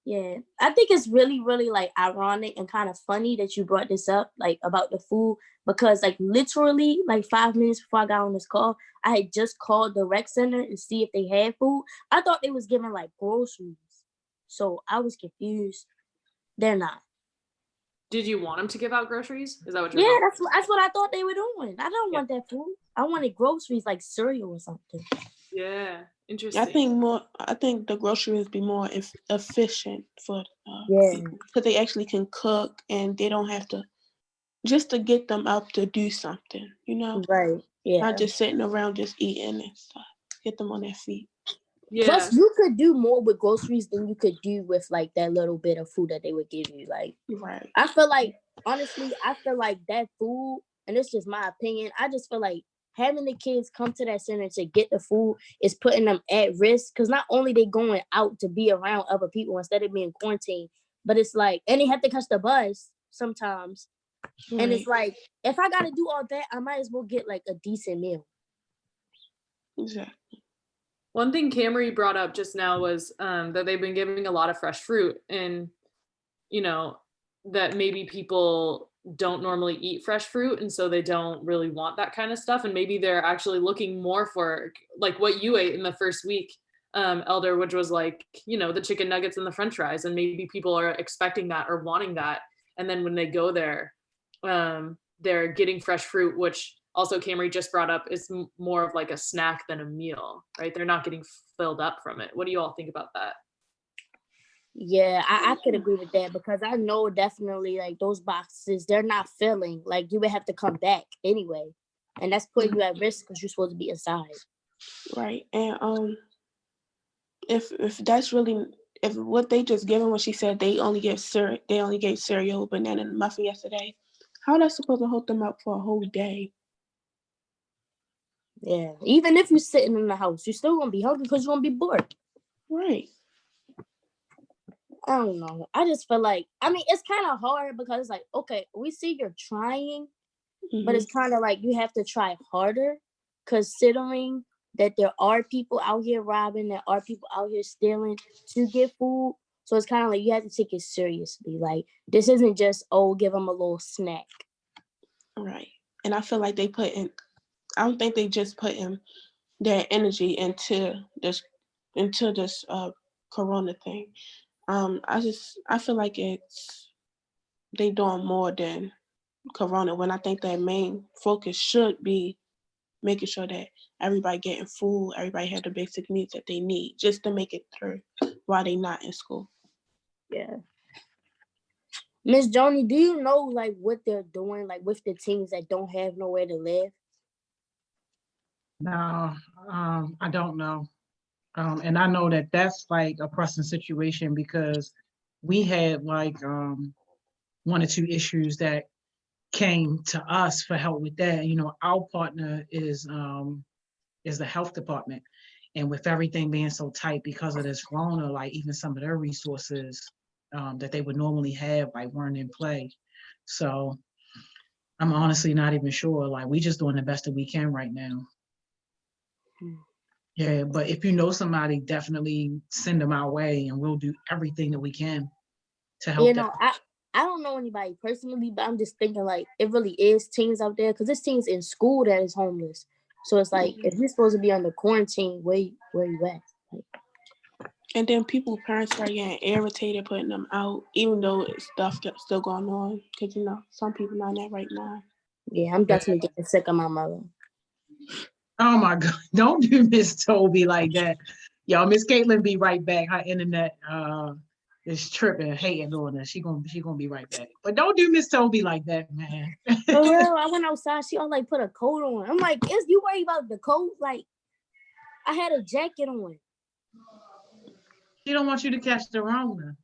Yeah, I think it's really, really like ironic and kind of funny that you brought this up, like about the food, because like literally like 5 minutes before I got on this call, I had just called the rec center to see if they had food. I thought they was giving like groceries, so I was confused. They're not. Did you want them to give out groceries? Is that what you're Yeah, that's what I thought they were doing. I don't want that food. I wanted groceries like cereal or something. Yeah, interesting. I think the groceries be more efficient for people, because they actually can cook and they don't have to just to get them up to do something, Right. Yeah. Not just sitting around just eating and stuff. Get them on their feet. Yeah. Plus, you could do more with groceries than you could do with like that little bit of food that they would give you. Like, Right. I feel like, honestly, I feel like that food, and it's just my opinion, I just feel like having the kids come to that center to get the food is putting them at risk, because not only they going out to be around other people instead of being quarantined, but it's like, and they have to catch the bus sometimes. Right. And it's like, if I got to do all that, I might as well get like a decent meal. Exactly. One thing Camry brought up just now was that they've been giving a lot of fresh fruit, and you know that maybe people don't normally eat fresh fruit, and so they don't really want that kind of stuff, and maybe they're actually looking more for like what you ate in the first week, Elder, which was like, you know, the chicken nuggets and the french fries, and maybe people are expecting that or wanting that, and then when they go there, they're getting fresh fruit, which also Camry just brought up is more of like a snack than a meal, right? They're not getting filled up from it. What do you all think about that? Yeah, I could agree with that, because I know definitely like those boxes, they're not filling. Like, you would have to come back anyway. And that's putting you at risk because you're supposed to be inside. Right. And if that's really, if what they just given when she said they only gave cereal, banana, and muffin yesterday, how that's supposed to hold them up for a whole day? Yeah. Even if you're sitting in the house, you're still gonna be hungry because you're gonna be bored. Right. I don't know. I just feel like, I mean, it's kind of hard because it's like, okay, we see you're trying, but it's kind of like you have to try harder, considering that there are people out here robbing, there are people out here stealing to get food. So it's kind of like you have to take it seriously. Like, this isn't just, oh, give them a little snack. Right. And I feel like I don't think they just put in their energy into this corona thing. I feel like they doing more than corona, when I think their main focus should be making sure that everybody getting food, everybody have the basic needs that they need just to make it through while they not in school. Yeah. Miss Joni, do you know like what they're doing like with the teens that don't have nowhere to live? No, I don't know. And I know that that's like a pressing situation, because we had like one or two issues that came to us for help with that. You know, our partner is the health department, and with everything being so tight because of this corona, like even some of their resources that they would normally have like weren't in play. So I'm honestly not even sure. Like, we just doing the best that we can right now. Yeah, but if you know somebody, definitely send them our way, and we'll do everything that we can to help You them. know, I don't know anybody personally, but I'm just thinking like it really is teens out there, because there's teens in school that is homeless. So it's like, if you're supposed to be under quarantine, where you at? Like, And then parents are getting irritated putting them out, even though stuff still going on, because you know some people not in that right now. yeah, I'm definitely getting sick of my mother. Oh my God, don't do Miss Toby like that. Y'all, Miss Kaitlyn be right back. Her internet is tripping, hating on her. She gonna be right back. But don't do Miss Toby like that, man. For real, I went outside, she all like put a coat on. I'm like, is you worried about the coat? Like, I had a jacket on. She don't want you to catch the Rona.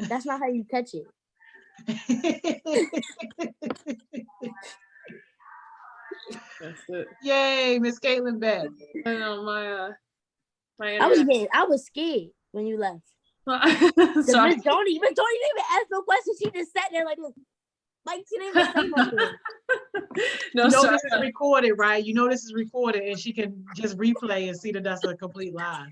That's not how you catch it. That's it. Yay, Miss Kaitlyn back. I know my I was scared when you left. Sorry. Miss Joni didn't even ask no questions. She just sat there like this. Like, she didn't even say nothing. No, You know sorry. this is recorded, right? You know this is recorded, and she can just replay and see that that's a complete lie.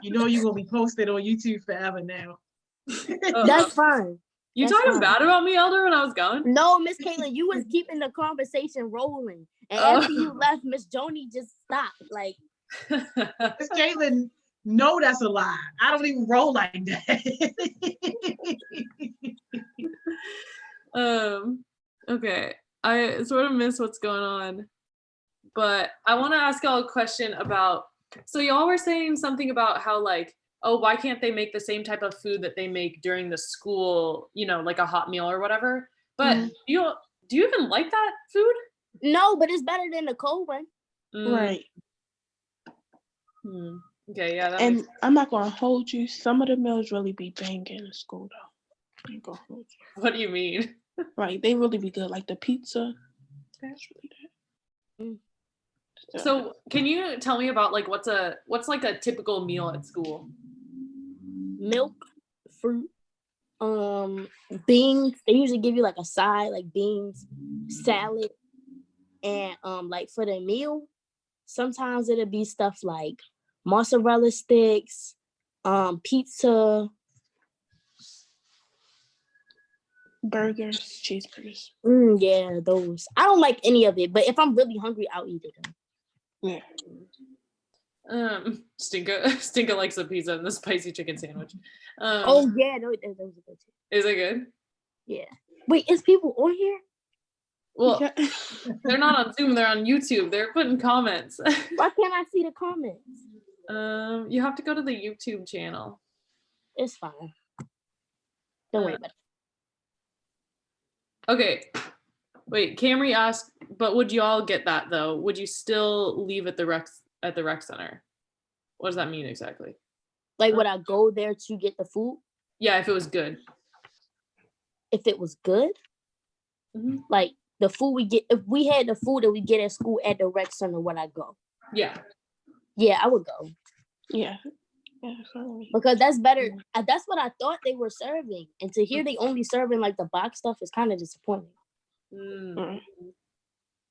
You know you're gonna be posted on YouTube forever now. That's fine. You That's talking fine. bad about me, Elder, when I was gone? No, Miss Kaitlyn, you was keeping the conversation rolling. And after you left, Miss Joni just stopped. Like, Miss Kaitlyn, no, that's a lie. I don't even roll like that. Okay. I sort of miss what's going on, but I want to ask y'all a question about, so y'all were saying something about how like, oh, why can't they make the same type of food that they make during the school, you know, like a hot meal or whatever? But do you even like that food? no, but it's better than the cold one. Right. Okay, yeah, that And makes sense. I'm not gonna hold you. Some of the meals really be banging in school though. I ain't gonna hold you. What do you mean? Right, they really be good. Like the pizza, that's really good. So can you tell me about like what's like a typical meal at school? Milk, fruit, beans. They usually give you like a side, like beans, salad, and like for the meal, sometimes it'll be stuff like mozzarella sticks, pizza. Burgers, cheeseburgers. Yeah, those. I don't like any of it, but if I'm really hungry, I'll eat it. Yeah. Stinka likes the pizza and the spicy chicken sandwich. Oh yeah, those are good too. Is it good? Yeah. Wait, is people on here? Well, Yeah. they're not on Zoom, they're on YouTube. They're putting comments. Why can't I see the comments? You have to go to the YouTube channel. It's fine. Don't worry about it. Okay. Wait, Camry asked, but would you all get that though? Would you still leave at the rec center? What does that mean exactly? Like, would I go there to get the food? Yeah, if it was good. If it was good? Mhm. Like the food we get, if we had the food that we get at school at the rec center, would I go? Yeah. Yeah, I would go. Yeah. Yeah, sorry. Because that's better. That's what I thought they were serving. And to hear they only serving like the box stuff is kind of disappointing. Mm.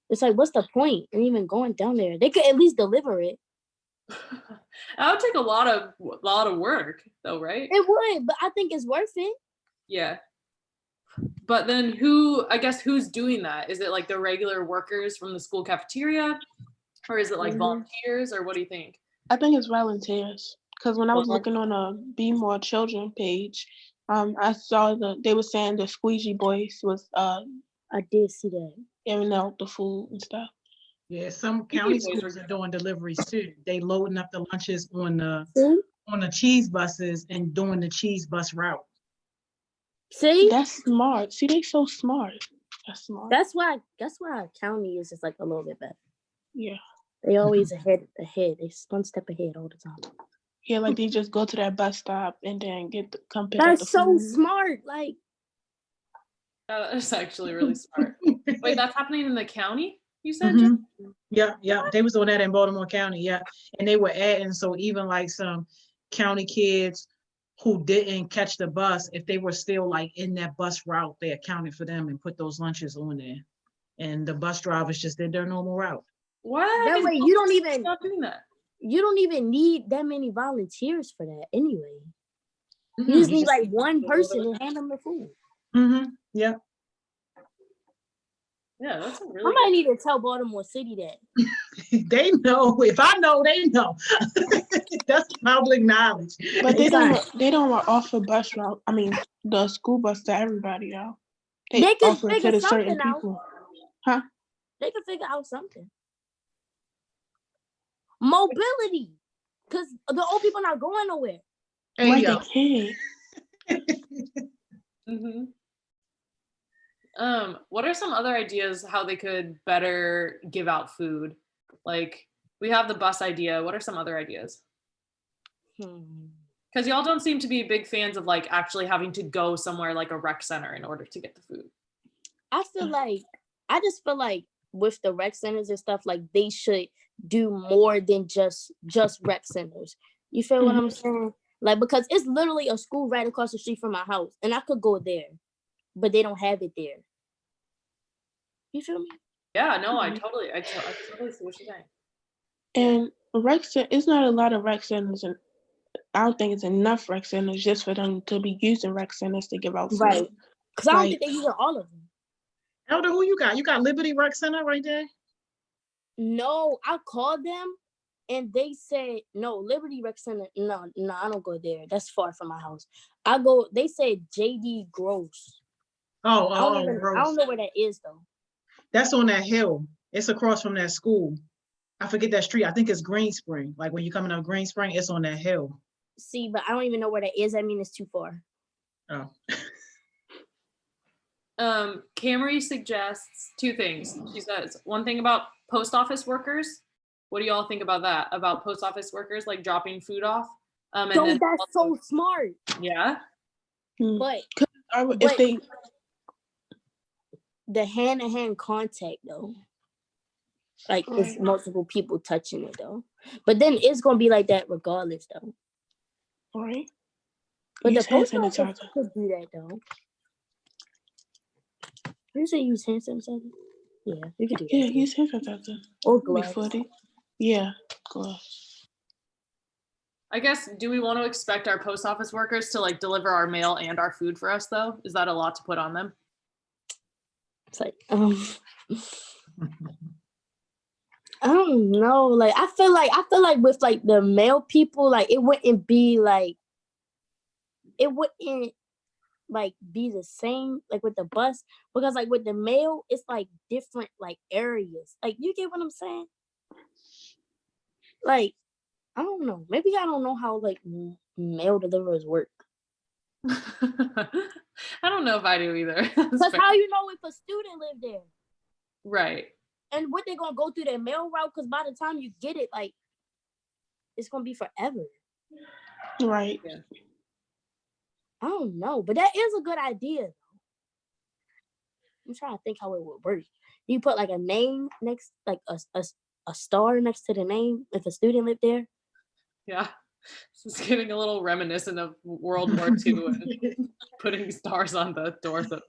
It's like, what's the point in even going down there? They could at least deliver it. That would take a lot of work though, right? It would, but I think it's worth it. Yeah. But then who's doing that? Is it like the regular workers from the school cafeteria? Or is it like volunteers, or what do you think? I think it's volunteers. Because when I was looking on a Be More Children page, I saw they were saying the Squeegee Boys was I did see that. giving out the food and stuff. Yeah, some county schools are doing deliveries too. They loading up the lunches on the cheese buses and doing the cheese bus route. See? That's smart. See, they so smart. That's smart. That's why county is just like a little bit better. Yeah. They always ahead. They one step ahead all the time. Yeah, like they just go to that bus stop and then come pick up the That's so food. smart. Like, That's actually really smart. Wait, that's happening in the county, you said? Mhm. Yeah. They was doing that in Baltimore County, yeah. And they were adding, so even like some county kids who didn't catch the bus, if they were still like in that bus route, they accounted for them and put those lunches on there. And the bus drivers just did their normal route. What? that way you don't even Stop doing that. you don't even need that many volunteers for that anyway. Mhm. You just need like one person to hand them the food. Yeah. Yeah, that's a I really might need to tell Baltimore City that. They know. If I know, they know. That's public knowledge. But they don't offer bus route. I mean, the school bus to everybody though. They can offer it figure to the certain something out. people. Huh? They can figure out something. Mobility, because the old people not going nowhere. Hey, Right, yo. they can. What are some other ideas how they could better give out food? Like, we have the bus idea. What are some other ideas? Because y'all don't seem to be big fans of like actually having to go somewhere like a rec center in order to get the food. I just feel like with the rec centers and stuff, like they should do more than just rec centers. You feel what I'm saying? Like, because it's literally a school right across the street from my house, and I could go there, but they don't have it there. You feel me? Yeah, no, I totally see what you're saying. And it's not a lot of rec centers, and I don't think it's enough rec centers just for them to be using rec centers to give out food. Right. Because I don't think they're using all of them. Elder, who you got? You got Liberty Rec Center right there? No, I called them and they said, no, Liberty Rec Center. No, I don't go there. That's far from my house. They said JD Gross. I don't know where that is though. That's on that hill. It's across from that school. I forget that street. I think it's Green Spring. Like when you're coming up Green Spring, it's on that hill. See, but I don't even know where that is. I mean, it's too far. Oh. Camry suggests two things. She says one thing about post office workers What do y'all think about that? About post office workers like dropping food off? And So then that's so smart. yeah. But If they the hand-to-hand contact though, like it's multiple people touching it though. But then it's gonna be like that regardless though. right. But Use the post hand office sanitizer. could do that though. You say use hand sanitizer? Yeah, you could do that. Yeah, use hand sanitizer. Or gloves. Yeah, gloves. I guess, do we want to expect our post office workers to like deliver our mail and our food for us though? Is that a lot to put on them? It's like, I don't know. Like I feel like with like the mail people, like it wouldn't be the same like with the bus, because like with the mail, it's like different like areas. Like you get what I'm saying? Like, I don't know. Maybe I don't know how like mail deliverers work. I don't know if I do either. Because how you know if a student lived there? Right. And what they gonna go through their mail route? Because by the time you get it, like it's gonna be forever. Right. Yeah. I don't know, but that is a good idea. I'm trying to think how it would work. You put like a name next, like a star next to the name if a student lived there. Yeah. This is getting a little reminiscent of World War II and putting stars on the doors of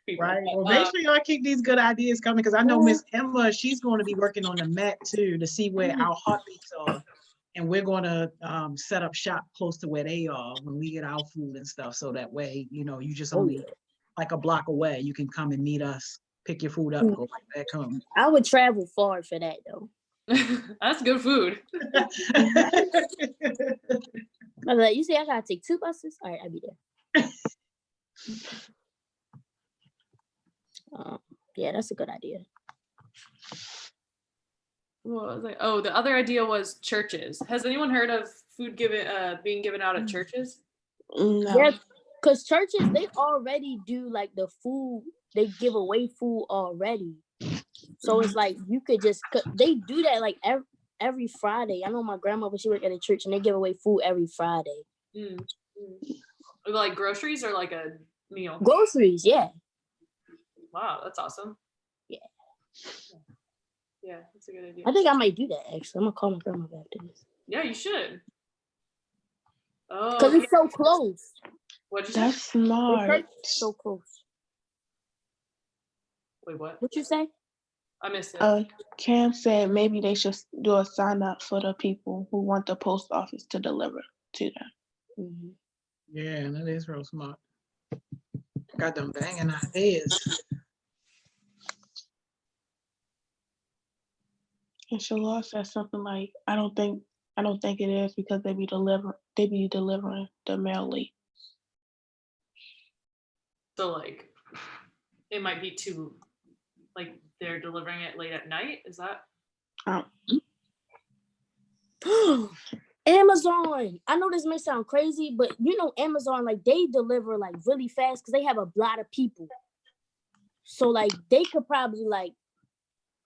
people. Right. Well, make sure y'all keep these good ideas coming, because I know Miss Emma, she's going to be working on the map too to see where our heartbeats are. And we're going to set up shop close to where they are when we get our food and stuff. So that way, you know, you just only like a block away. You can come and meet us, pick your food up, and go right back home. I would travel far for that though. That's good food. I'm like, you see, I gotta take 2 buses. All right, I'll be there. Yeah, that's a good idea. What was I? Oh, the other idea was churches. Has anyone heard of food being given out at churches? No. Yeah, because churches, they already do like the food. They give away food already. So it's like you could just, they do that like every Friday. I know my grandmother, she worked at a church and they give away food every Friday. Like groceries or like a meal? Groceries, yeah. Wow, that's awesome. Yeah. Yeah, that's a good idea. I think I might do that actually. I'm gonna call my grandmother after this. Yeah, you should. Oh, because it's so close. What'd you say? That's smart. So close. Wait, what? What you say? I missed it. Cam said maybe they should do a sign up for the people who want the post office to deliver to them. Mm-hmm. Yeah, that is real smart. Got them banging ideas. And Shalal said something like, I don't think it is because they be delivering the mail late. So like, it might be too, like they're delivering it late at night. Is that? Amazon. I know this may sound crazy, but you know Amazon, like they deliver like really fast because they have a lot of people. So like they could probably like,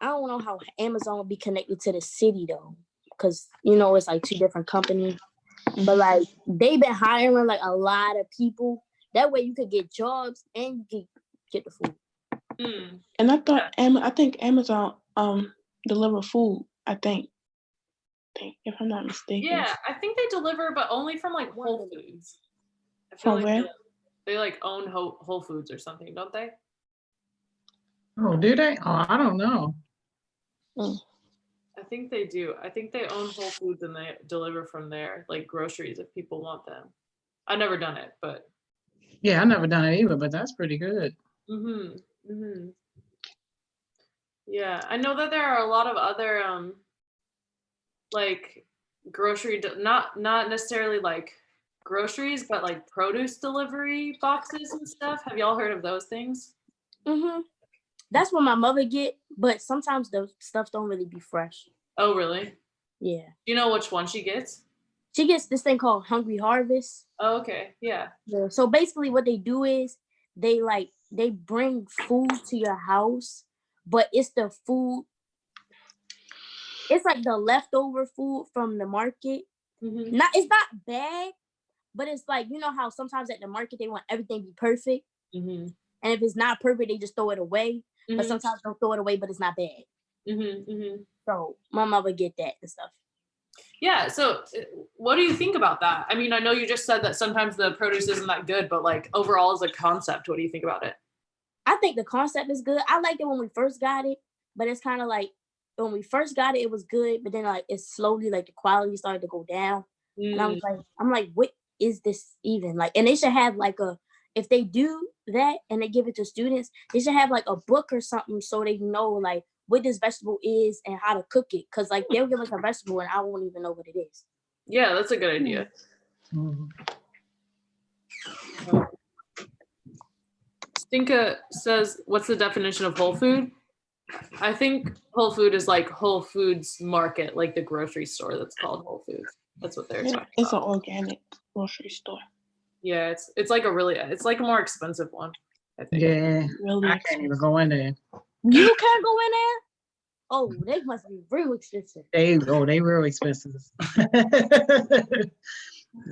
I don't know how Amazon would be connected to the city though, because you know it's like 2 different companies. But like they've been hiring like a lot of people. That way you could get jobs and you can get the food. And I think Amazon deliver food. I think if I'm not mistaken. Yeah, I think they deliver, but only from like Whole Foods. I feel From like where? they like own Whole Foods or something, don't they? Oh, do they? Oh, I don't know. I think they do. I think they own Whole Foods and they deliver from there, like groceries if people want them. I've never done it, but Yeah, I never done it either, but that's pretty good. Yeah, I know that there are a lot of other like grocery, not necessarily like groceries, but like produce delivery boxes and stuff. Have y'all heard of those things? That's what my mother get, but sometimes the stuff don't really be fresh. Oh, really? Yeah. Do you know which one she gets? She gets this thing called Hungry Harvest. Oh, okay. Yeah. So basically what they do is they bring food to your house, but it's the food. it's like the leftover food from the market. Mm-hmm. It's not bad, but it's like, you know how sometimes at the market they want everything to be perfect. Mm-hmm. And if it's not perfect, they just throw it away. Mm-hmm. But sometimes they'll throw it away, but it's not bad. Mm-hmm. Mm-hmm. So my mom would get that and stuff. Yeah. So what do you think about that? I mean, I know you just said that sometimes the produce isn't that good, but like overall as a concept, what do you think about it? I think the concept is good. I liked it when we first got it, but it's kind of like when we first got it, it was good, but then like it's slowly like the quality started to go down. And I'm like, what is this even? Like, and they should have like if they do that and they give it to students, they should have like a book or something so they know like what this vegetable is and how to cook it. Cause like they'll give us a vegetable and I won't even know what it is. Yeah, that's a good idea. Mhm. Stinka says, what's the definition of whole food? I think whole food is like Whole Foods Market, like the grocery store that's called Whole Foods. That's what they're talking about. It's an organic grocery store. Yeah, it's like it's like a more expensive one, I think. Yeah, Really I can't even go in there. You can't go in there? Oh, they must be real expensive. They real expensive.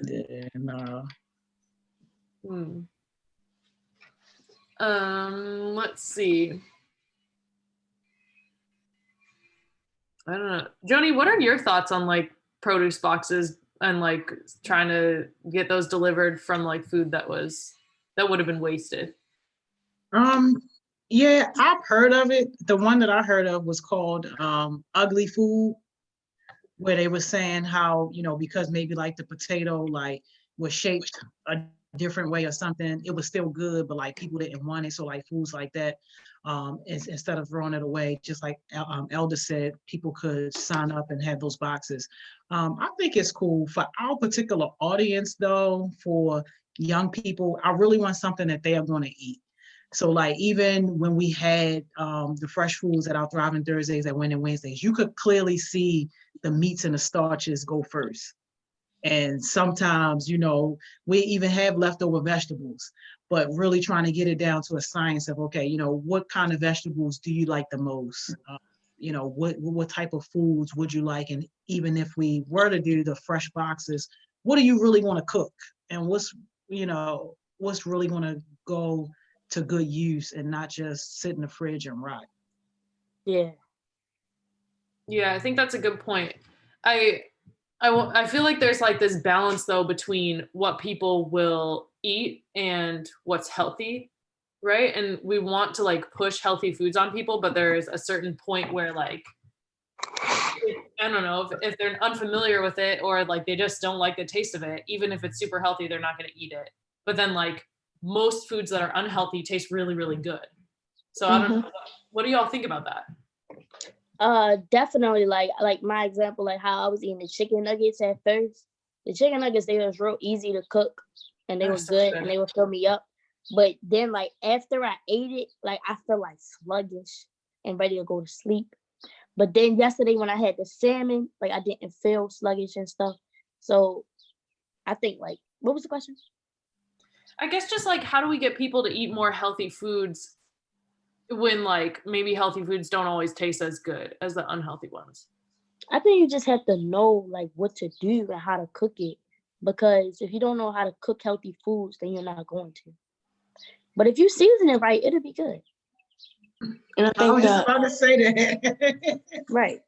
Yeah, no. Let's see. I don't know. Joni, what are your thoughts on like produce boxes and like trying to get those delivered from like food that would have been wasted? Yeah, I've heard of it. The one that I heard of was called Ugly Food, where they were saying how, because maybe like the potato like was shaped a different way or something, it was still good, but like people didn't want it. So like foods like that, instead of throwing it away, just like Elder said, people could sign up and have those boxes. I think it's cool for our particular audience though, for young people. I really want something that they are going to eat. So like even when we had the fresh foods at our Thriving Thursdays at Winning Wednesdays, you could clearly see the meats and the starches go first. And sometimes, we even have leftover vegetables, but really trying to get it down to a science of, okay, what kind of vegetables do you like the most? What type of foods would you like? And even if we were to do the fresh boxes, what do you really want to cook? And what's really going to go to good use and not just sit in the fridge and rot. Yeah. Yeah, I think that's a good point. I feel like there's like this balance though between what people will eat and what's healthy, right? And we want to like push healthy foods on people, but there's a certain point where like, I don't know, if they're unfamiliar with it or like they just don't like the taste of it, even if it's super healthy, they're not going to eat it. But then like most foods that are unhealthy taste really, really good. So I don't know. What do y'all think about that? Definitely like my example, like how I was eating the chicken nuggets at first. The chicken nuggets, they was real easy to cook and they were good and they would fill me up. But then like after I ate it, like I felt like sluggish and ready to go to sleep. But then yesterday when I had the salmon, like I didn't feel sluggish and stuff. So I think like, what was the question? I guess just like, how do we get people to eat more healthy foods when like maybe healthy foods don't always taste as good as the unhealthy ones? I think you just have to know like what to do and how to cook it. Because if you don't know how to cook healthy foods, then you're not going to. But if you season it right, it'll be good. And I think I was about to say that. Right.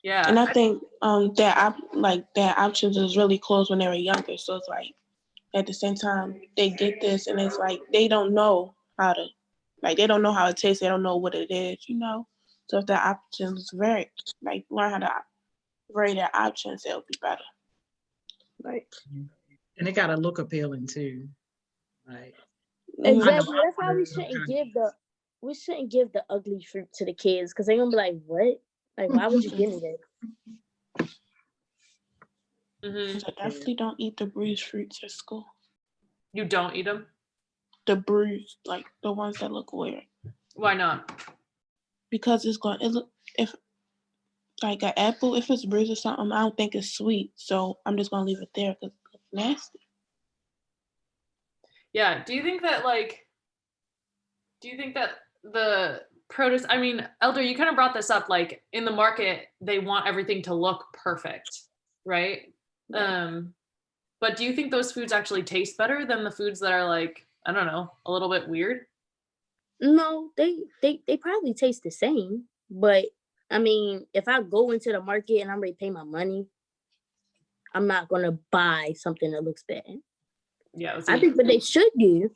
Yeah. And I think their options is really close when they were younger. So it's like at the same time they get this and it's like they don't know how to, like they don't know how it tastes, they don't know what it is, So if their options learn how to vary their options, it'll be better. Like, and it gotta look appealing too. Like exactly. That's why we shouldn't give the ugly fruit to the kids because they're gonna be like, what? Like, why would you give me that? Mm-hmm. So definitely don't eat the bruised fruits at school. You don't eat them? The bruised, like the ones that look weird. Why not? Because if like an apple, if it's bruised or something, I don't think it's sweet. So I'm just gonna leave it there because it's nasty. Yeah. Do you think that produce, I mean, Elder, you kind of brought this up, like in the market, they want everything to look perfect, right? But do you think those foods actually taste better than the foods that are like, I don't know, a little bit weird? No, they probably taste the same. But I mean, if I go into the market and I'm ready to pay my money, I'm not gonna buy something that looks bad. Yeah. I think what they should do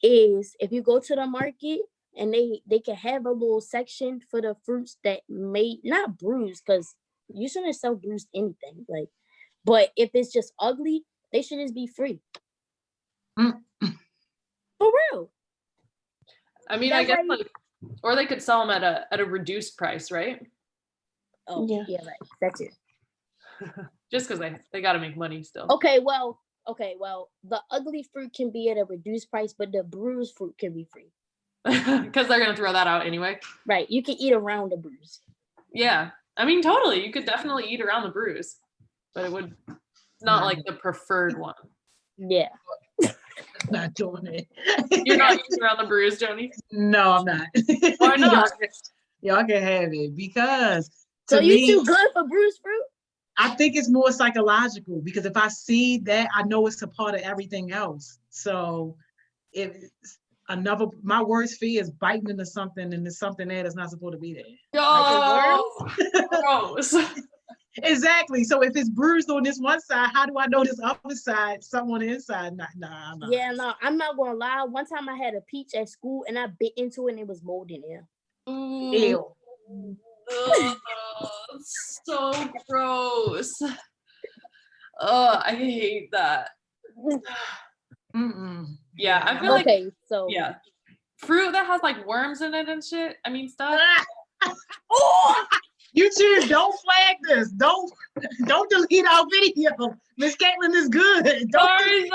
is if you go to the market and they can have a little section for the fruits that may not bruise, because you shouldn't sell bruised anything. Like, but if it's just ugly, they should just be free. For real. I mean, I guess like, or they could sell them at a reduced price, right? Oh yeah, right. That's it. Just because they got to make money still. Okay, well, the ugly fruit can be at a reduced price, but the bruised fruit can be free. Because they're gonna throw that out anyway. Right, you can eat around the bruise. Yeah, I mean, totally. You could definitely eat around the bruise, but it's not like the preferred one. Yeah. Not doing it. You're not eating around the bruise, Joni? No, I'm not. Why not? Y'all can have it because So to you me, too good for bruised fruit? I think it's more psychological because if I see that, I know it's a part of everything else. So if my worst fear is biting into something and there's something there that's not supposed to be there. Oh, gross. Exactly. So if it's bruised on this one side, how do I know this other side, something on the inside? Nah. Yeah, no, I'm not gonna lie. One time I had a peach at school and I bit into it and it was mold in there. Ew. Ugh, so gross. I hate that. Yeah, I feel like so yeah, fruit that has like worms in it and shit. I mean stuff. Oh, YouTube, don't flag this. Don't delete our video. Miss Kaitlyn is good. Sorry.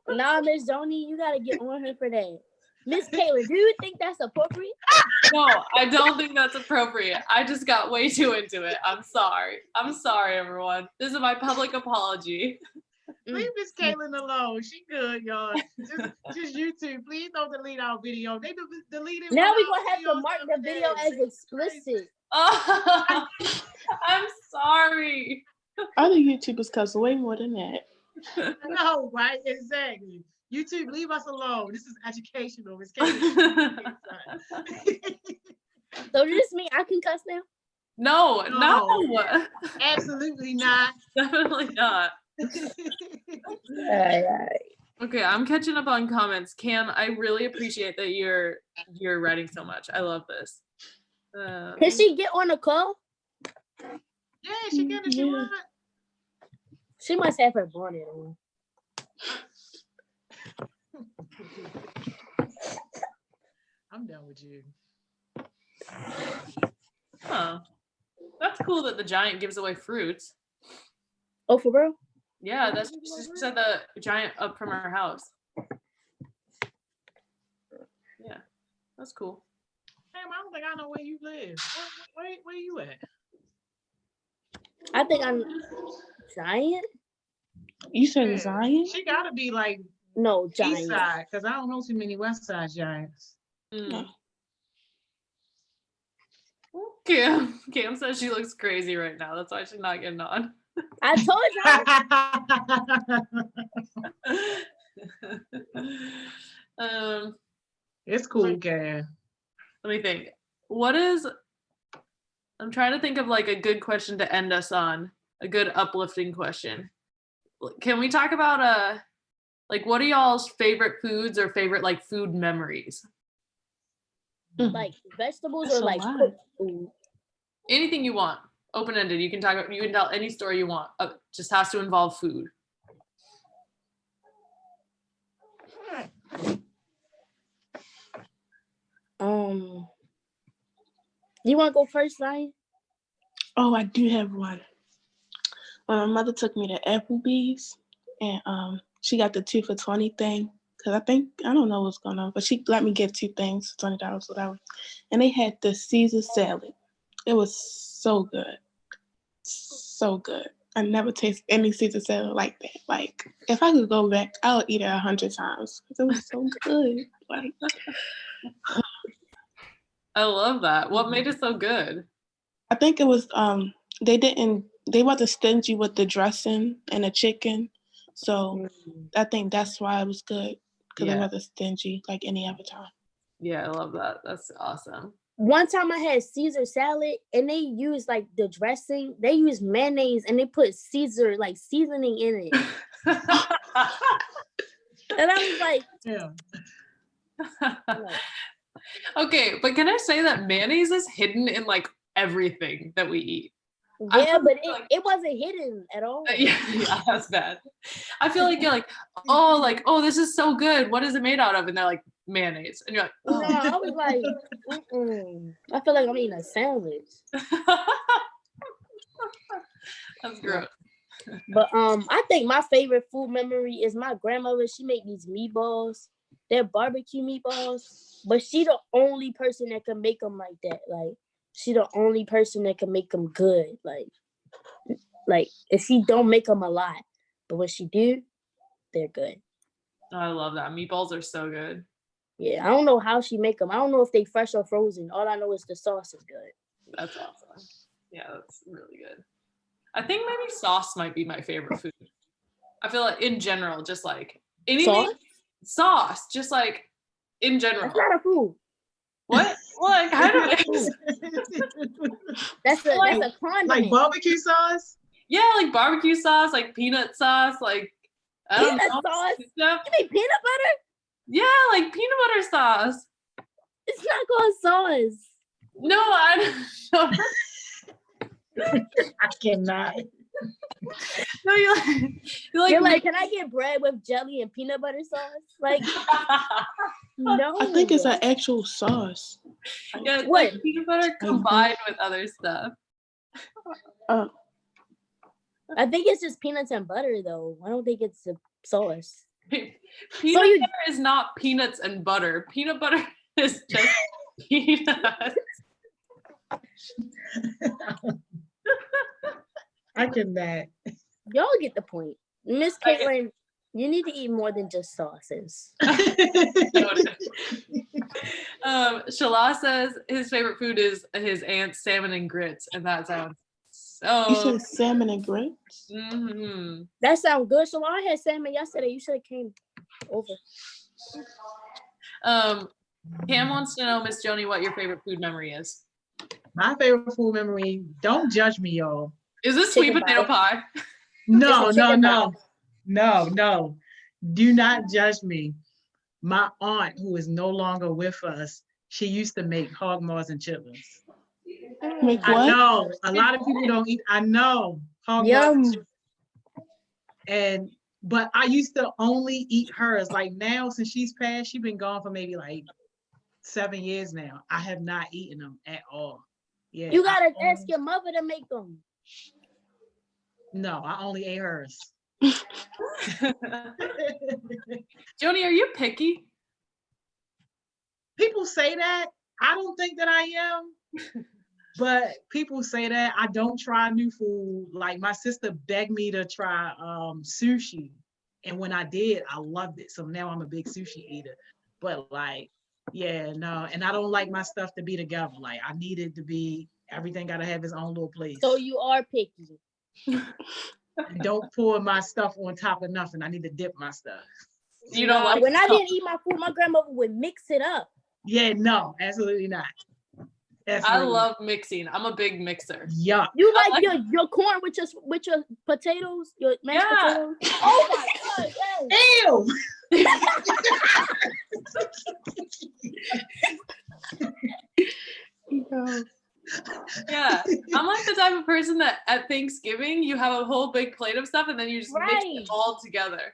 Nah, Miss Joni, you gotta get on her for that. Miss Kaitlyn, do you think that's appropriate? No, I don't think that's appropriate. I just got way too into it. I'm sorry, everyone. This is my public apology. Leave Miss Kaitlyn alone. She good, y'all. Just YouTube. Please don't delete our video. They deleted. Now we're gonna have to mark the video as explicit. Oh, I'm sorry. Other YouTubers cuss way more than that. No, right? Exactly. YouTube, leave us alone. This is educational. Miss Kaitlyn. So does this mean I can cuss now? No. Absolutely not. Definitely not. All right. Okay, I'm catching up on comments. Cam, I really appreciate that you're writing so much. I love this. Can she get on a call? Yeah, she can if she want. She must have her bonnet on. I'm done with you. Huh. That's cool that the giant gives away fruits. Oh, for real? Yeah, that's she said the giant up from her house. Yeah, that's cool. Hey, I don't think I know where you live. Where you at? I think I'm giant. You said Zion? She gotta be like No, east giant. side, because I don't know too many west side giants. Cam says she looks crazy right now. That's why she's not getting on. I told y'all. It's cool, Cam. Let me think. I'm trying to think of like a good question to end us on, a good uplifting question. Can we talk about like what are y'all's favorite foods or favorite like food memories? Like vegetables or like cooked food? Anything you want. Open-ended. You can tell any story you want. Just has to involve food. You want to go first, Zion? Oh, I do have one. When my mother took me to Applebee's and she got the 2 for $20 thing. Cause I don't know what's going on, but she let me get 2 things, $20, whatever. And they had the Caesar salad. It was so good. So good. I never tasted any Caesar salad like that. Like, if I could go back, I would eat it 100 times. It was so good. Like, I love that. What made it so good? I think it was they wasn't stingy with the dressing and the chicken. So I think that's why it was good. Because it wasn't stingy like any other time. Yeah, I love that. That's awesome. One time I had Caesar salad and they used like the dressing, they used mayonnaise and they put Caesar like seasoning in it. And I was like, Yeah. Okay, but can I say that mayonnaise is hidden in like everything that we eat? yeah, but it wasn't hidden at all. Yeah, that's bad. I feel like you're like, oh, this is so good. What is it made out of? And they're like, mayonnaise. And you're like, oh. No, I was like, I feel like I'm eating a sandwich. That's gross. But I think my favorite food memory is my grandmother. She made these meatballs. They're barbecue meatballs, but she the only person that can make them like that. Like she the only person that can make them good. Like if she don't make them a lot, but when she do, they're good. Oh, I love that. Meatballs are so good. Yeah, I don't know how she make them. I don't know if they fresh or frozen. All I know is the sauce is good. That's awesome. Yeah, that's really good. I think maybe sauce might be my favorite food. I feel like in general, just like anything sauce, just like in general. That's not a food. What? Well, it kind of is. That's a condiment. Like barbecue sauce? Yeah, like barbecue sauce, like peanut sauce, like I don't know. Sauce? Stuff. You mean peanut butter? Yeah, like peanut butter sauce. It's not called sauce. No, I don't know. I cannot. No, you're like, can I get bread with jelly and peanut butter sauce? Like, no. I think it's an actual sauce. Yeah, it's what? like peanut butter combined with other stuff. I think it's just peanuts and butter, though. I don't think it's a sauce. Peanut butter is not peanuts and butter. Peanut butter is just peanuts. I cannot. Y'all get the point. Miss Kaitlyn, you need to eat more than just sauces. Shala says his favorite food is his aunt's salmon and grits, and that sounds so. You said salmon and grits? Mm-hmm. That sounds good. So I had salmon yesterday. You should have came over. Cam wants to know, Miss Joni, what your favorite food memory is. My favorite food memory, don't judge me, y'all. Is this sweet potato pie? No. Do not judge me. My aunt, who is no longer with us, she used to make hog maws and chitlins. Make what? I know. A lot of people don't eat. I know. Hog maws and but I used to only eat hers. Like now, since she's passed, she's been gone for maybe like 7 years now. I have not eaten them at all. Yeah. You gotta ask your mother to make them. No, I only ate hers. Joni, are you picky? People say that. I don't think that I am. But people say that. I don't try new food. Like my sister begged me to try sushi. And when I did, I loved it. So now I'm a big sushi eater. But like, yeah, no. And I don't like my stuff to be together. Like I need it to be, everything gotta have its own little place. So you are picky. Don't pour my stuff on top of nothing. I need to dip my stuff. You know, like when I didn't eat my food, my grandmother would mix it up. Yeah, no, absolutely not. I love mixing. I'm a big mixer. Yeah. You like your corn with your potatoes, your mashed potatoes? Oh my god! Ew. Yeah, I'm like the type of person that at Thanksgiving you have a whole big plate of stuff and then you just mix it all together.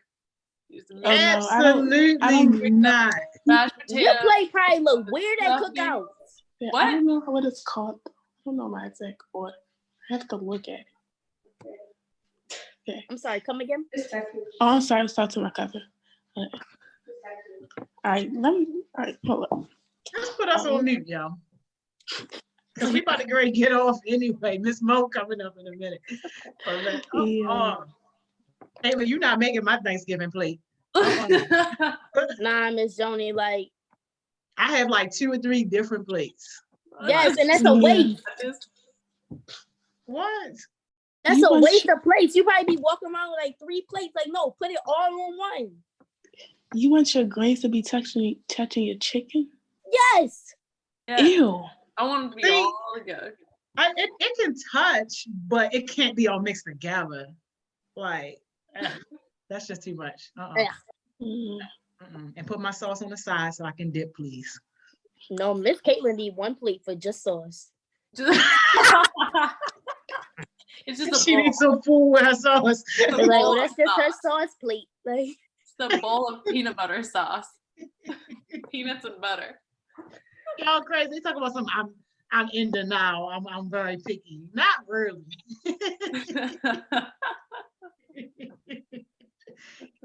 Absolutely not. Mashed potatoes. Your plate probably look weird at cookouts. Yeah, What? I don't know what it's called. I don't know my exact order. I have to look at it. Okay. I'm sorry, come again? Oh, I'm sorry. I was talking to my cousin. All right, hold on. Let's put us on mute, y'all. Because we about to get off anyway. Miss Mo coming up in a minute. Kayla, you're not making my Thanksgiving plate. Nah, Miss Joni, like I have like 2 or 3 different plates. Yes, and that's a waste. What? That's a waste of plates. You probably be walking around with like 3 plates. Like, no, put it all on one. You want your grains to be touching your chicken? Yes. Yeah. Ew. I want it to be all together. It can touch, but it can't be all mixed together. Like, that's just too much. And put my sauce on the side so I can dip, please. No, Miss Kaitlyn need 1 plate for just sauce. It's just She needs some food with her sauce. Like, oh, that's just her sauce plate. Like, it's the bowl of peanut butter sauce. Peanuts and butter. Y'all crazy. They talk about something. I'm in denial. I'm very picky. Not really.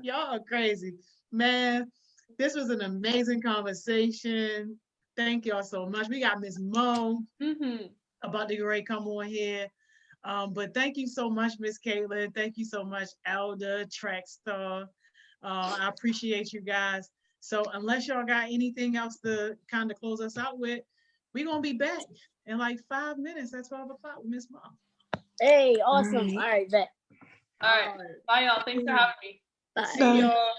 Y'all are crazy. Man, this was an amazing conversation. Thank y'all so much. We got Miss Mo about to get ready to come on here. But thank you so much, Miss Kaitlyn. Thank you so much, Elder, Track Star. I appreciate you guys. So unless y'all got anything else to kind of close us out with, we're going to be back in like 5 minutes at 12 o'clock with Miss Mo. Hey, awesome. All right, bet. All right. Bye, y'all. Thanks for having me. Bye. See y'all.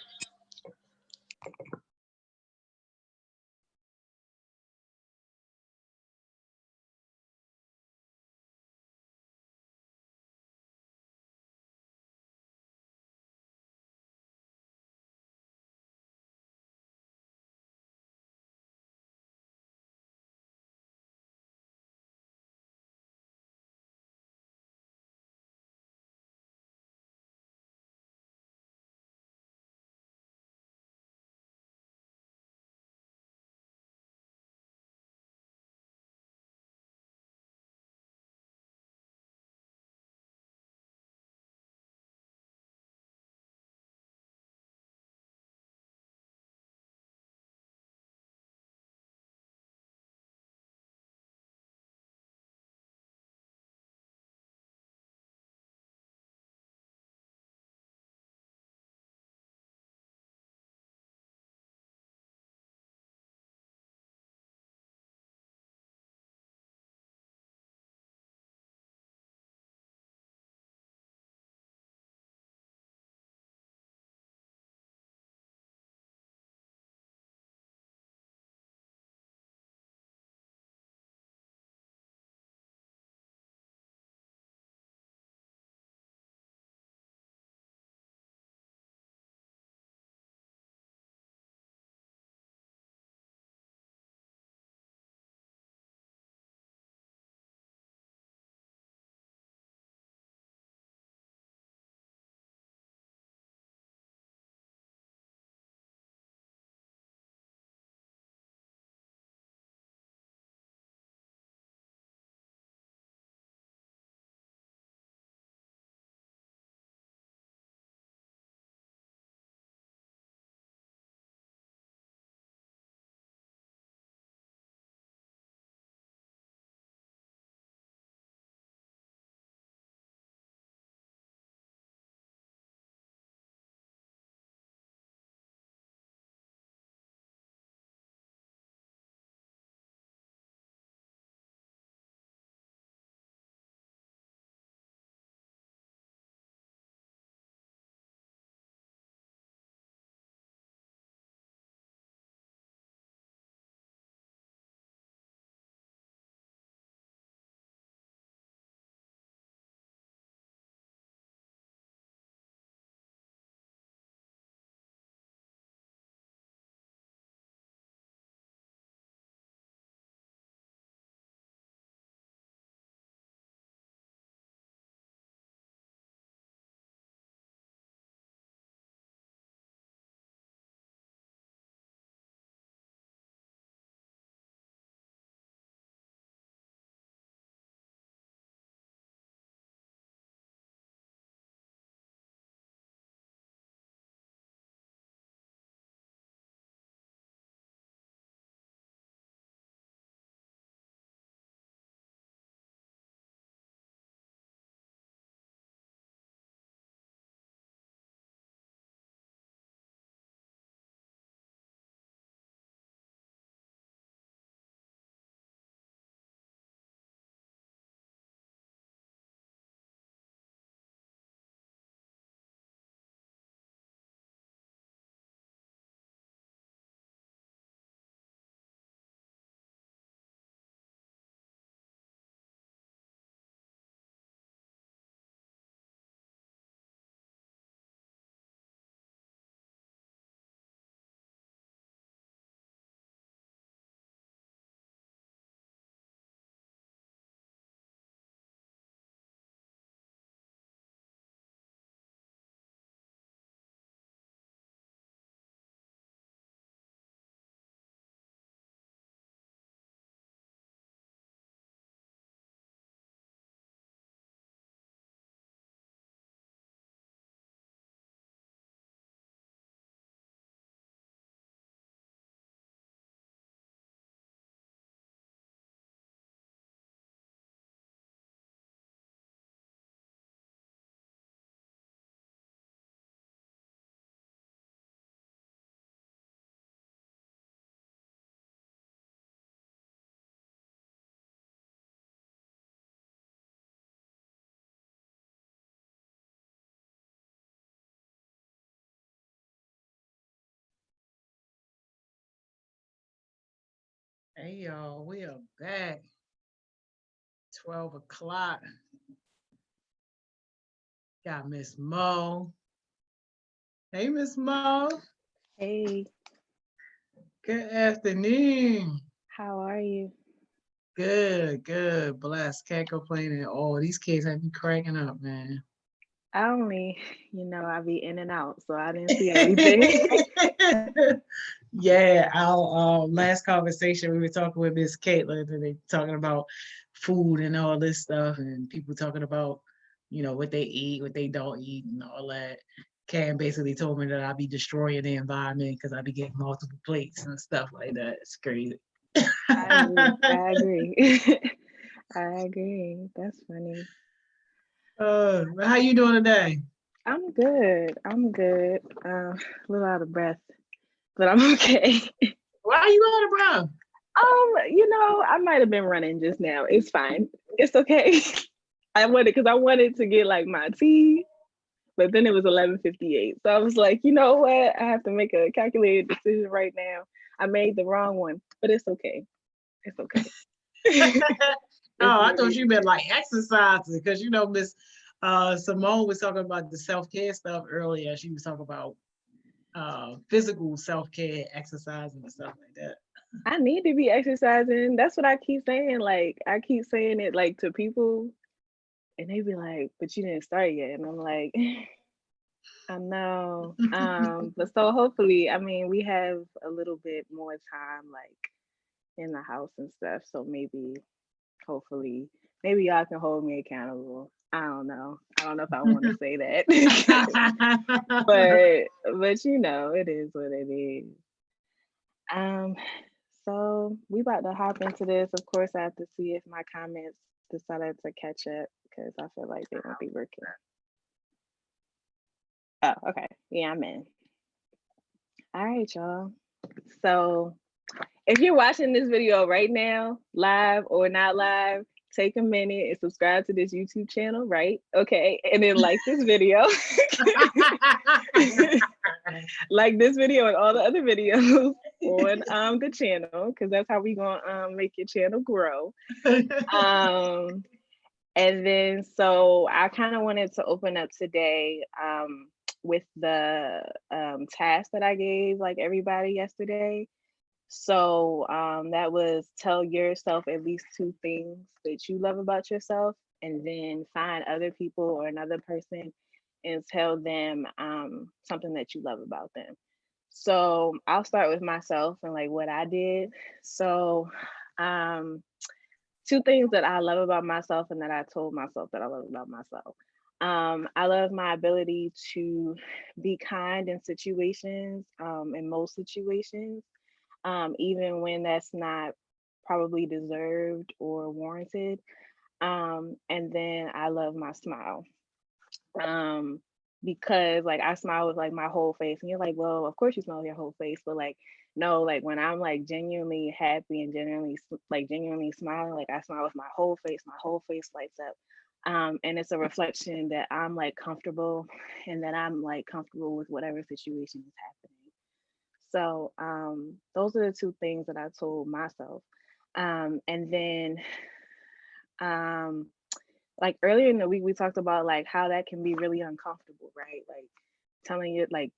Hey y'all, we are back. 12 o'clock. Got Miss Mo. Hey, Miss Mo. Hey, Good afternoon. how are you? Good, good. Blessed. Can't complain at all. These kids have me cracking up, man. I only, I be in and out, so I didn't see everything. Yeah, our last conversation we were talking with Miss Kaitlyn, and they talking about food and all this stuff, and people talking about, what they eat, what they don't eat, and all that. Cam basically told me that I'd be destroying the environment because I'd be getting multiple plates and stuff like that. It's crazy. I agree. I agree. I agree. That's funny. How you doing today? I'm good. I'm good. A little out of breath, but I'm okay. Why are you going to Brown? I might have been running just now. It's fine. It's okay. I wanted to get like my tea, but then it was 11:58. So I was like, you know what? I have to make a calculated decision right now. I made the wrong one, but it's okay. It's okay. Oh, I thought you meant like exercising because Miss Simone was talking about the self-care stuff earlier. She was talking about physical self-care, exercising and stuff like that. I need to be exercising. That's what I keep saying. Like I keep saying it like to people and they be like, but you didn't start yet. And I'm like, I know. But so hopefully, I mean, we have a little bit more time like in the house and stuff. So hopefully, maybe y'all can hold me accountable. I don't know. I don't know if I want to say that. but it is what it is. So we about to hop into this. Of course, I have to see if my comments decided to catch up because I feel like they won't be working. Oh, okay. Yeah, I'm in. All right, y'all. So if you're watching this video right now, live or not live, take a minute and subscribe to this YouTube channel, right? Okay. And then like this video. Like this video and all the other videos on the channel, because that's how we gonna make your channel grow. And then so I kind of wanted to open up today with the task that I gave like everybody yesterday. So that was tell yourself at least 2 things that you love about yourself, and then find other people or another person and tell them something that you love about them. So I'll start with myself and like what I did. So 2 things that I love about myself and that I told myself that I love about myself. I love my ability to be kind in situations, in most situations, even when that's not probably deserved or warranted. And then I love my smile. Because like I smile with like my whole face, and you're like, well, of course you smile with your whole face, but like no, like when I'm like genuinely happy and genuinely smiling, like I smile with my whole face lights up. And it's a reflection that I'm like comfortable and that I'm like comfortable with whatever situation is happening. So those are the 2 things that I told myself. And then like earlier in the week we talked about like how that can be really uncomfortable, right? Like telling you like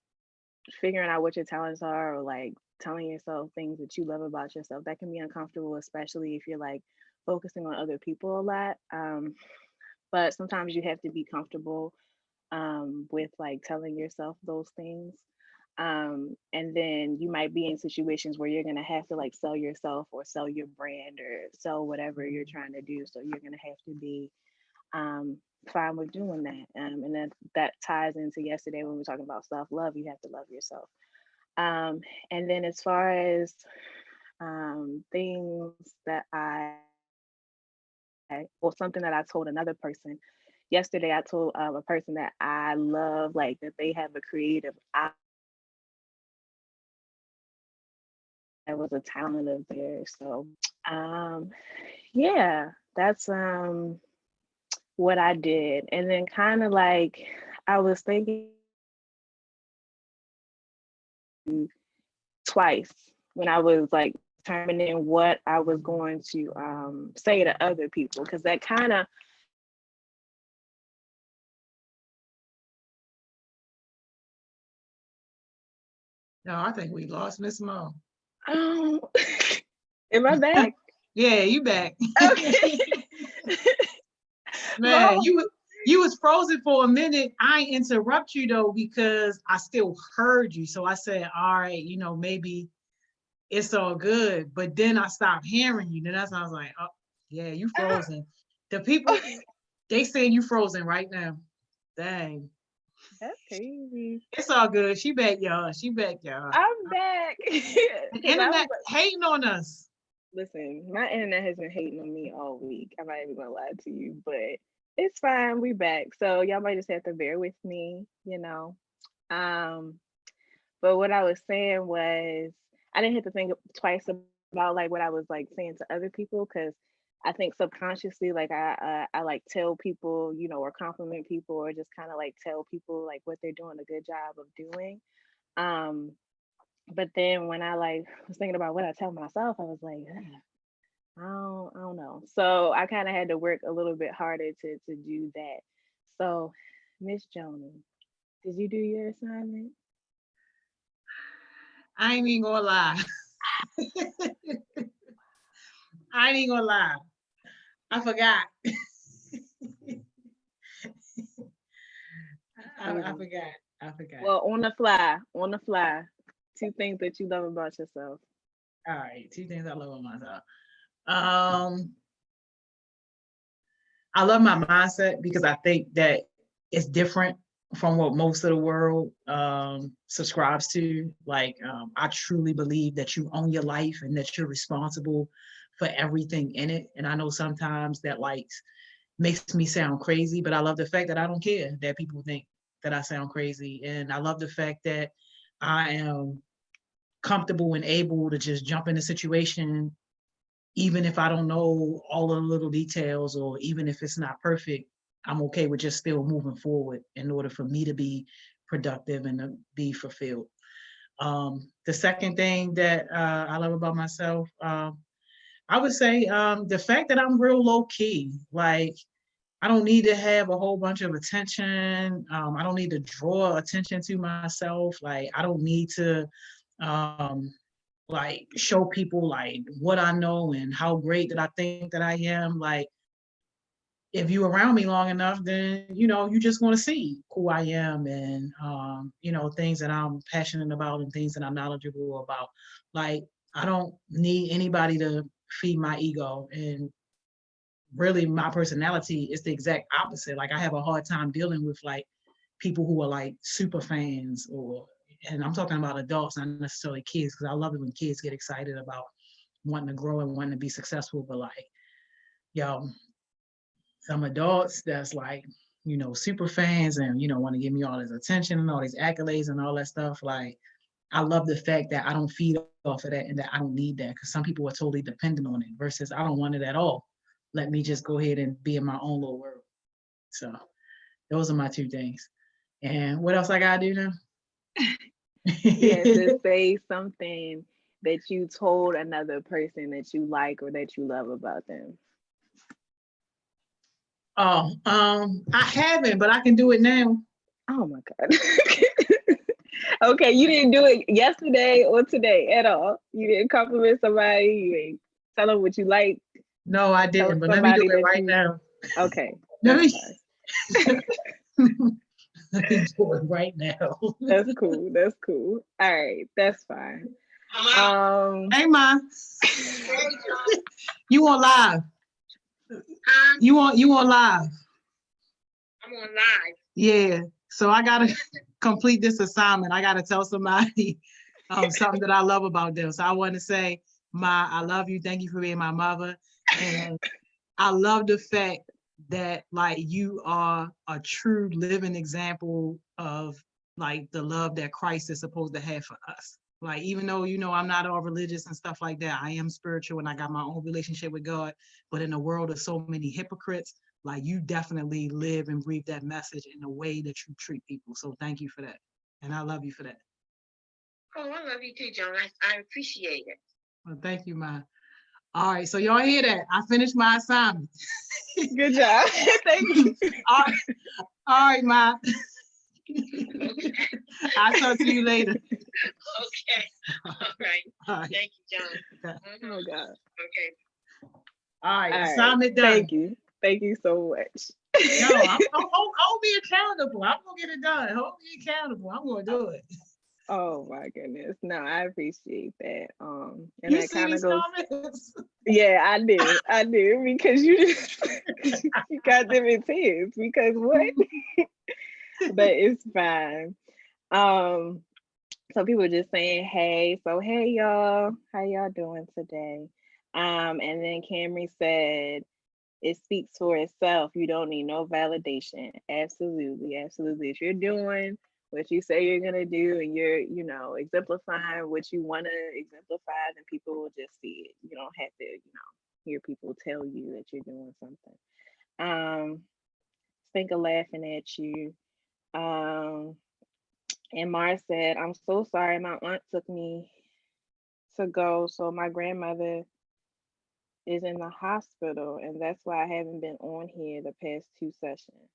figuring out what your talents are, or like telling yourself things that you love about yourself. That can be uncomfortable, especially if you're like focusing on other people a lot. But sometimes you have to be comfortable with like telling yourself those things. And then you might be in situations where you're gonna have to like sell yourself or sell your brand or sell whatever you're trying to do. So you're gonna have to be fine with doing that. And that ties into yesterday when we were talking about self-love. You have to love yourself. And then as far as things that something that I told another person yesterday, I told a person that I love, like that they have a creative eye. That was a talent of theirs. So yeah, that's what I did. And then kind of like I was thinking twice when I was like determining what I was going to say to other people, because that kind of No, I think we lost Miss Mo. oh, am I back? Yeah, you back. Okay. Man, Well, you was frozen for a minute. I ain't interrupt you though because I still heard you. So I said, all right, maybe it's all good. But then I stopped hearing you. Then that's when I was like, oh yeah, you frozen. The people, they saying you frozen right now. Dang. that's crazy. It's all good. She back, y'all. She back, y'all. I'm back. The 'Cause I was internet like, hating on us. listen, my internet has been hating on me all week. I'm not even gonna lie to you, but it's fine. We back. So y'all might just have to bear with me. Um, but what I was saying was I didn't have to think twice about like what I was like saying to other people, because I think subconsciously like I like tell people, or compliment people, or just kind of like tell people like what they're doing a good job of doing. Um, but then when I like was thinking about what I tell myself, I was like, "Ugh, I don't know." So I kind of had to work a little bit harder to do that. So, Miss Joni, did you do your assignment? I ain't even gonna lie. I ain't even gonna lie. I forgot. I forgot. I forgot. Well, on the fly, 2 things that you love about yourself. All right, 2 things I love about myself. I love my mindset because I think that it's different from what most of the world subscribes to. Like, I truly believe that you own your life and that you're responsible for everything in it. And I know sometimes that like makes me sound crazy, but I love the fact that I don't care that people think that I sound crazy. And I love the fact that I am comfortable and able to just jump in a situation, even if I don't know all the little details, or even if it's not perfect, I'm okay with just still moving forward in order for me to be productive and to be fulfilled. The second thing that I love about myself, I would say the fact that I'm real low key. Like, I don't need to have a whole bunch of attention. I don't need to draw attention to myself. Like, I don't need to like show people like what I know and how great that I think that I am. Like, if you around me long enough, then you just want to see who I am, and things that I'm passionate about and things that I'm knowledgeable about. Like, I don't need anybody to feed my ego, and really my personality is the exact opposite. Like, I have a hard time dealing with like people who are like super fans, and I'm talking about adults, not necessarily kids, because I love it when kids get excited about wanting to grow and wanting to be successful. But like, yo, some adults that's like, super fans and, want to give me all this attention and all these accolades and all that stuff. Like, I love the fact that I don't feed off of that and that I don't need that, because some people are totally dependent on it versus I don't want it at all. Let me just go ahead and be in my own little world. So those are my 2 things. And what else I gotta do now? Yeah, to say something that you told another person that you like or that you love about them. Oh, I haven't, but I can do it now. Oh my God. Okay, you didn't do it yesterday or today at all. You didn't compliment somebody. You didn't tell them what you like. No, I Tell didn't, but let me do somebody it that right you. now. Okay, Let that's me, fine. let me do it right now. That's cool. That's cool. All right, that's fine. Hey, Ma. You on live? You on live? I'm on live. Yeah. So I gotta complete this assignment. I gotta tell somebody something that I love about them. So I want to say, Ma, I love you. Thank you for being my mother. And I love the fact that like you are a true living example of like the love that Christ is supposed to have for us. Like, even though, I'm not all religious and stuff like that, I am spiritual and I got my own relationship with God. But in a world of so many hypocrites, like, you definitely live and breathe that message in the way that you treat people. So thank you for that. And I love you for that. Oh, I love you too, John. I appreciate it. Well, thank you, Ma. All right, so y'all hear that? I finished my assignment. Good job. Thank you. All right, Ma. I'll talk to you later. Okay. All right. All right. Thank you, John. Oh God. Okay. All right, All right. assignment done. Thank you. Thank you so much. No, hold me accountable. I'm gonna get it done. Hold me accountable. I'm gonna do it. Oh my goodness. No, I appreciate that. And You that see kind of these goes. comments? Yeah, I did. I did because you just you got them intense because what? But it's fine. Um, so people just saying, hey, so hey y'all, how y'all doing today? And then Camry said, it speaks for itself. You don't need no validation. Absolutely, absolutely. If you're doing what you say you're gonna do and you're, you know, exemplifying what you wanna exemplify, then people will just see it. You don't have to, you know, hear people tell you that you're doing something. Think of laughing at you. And Mars said, I'm so sorry. My aunt took me to go. So my grandmother is in the hospital. And that's why I haven't been on here the past 2 sessions.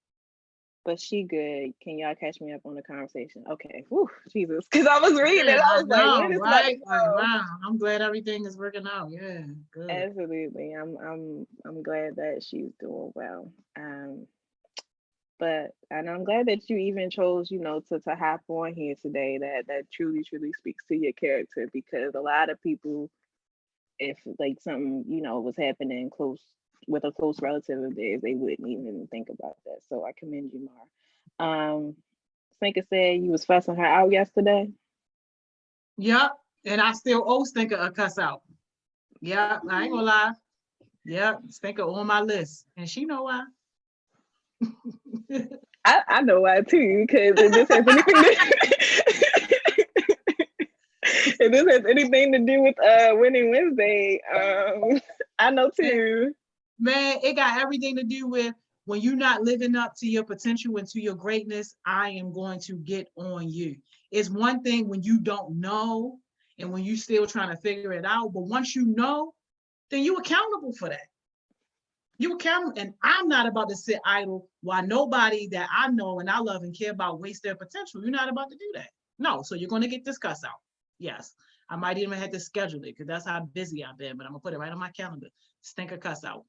But she good. Can y'all catch me up on the conversation? Okay. Whew, Jesus. Because I was reading it. I was like, when is right? that? Like, wow, I'm glad everything is working out. Yeah, good. Absolutely. I'm glad that she's doing well. But and I'm glad that you even chose, you know, to hop on here today. That truly speaks to your character, because a lot of people, if like something, you know, was happening close with a close relative of theirs, they wouldn't even think about that. So I commend you, Mar. Stinker said you was fussing her out yesterday. Yep, and I still owe Stinker a cuss out. Yep, I ain't gonna lie. Yep, Stinker on my list, and she know why. I know why too, because if this has anything if this has anything to do with Winning Wednesday, I know too. Man, it got everything to do with when you're not living up to your potential and to your greatness, I am going to get on you. It's one thing when you don't know and when you're still trying to figure it out, but once you know, then you're accountable for that. You accountable, and I'm not about to sit idle while nobody that I know and I love and care about waste their potential. You're not about to do that. No, so you're going to get this cuss out. Yes, I might even have to schedule it because that's how busy I've been, but I'm going to put it right on my calendar. Stinker cuss out.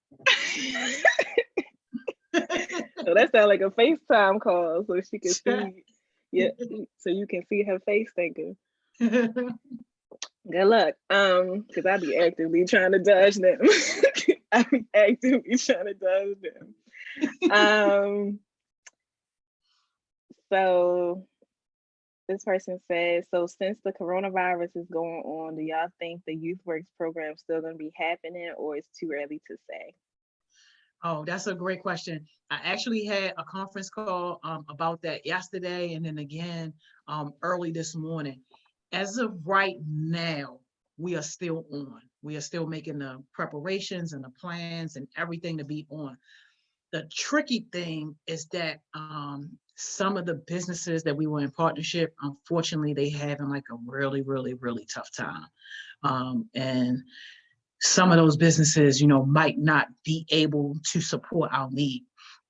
So that sounds like a FaceTime call so she can see, yeah, so you can see her face, Stinker. Good luck. Because I be actively trying to dodge them. I be actively trying to dodge them. So this person says, so since the coronavirus is going on, do y'all think the Youth Works program is still going to be happening, or it's too early to say? Oh, that's a great question. I actually had a conference call about that yesterday and then again early this morning. As of right now, we are still on. We are still making the preparations and the plans and everything to be on. The tricky thing is that some of the businesses that we were in partnership, unfortunately, they having like a really, really, really tough time. And some of those businesses, you know, might not be able to support our need.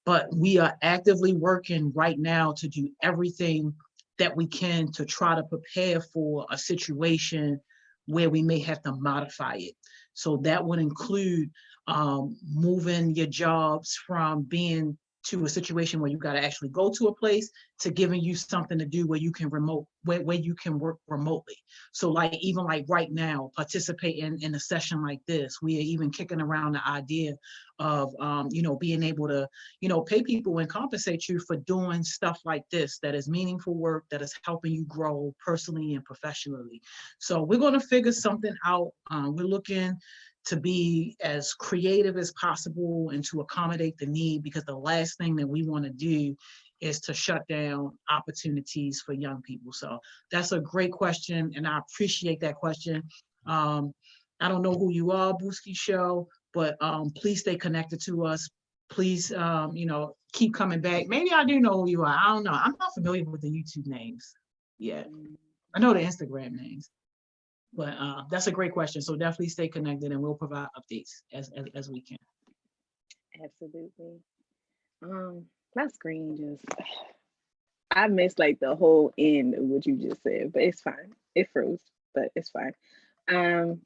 But we are actively working right now to do everything that we can to try to prepare for a situation where we may have to modify it. So that would include moving your jobs from being to a situation where you got to actually go to a place to giving you something to do where you can where you can work remotely. So like even like right now, participating in a session like this, we are even kicking around the idea of you know, being able to, you know, pay people and compensate you for doing stuff like this that is meaningful work that is helping you grow personally and professionally. So we're going to figure something out. We're looking to be as creative as possible and to accommodate the need, because the last thing that we want to do is to shut down opportunities for young people. So that's a great question, and I appreciate that question. I don't know who you are, Booski Show, but please stay connected to us. Please, you know, keep coming back. Maybe I do know who you are. I don't know. I'm not familiar with the YouTube names yet. I know the Instagram names. But that's a great question. So definitely stay connected, and we'll provide updates as we can. Absolutely. My screen just I missed like the whole end of what you just said, but it's fine. It froze, but it's fine. Um,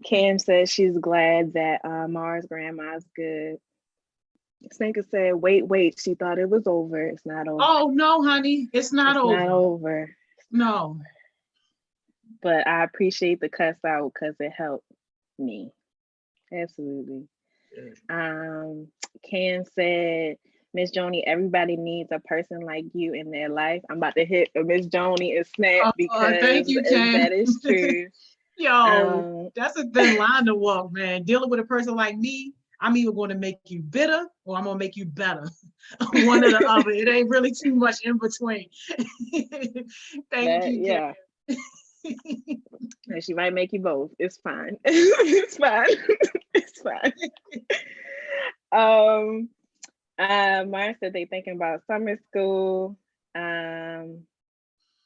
Cam says she's glad that Mara's grandma's good. Sneaker said, wait, she thought it was over. It's not over. Oh no, honey, it's not It's over. not over. No. But I appreciate the cuss out because it helped me. Absolutely. Cam said, Miss Joni, everybody needs a person like you in their life. I'm about to hit Miss Joni and snap because thank you, Ken. that is true. Yo, that's a thin line to walk, man. Dealing with a person like me, I'm either going to make you bitter or I'm going to make you better. One or the other. It ain't really too much in between. Thank you, yeah. Ken. She might make you both. It's fine. It's fine. It's fine. Mara said they thinking about summer school. And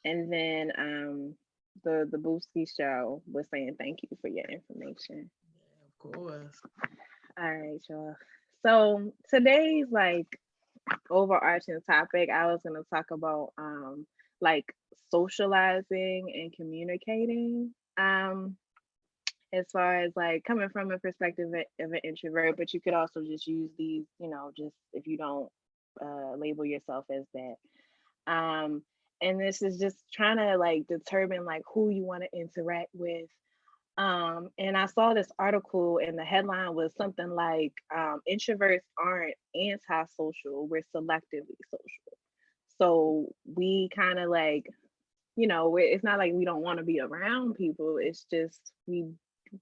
then the Booski show was saying thank you for your information. Of course. All right, y'all. So today's like overarching topic, I was gonna talk about like socializing and communicating. As far as like coming from a perspective of an introvert, but you could also just use these, just if you don't label yourself as that. And this is just trying to like determine like who you want to interact with. And I saw this article and the headline was something like introverts aren't antisocial, we're selectively social. So we kind of like, it's not like we don't want to be around people, it's just we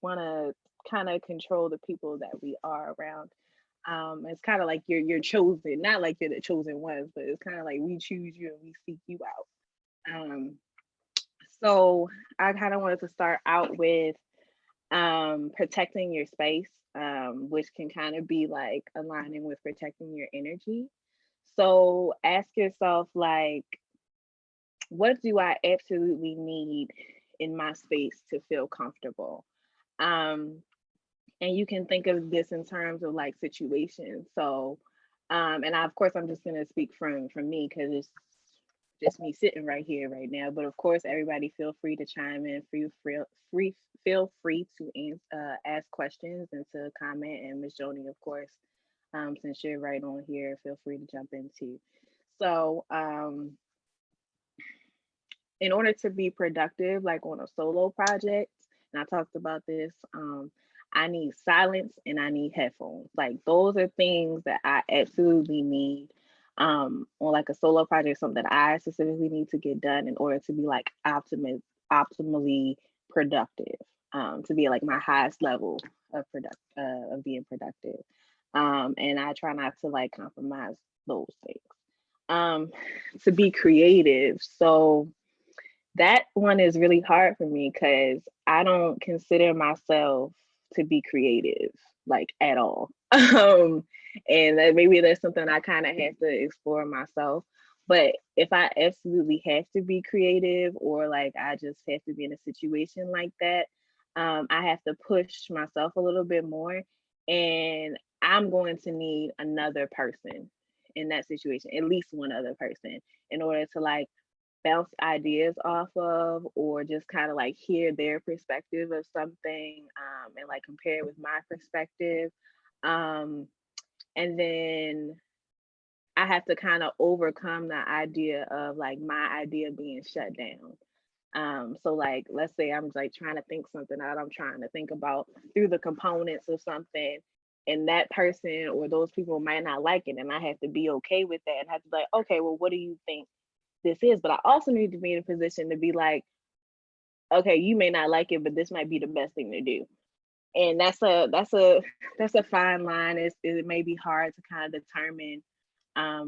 want to kind of control the people that we are around. It's kind of like you're chosen, not like you're the chosen ones, but it's kind of like we choose you and we seek you out. So I kind of wanted to start out with protecting your space, which can kind of be like aligning with protecting your energy. So ask yourself, like, what do I absolutely need in my space to feel comfortable? And you can think of this in terms of like situations. So, and of course, I'm just gonna speak from me because it's just me sitting right here right now. But of course, everybody feel free to chime in. Feel free to ask questions and to comment. And Miss Joni, of course, since you're right on here, feel free to jump in too. So, in order to be productive, like on a solo project, and I talked about this, I need silence and I need headphones. Like those are things that I absolutely need on like a solo project, something that I specifically need to get done in order to be like optimally productive, to be like my highest level of being productive. And I try not to like compromise those things. To be creative. So that one is really hard for me because I don't consider myself to be creative like at all. And that maybe that's something I kind of have to explore myself. But if I absolutely have to be creative or like I just have to be in a situation like that, I have to push myself a little bit more. And I'm going to need another person in that situation, at least one other person, in order to like bounce ideas off of or just kind of like hear their perspective of something, and like compare it with my perspective. And then I have to kind of overcome the idea of like my idea being shut down. So like let's say I'm like trying to think something out, I'm trying to think about through the components of something, and that person or those people might not like it, and I have to be okay with that and have to be like, okay, well, what do you think this is? But I also need to be in a position to be like, okay, you may not like it, but this might be the best thing to do. And that's a fine line. It may be hard to kind of determine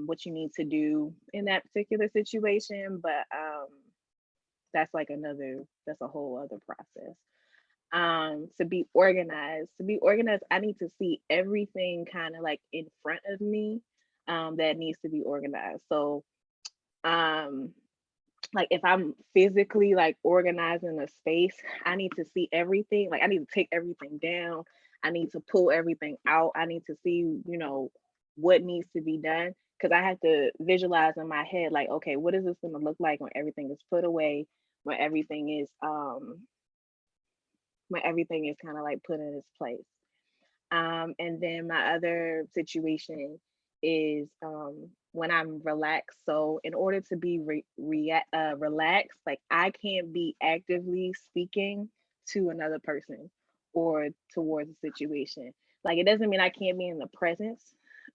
what you need to do in that particular situation, but that's a whole other process. To be organized, I need to see everything kind of like in front of me that needs to be organized. So like if I'm physically like organizing a space, I need to see everything. Like I need to take everything down. I need to pull everything out. I need to see, you know, what needs to be done. Cause I have to visualize in my head, like, okay, what is this gonna look like when everything is put away, when everything is kind of like put in its place. And then my other situation is when I'm relaxed. So in order to be relaxed, like I can't be actively speaking to another person or towards a situation. Like it doesn't mean I can't be in the presence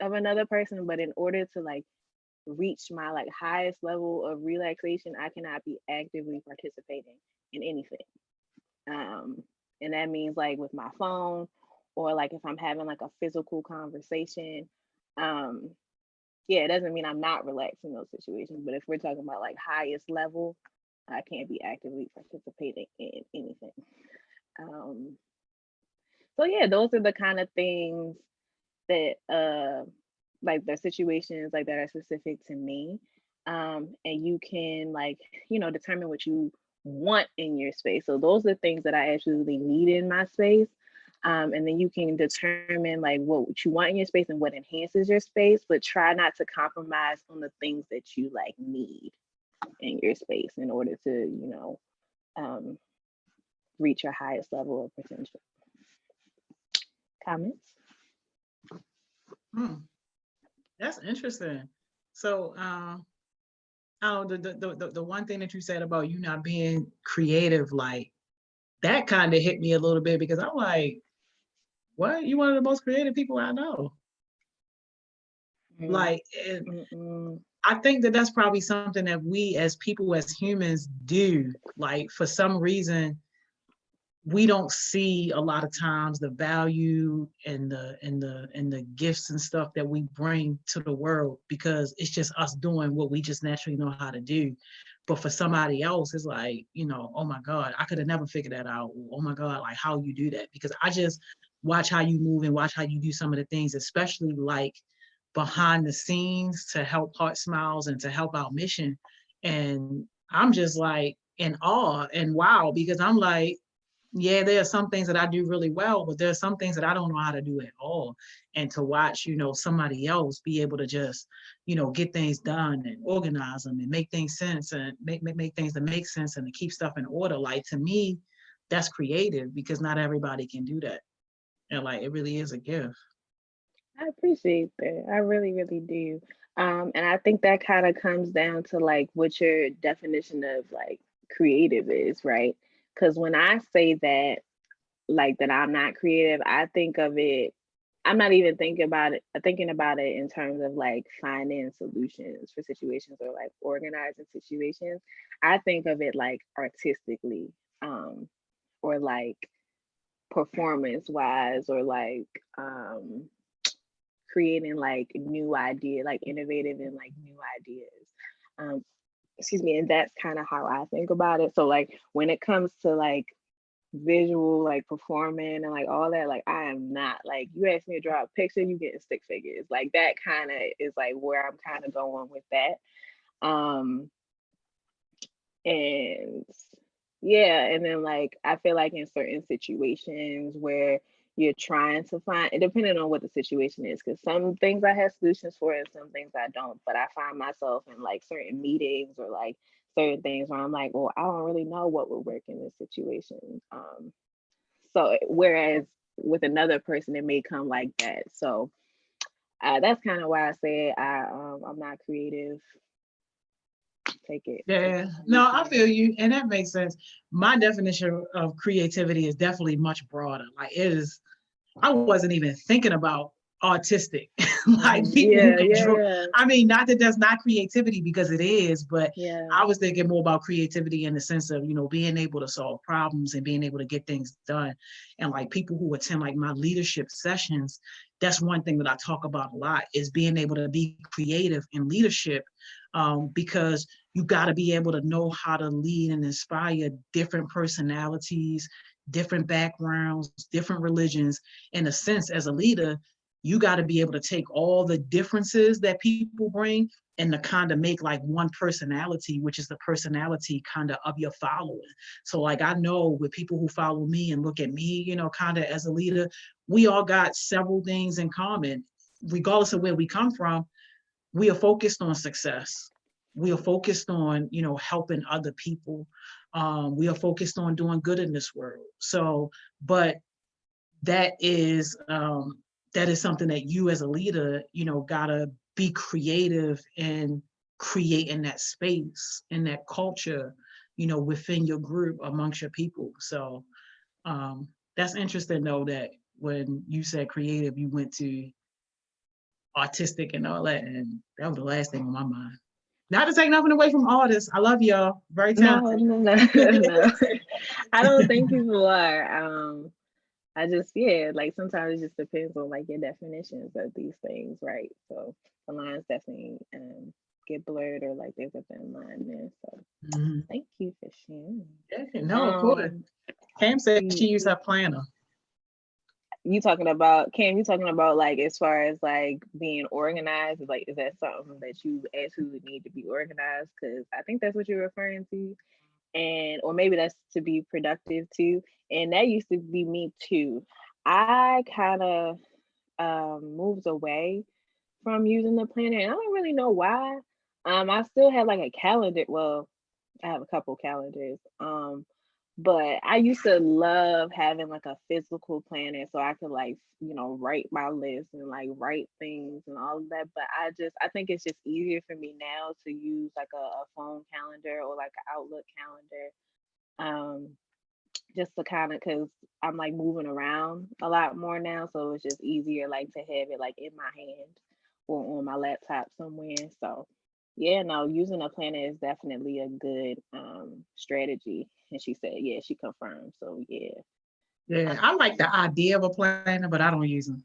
of another person, but in order to like reach my like highest level of relaxation, I cannot be actively participating in anything. Um, and that means like with my phone or like if I'm having like a physical conversation. Um, yeah, it doesn't mean I'm not relaxed in those situations, but if we're talking about like highest level, I can't be actively participating in anything. Um, so yeah, those are the kind of things that like the situations like that are specific to me. And you can like, you know, determine what you want in your space. So those are things that I absolutely need in my space. And then you can determine like what you want in your space and what enhances your space, but try not to compromise on the things that you like need in your space in order to, you know, reach your highest level of potential. Comments? Hmm, that's interesting. So, oh, the one thing that you said about you not being creative, like that kind of hit me a little bit because I'm like, what? You one of the most creative people I know. Mm, Like, mm, mm, I think that that's probably something that we as people, as humans do. Like for some reason, we don't see a lot of times the value and the gifts and stuff that we bring to the world because it's just us doing what we just naturally know how to do. But for somebody else, it's like, you know, oh my God, I could have never figured that out. Oh my God, like how you do that. Because I just watch how you move and watch how you do some of the things, especially like behind the scenes to help HeartSmiles and to help our mission. And I'm just like in awe and wow, because I'm like, yeah, there are some things that I do really well, but there are some things that I don't know how to do at all. And to watch, you know, somebody else be able to just, you know, get things done and organize them and make things sense and make things that make sense and to keep stuff in order. Like to me, that's creative because not everybody can do that. And like it really is a gift. I appreciate that. I really, really do. And I think that kind of comes down to like what your definition of like creative is, right? Because when I say that, like that I'm not creative, I think of it, I'm not even thinking about it in terms of like finding solutions for situations or like organizing situations. I think of it like artistically, or like performance wise, or like creating like new idea, like innovative and like new ideas. Um, excuse me, and that's kind of how I think about it. So like when it comes to like visual, like performing and like all that, like I am not like you ask me to draw a picture, you getting stick figures. Like that kind of is like where I'm kind of going with that. And yeah, and then like I feel like in certain situations where you're trying to find, and depending on what the situation is, because some things I have solutions for and some things I don't, but I find myself in like certain meetings or like certain things where I'm like, well, I don't really know what would work in this situation. So whereas with another person it may come like that. So that's kind of why I say I'm not creative. Take it. Yeah, no, I feel you, and that makes sense. My definition of creativity is definitely much broader. Like it is, I wasn't even thinking about artistic, like people who Yeah, can yeah, draw. yeah, I mean, not that that's not creativity because it is, but yeah. I was thinking more about creativity in the sense of, you know, being able to solve problems and being able to get things done. And like people who attend like my leadership sessions, that's one thing that I talk about a lot is being able to be creative in leadership, because you got to be able to know how to lead and inspire different personalities, different backgrounds, different religions. In a sense, as a leader, you got to be able to take all the differences that people bring, and to kind of make like one personality, which is the personality kind of your following. So like I know with people who follow me and look at me, you know, kind of as a leader, we all got several things in common. Regardless of where we come from, we are focused on success. We are focused on, you know, helping other people. We are focused on doing good in this world. So, but that is something that you as a leader, you know, gotta be creative in creating that space and that culture, you know, within your group amongst your people. So that's interesting though, that when you said creative, you went to artistic and all that, and that was the last thing on my mind. Not to take nothing away from artists. I love y'all. Very talented. No. I don't think people are. I just, yeah, like sometimes it just depends on like your definitions of these things, right? So the lines definitely get blurred or like there's a thin line there. So thank you for sharing. Yeah, no, of course. Cam said she used her planner. You talking about, Cam, you talking about like as far as like being organized, like is that something that you absolutely need to be organized? Because I think that's what you're referring to. And or maybe that's to be productive too. And that used to be me too. I kind of moved away from using the planner, and I don't really know why. I still have like a calendar. Well, I have a couple calendars. But I used to love having like a physical planner so I could like, you know, write my list and like write things and all of that. But I think it's just easier for me now to use like a phone calendar or like an Outlook calendar. Just to kind of, because I'm like moving around a lot more now. So it's just easier like to have it like in my hand or on my laptop somewhere. So yeah, no, using a planner is definitely a good strategy. And she said, yeah, she confirmed. So yeah. Yeah, I like the idea of a planner, but I don't use them.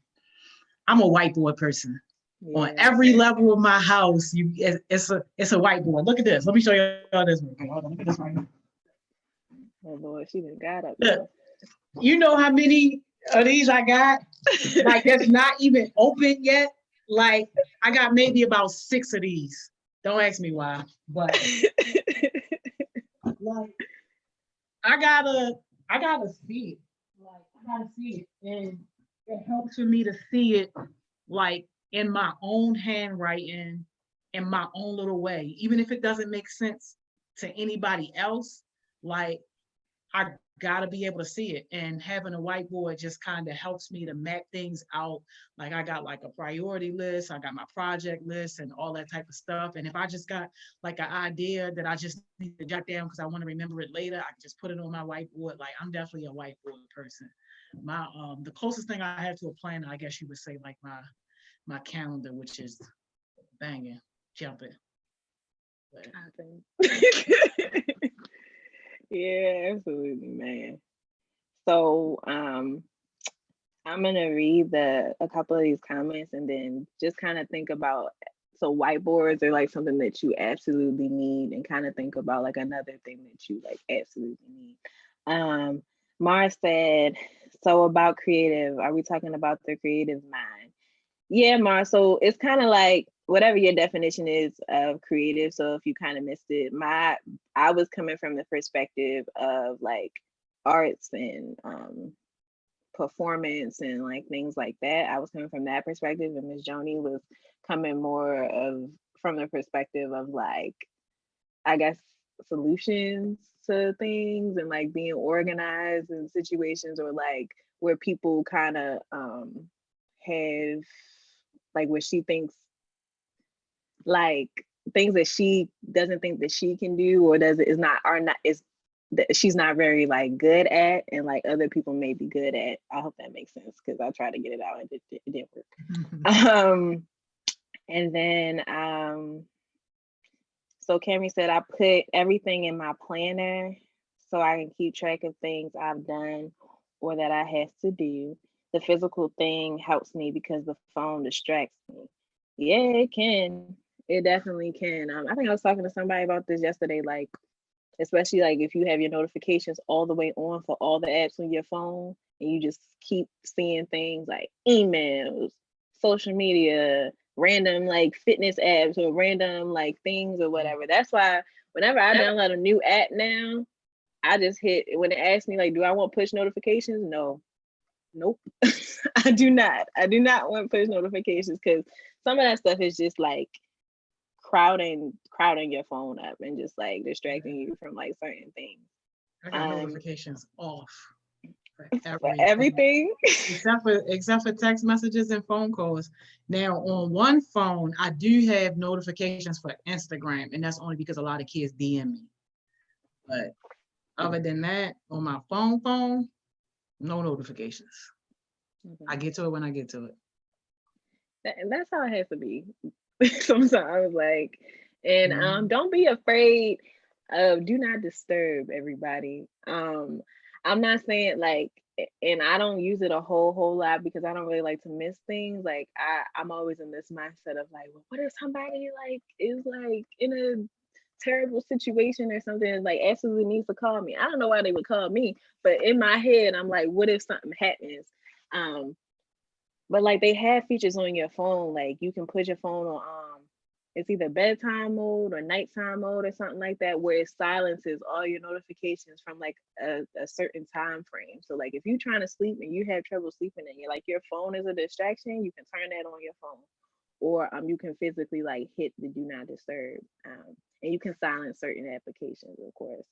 I'm a whiteboard person. Yeah. On every level of my house, it's a whiteboard. Look at this. Let me show you all this one. Hold on, look at this right here. Oh Lord, she done got up there. You know how many of these I got? Like that's not even open yet. Like I got maybe about 6 of these. Don't ask me why, but like I gotta see it. Like I gotta see it, and it helps for me to see it like in my own handwriting, in my own little way, even if it doesn't make sense to anybody else. Like I gotta be able to see it, and having a whiteboard just kind of helps me to map things out. Like I got like a priority list, I got my project list and all that type of stuff. And if I just got like an idea that I just need to jot down because I want to remember it later, I can just put it on my whiteboard. Like I'm definitely a whiteboard person. My the closest thing I have to a planner, I guess you would say, like my calendar, which is banging, jumping. Yeah, absolutely, man. So I'm gonna read a couple of these comments and then just kind of think about, so whiteboards are like something that you absolutely need, and kind of think about like another thing that you like absolutely need. Mara said, so about creative, are we talking about the creative mind? Yeah, Mara, so it's kind of like whatever your definition is of creative. So if you kind of missed it, I was coming from the perspective of like arts and performance and like things like that. I was coming from that perspective, and Ms. Joni was coming more from the perspective of like, I guess, solutions to things and like being organized in situations, or like where people kind of have like what she thinks, like things that she doesn't think that she can do, or she's not very like good at, and like other people may be good at. I hope that makes sense, because I tried to get it out and it didn't work. And then so Camry said, I put everything in my planner so I can keep track of things I've done or that I have to do. The physical thing helps me because the phone distracts me. Yeah, it can. It definitely can. I think I was talking to somebody about this yesterday, like, especially like if you have your notifications all the way on for all the apps on your phone, and you just keep seeing things like emails, social media, random like fitness apps or random like things or whatever. That's why whenever I download a new app now, I just hit when it asks me like, do I want push notifications? No. Nope. I do not. I do not want push notifications because some of that stuff is just like crowding your phone up and just like distracting you from like certain things. I got notifications off for everything. except for text messages and phone calls. Now on one phone, I do have notifications for Instagram, and that's only because a lot of kids DM me. But other than that, on my phone, no notifications. I get to it when I get to it. And that's how it has to be. Sometimes like, and don't be afraid of do not disturb everybody. I'm not saying like, and I don't use it a whole lot because I don't really like to miss things. Like I'm always in this mindset of like, well, what if somebody like is like in a terrible situation or something, like absolutely needs to call me. I don't know why they would call me, but in my head, I'm like, what if something happens? But like they have features on your phone, like you can put your phone on it's either bedtime mode or nighttime mode or something like that, where it silences all your notifications from like a certain time frame. So like if you're trying to sleep and you have trouble sleeping and you're like your phone is a distraction, you can turn that on your phone. Or you can physically like hit the do not disturb. And you can silence certain applications, of course.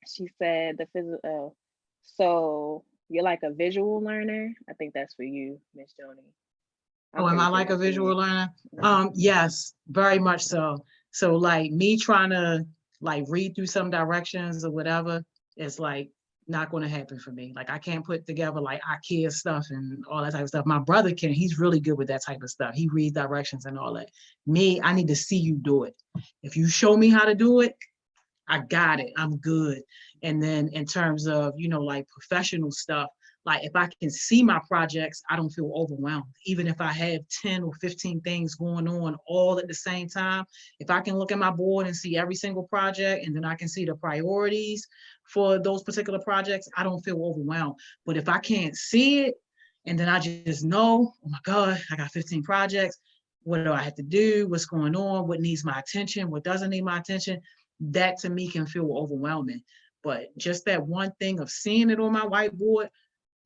She said the physical. So you're like a visual learner. I think that's for you, Miss Joni. Oh, am I like a visual learner? Yes, very much so. So like me trying to like read through some directions or whatever, it's like not going to happen for me. Like I can't put together like IKEA stuff and all that type of stuff. My brother can. He's really good with that type of stuff. He reads directions and all that. Me, I need to see you do it. If you show me how to do it, I got it. I'm good. And then in terms of, like professional stuff, like if I can see my projects, I don't feel overwhelmed. Even if I have 10 or 15 things going on all at the same time, if I can look at my board and see every single project, and then I can see the priorities for those particular projects, I don't feel overwhelmed. But if I can't see it, and then I just know, oh my God, I got 15 projects. What do I have to do? What's going on? What needs my attention? What doesn't need my attention? That to me can feel overwhelming. But just that one thing of seeing it on my whiteboard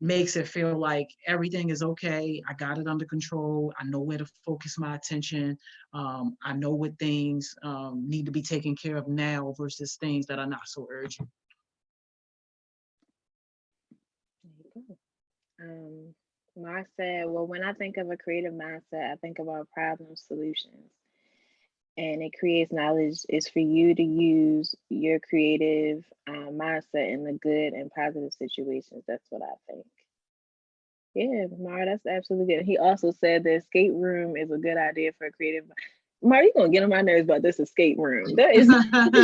makes it feel like everything is okay. I got it under control. I know where to focus my attention. I know what things need to be taken care of now versus things that are not so urgent. Mar said, well, when I think of a creative mindset, I think about problem solutions. And it creates knowledge is for you to use your creative mindset in the good and positive situations. That's what I think. Yeah, Mara, that's absolutely good. He also said the escape room is a good idea for a creative. Mara, you're gonna get on my nerves about this escape room. That is you're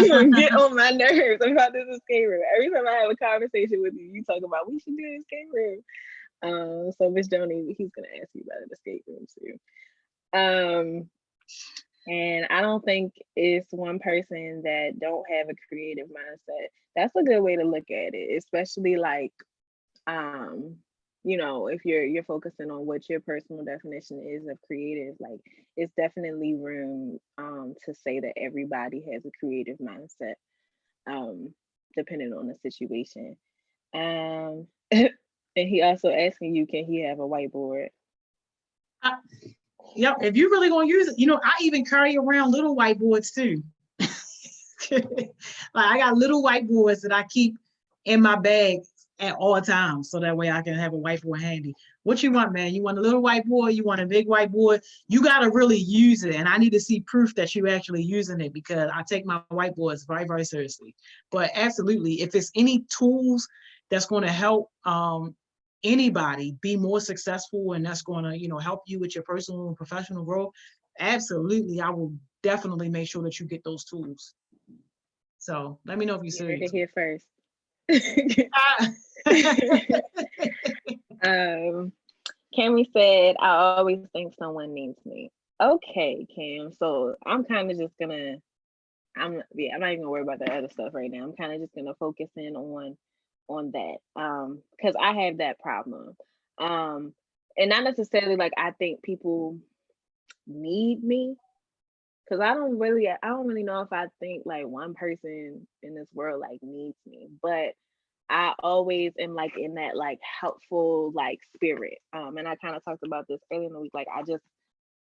gonna get on my nerves about this escape room. Every time I have a conversation with you, you talk about we should do an escape room. So Miss Joni, he's gonna ask you about an escape room too. And I don't think it's one person that don't have a creative mindset. That's a good way to look at it, especially like, if you're focusing on what your personal definition is of creative, like it's definitely room to say that everybody has a creative mindset, depending on the situation. And he also asking you, can he have a whiteboard? Yep, if you're really gonna use it, I even carry around little whiteboards too. Like I got little whiteboards that I keep in my bag at all times, so that way I can have a whiteboard handy. What you want, man? You want a little whiteboard? You want a big whiteboard? You gotta really use it, and I need to see proof that you're actually using it because I take my whiteboards very, very seriously. But absolutely, if it's any tools that's going to help anybody be more successful and that's going to help you with your personal and professional growth, absolutely, I will definitely make sure that you get those tools. So let me know if you're serious. Here first. Cammy said, I always think someone needs me. Okay, Cam, so I'm kind of just gonna I'm not even gonna worry about the other stuff right now. I'm kind of just gonna focus in on that because I have that problem, and not necessarily like I think people need me. Cause I don't really know if I think like one person in this world like needs me, but I always am like in that like helpful like spirit. And I kind of talked about this earlier in the week. Like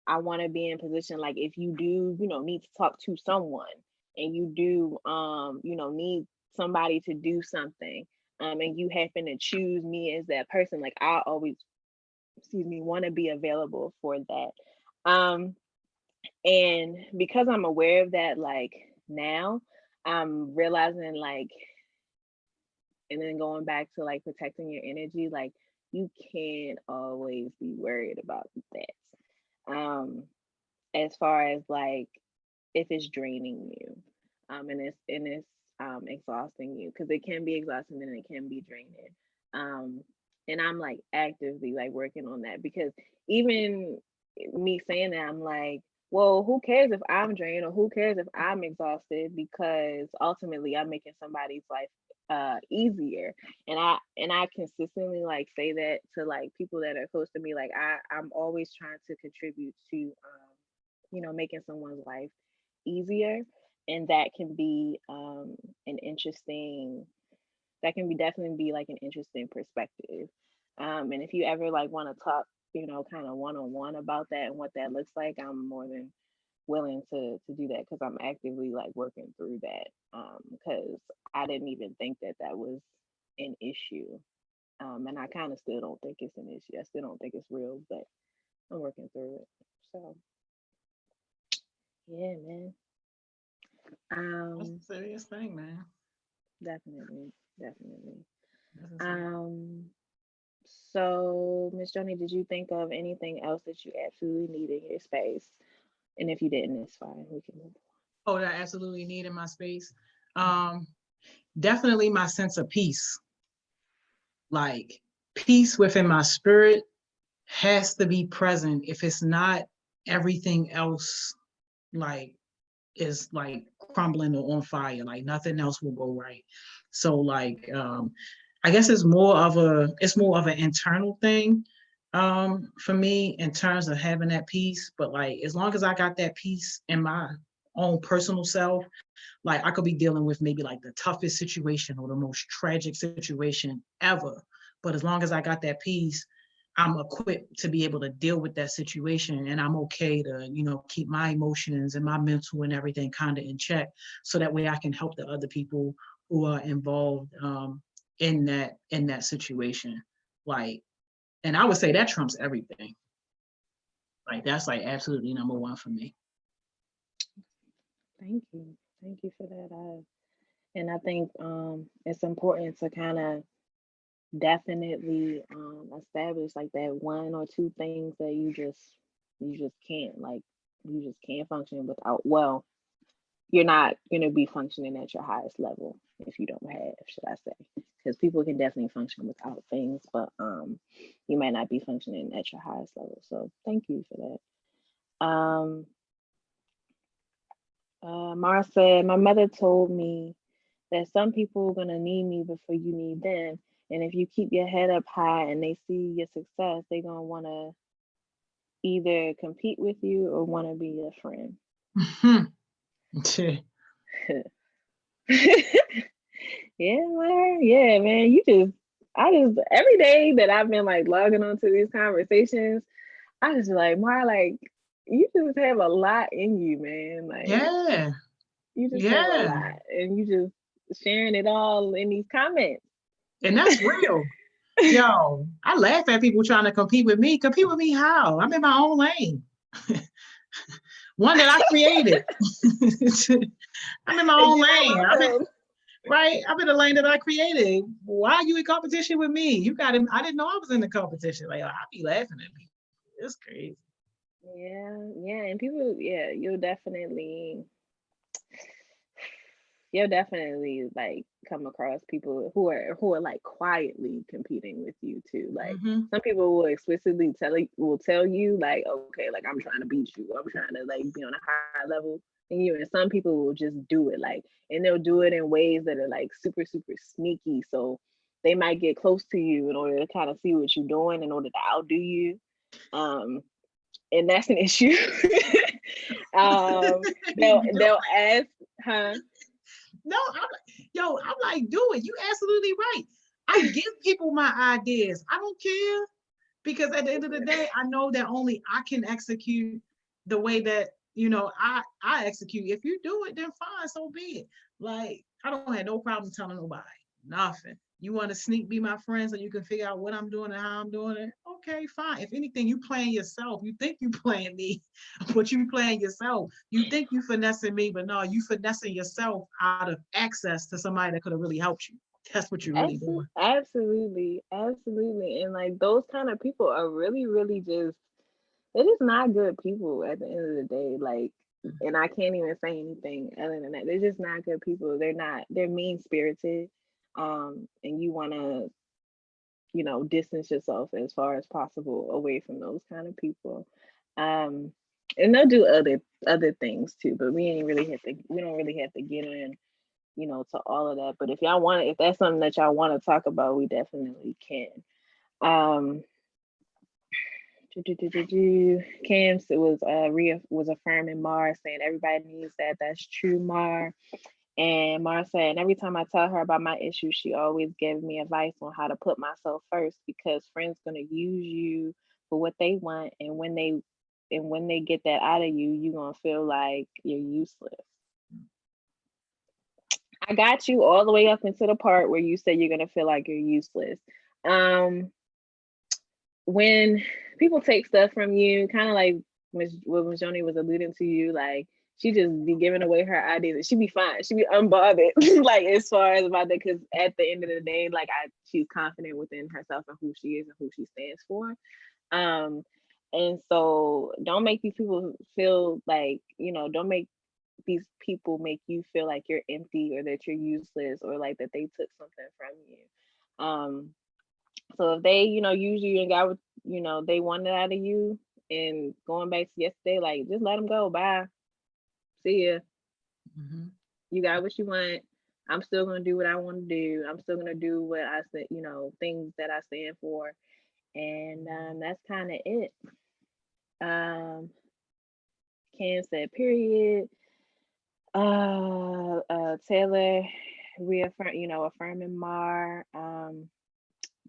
I want to be in position like if you do, need to talk to someone and you do need somebody to do something, and you happen to choose me as that person, like I always, want to be available for that. And because I'm aware of that, like now, I'm realizing like, and then going back to like protecting your energy, like you can't always be worried about that. As far as like if it's draining you, and it's exhausting you, because it can be exhausting and it can be draining. And I'm like actively like working on that, because even me saying that, I'm like, well, who cares if I'm drained or who cares if I'm exhausted, because ultimately I'm making somebody's life easier. And I consistently like say that to like people that are close to me, like I'm always trying to contribute to making someone's life easier. And that can be an interesting, that can be definitely be like an interesting perspective. And if you ever like want to talk, kind of one-on-one about that and what that looks like, I'm more than willing to do that, because I'm actively like working through that, because I didn't even think that that was an issue. And I kind of still don't think it's an issue. I still don't think it's real, but I'm working through it. So yeah, man. That's a serious thing, man. Definitely, definitely. That's a serious- So Miss Joni, did you think of anything else that you absolutely need in your space? And if you didn't, it's fine. We can move Oh, that I absolutely need in my space. Definitely my sense of peace. Like peace within my spirit has to be present. If it's not, everything else like is like crumbling or on fire. Like nothing else will go right. So like I guess it's more of an internal thing for me in terms of having that peace. But like as long as I got that peace in my own personal self, like I could be dealing with maybe like the toughest situation or the most tragic situation ever. But as long as I got that peace, I'm equipped to be able to deal with that situation, and I'm okay to, keep my emotions and my mental and everything kind of in check, so that way I can help the other people who are involved in that situation. Like, and I would say that trumps everything. Like that's like absolutely number one for me. on. Thank you for that. And I think it's important to kind of definitely establish like that one or two things that you just can't, like you just can't function without. Well, you're not going to be functioning at your highest level if you don't have, should I say, because people can definitely function without things, but you might not be functioning at your highest level. So thank you for that. Mara said, my mother told me that some people are going to need me before you need them. And if you keep your head up high and they see your success, they're going to want to either compete with you or want to be your friend. Yeah, man. Every day that I've been like logging onto these conversations, I just be like, Mara, like, you just have a lot in you, man. Like, Yeah. you just have a lot, and you just sharing it all in these comments. And that's real. Yo, I laugh at people trying to compete with me. Compete with me how? I'm in my own lane. One that I created. I'm in my own lane. I'm in the lane that I created. Why are you in competition with me? You got him. I didn't know I was in the competition. Like, I'll be laughing at me. It's crazy. Yeah. And people, yeah, you'll definitely like come across people who are like quietly competing with you too. Like some people will explicitly tell you like, okay, like I'm trying to beat you. I'm trying to like be on a high level than you. And some people will just do it like, and they'll do it in ways that are like super, super sneaky. So they might get close to you in order to kind of see what you're doing in order to outdo you. and that's an issue. They'll ask, huh? No, I'm like, do it. You absolutely right. I give people my ideas. I don't care because at the end of the day, I know that only I can execute the way that I execute. If you do it, then fine, so be it. Like I don't have no problem telling nobody nothing. You want to sneak be my friend so you can figure out what I'm doing and how I'm doing it? Okay, fine. If anything, you playing yourself. You think you playing me, but you playing yourself. You think you finessing me, but no, you finessing yourself out of access to somebody that could have really helped you. That's what you're really doing. Absolutely, absolutely. And like those kind of people are really, really just they're just not good people at the end of the day. Like, and I can't even say anything other than that. They're just not good people. They're mean spirited. And you wanna, distance yourself as far as possible away from those kind of people. Um, and they'll do other things too, but we don't really have to get in, to all of that. But if that's something that y'all want to talk about, we definitely can. Um, Cam was affirming Mar, saying everybody needs that. That's true, Mar. And Mar said, and every time I tell her about my issues, she always gives me advice on how to put myself first because friends gonna use you for what they want, and when they get that out of you, you gonna feel like you're useless. I got you all the way up into the part where you said you're gonna feel like you're useless. When people take stuff from you, kind of like what Ms. Joni was alluding to you, like she just be giving away her ideas. She be fine. She be unbothered, like as far as about that. Because at the end of the day, like she's confident within herself and who she is and who she stands for. And so don't make these people feel like don't make these people make you feel like you're empty or that you're useless or like that they took something from you. So if they, use you and got what, they wanted out of you and going back to yesterday, like just let them go. Bye. See ya. Mm-hmm. You got what you want. I'm still going to do what I want to do. I'm still going to do what I said, things that I stand for. And that's kind of it. Ken said, period. Taylor affirming Mar.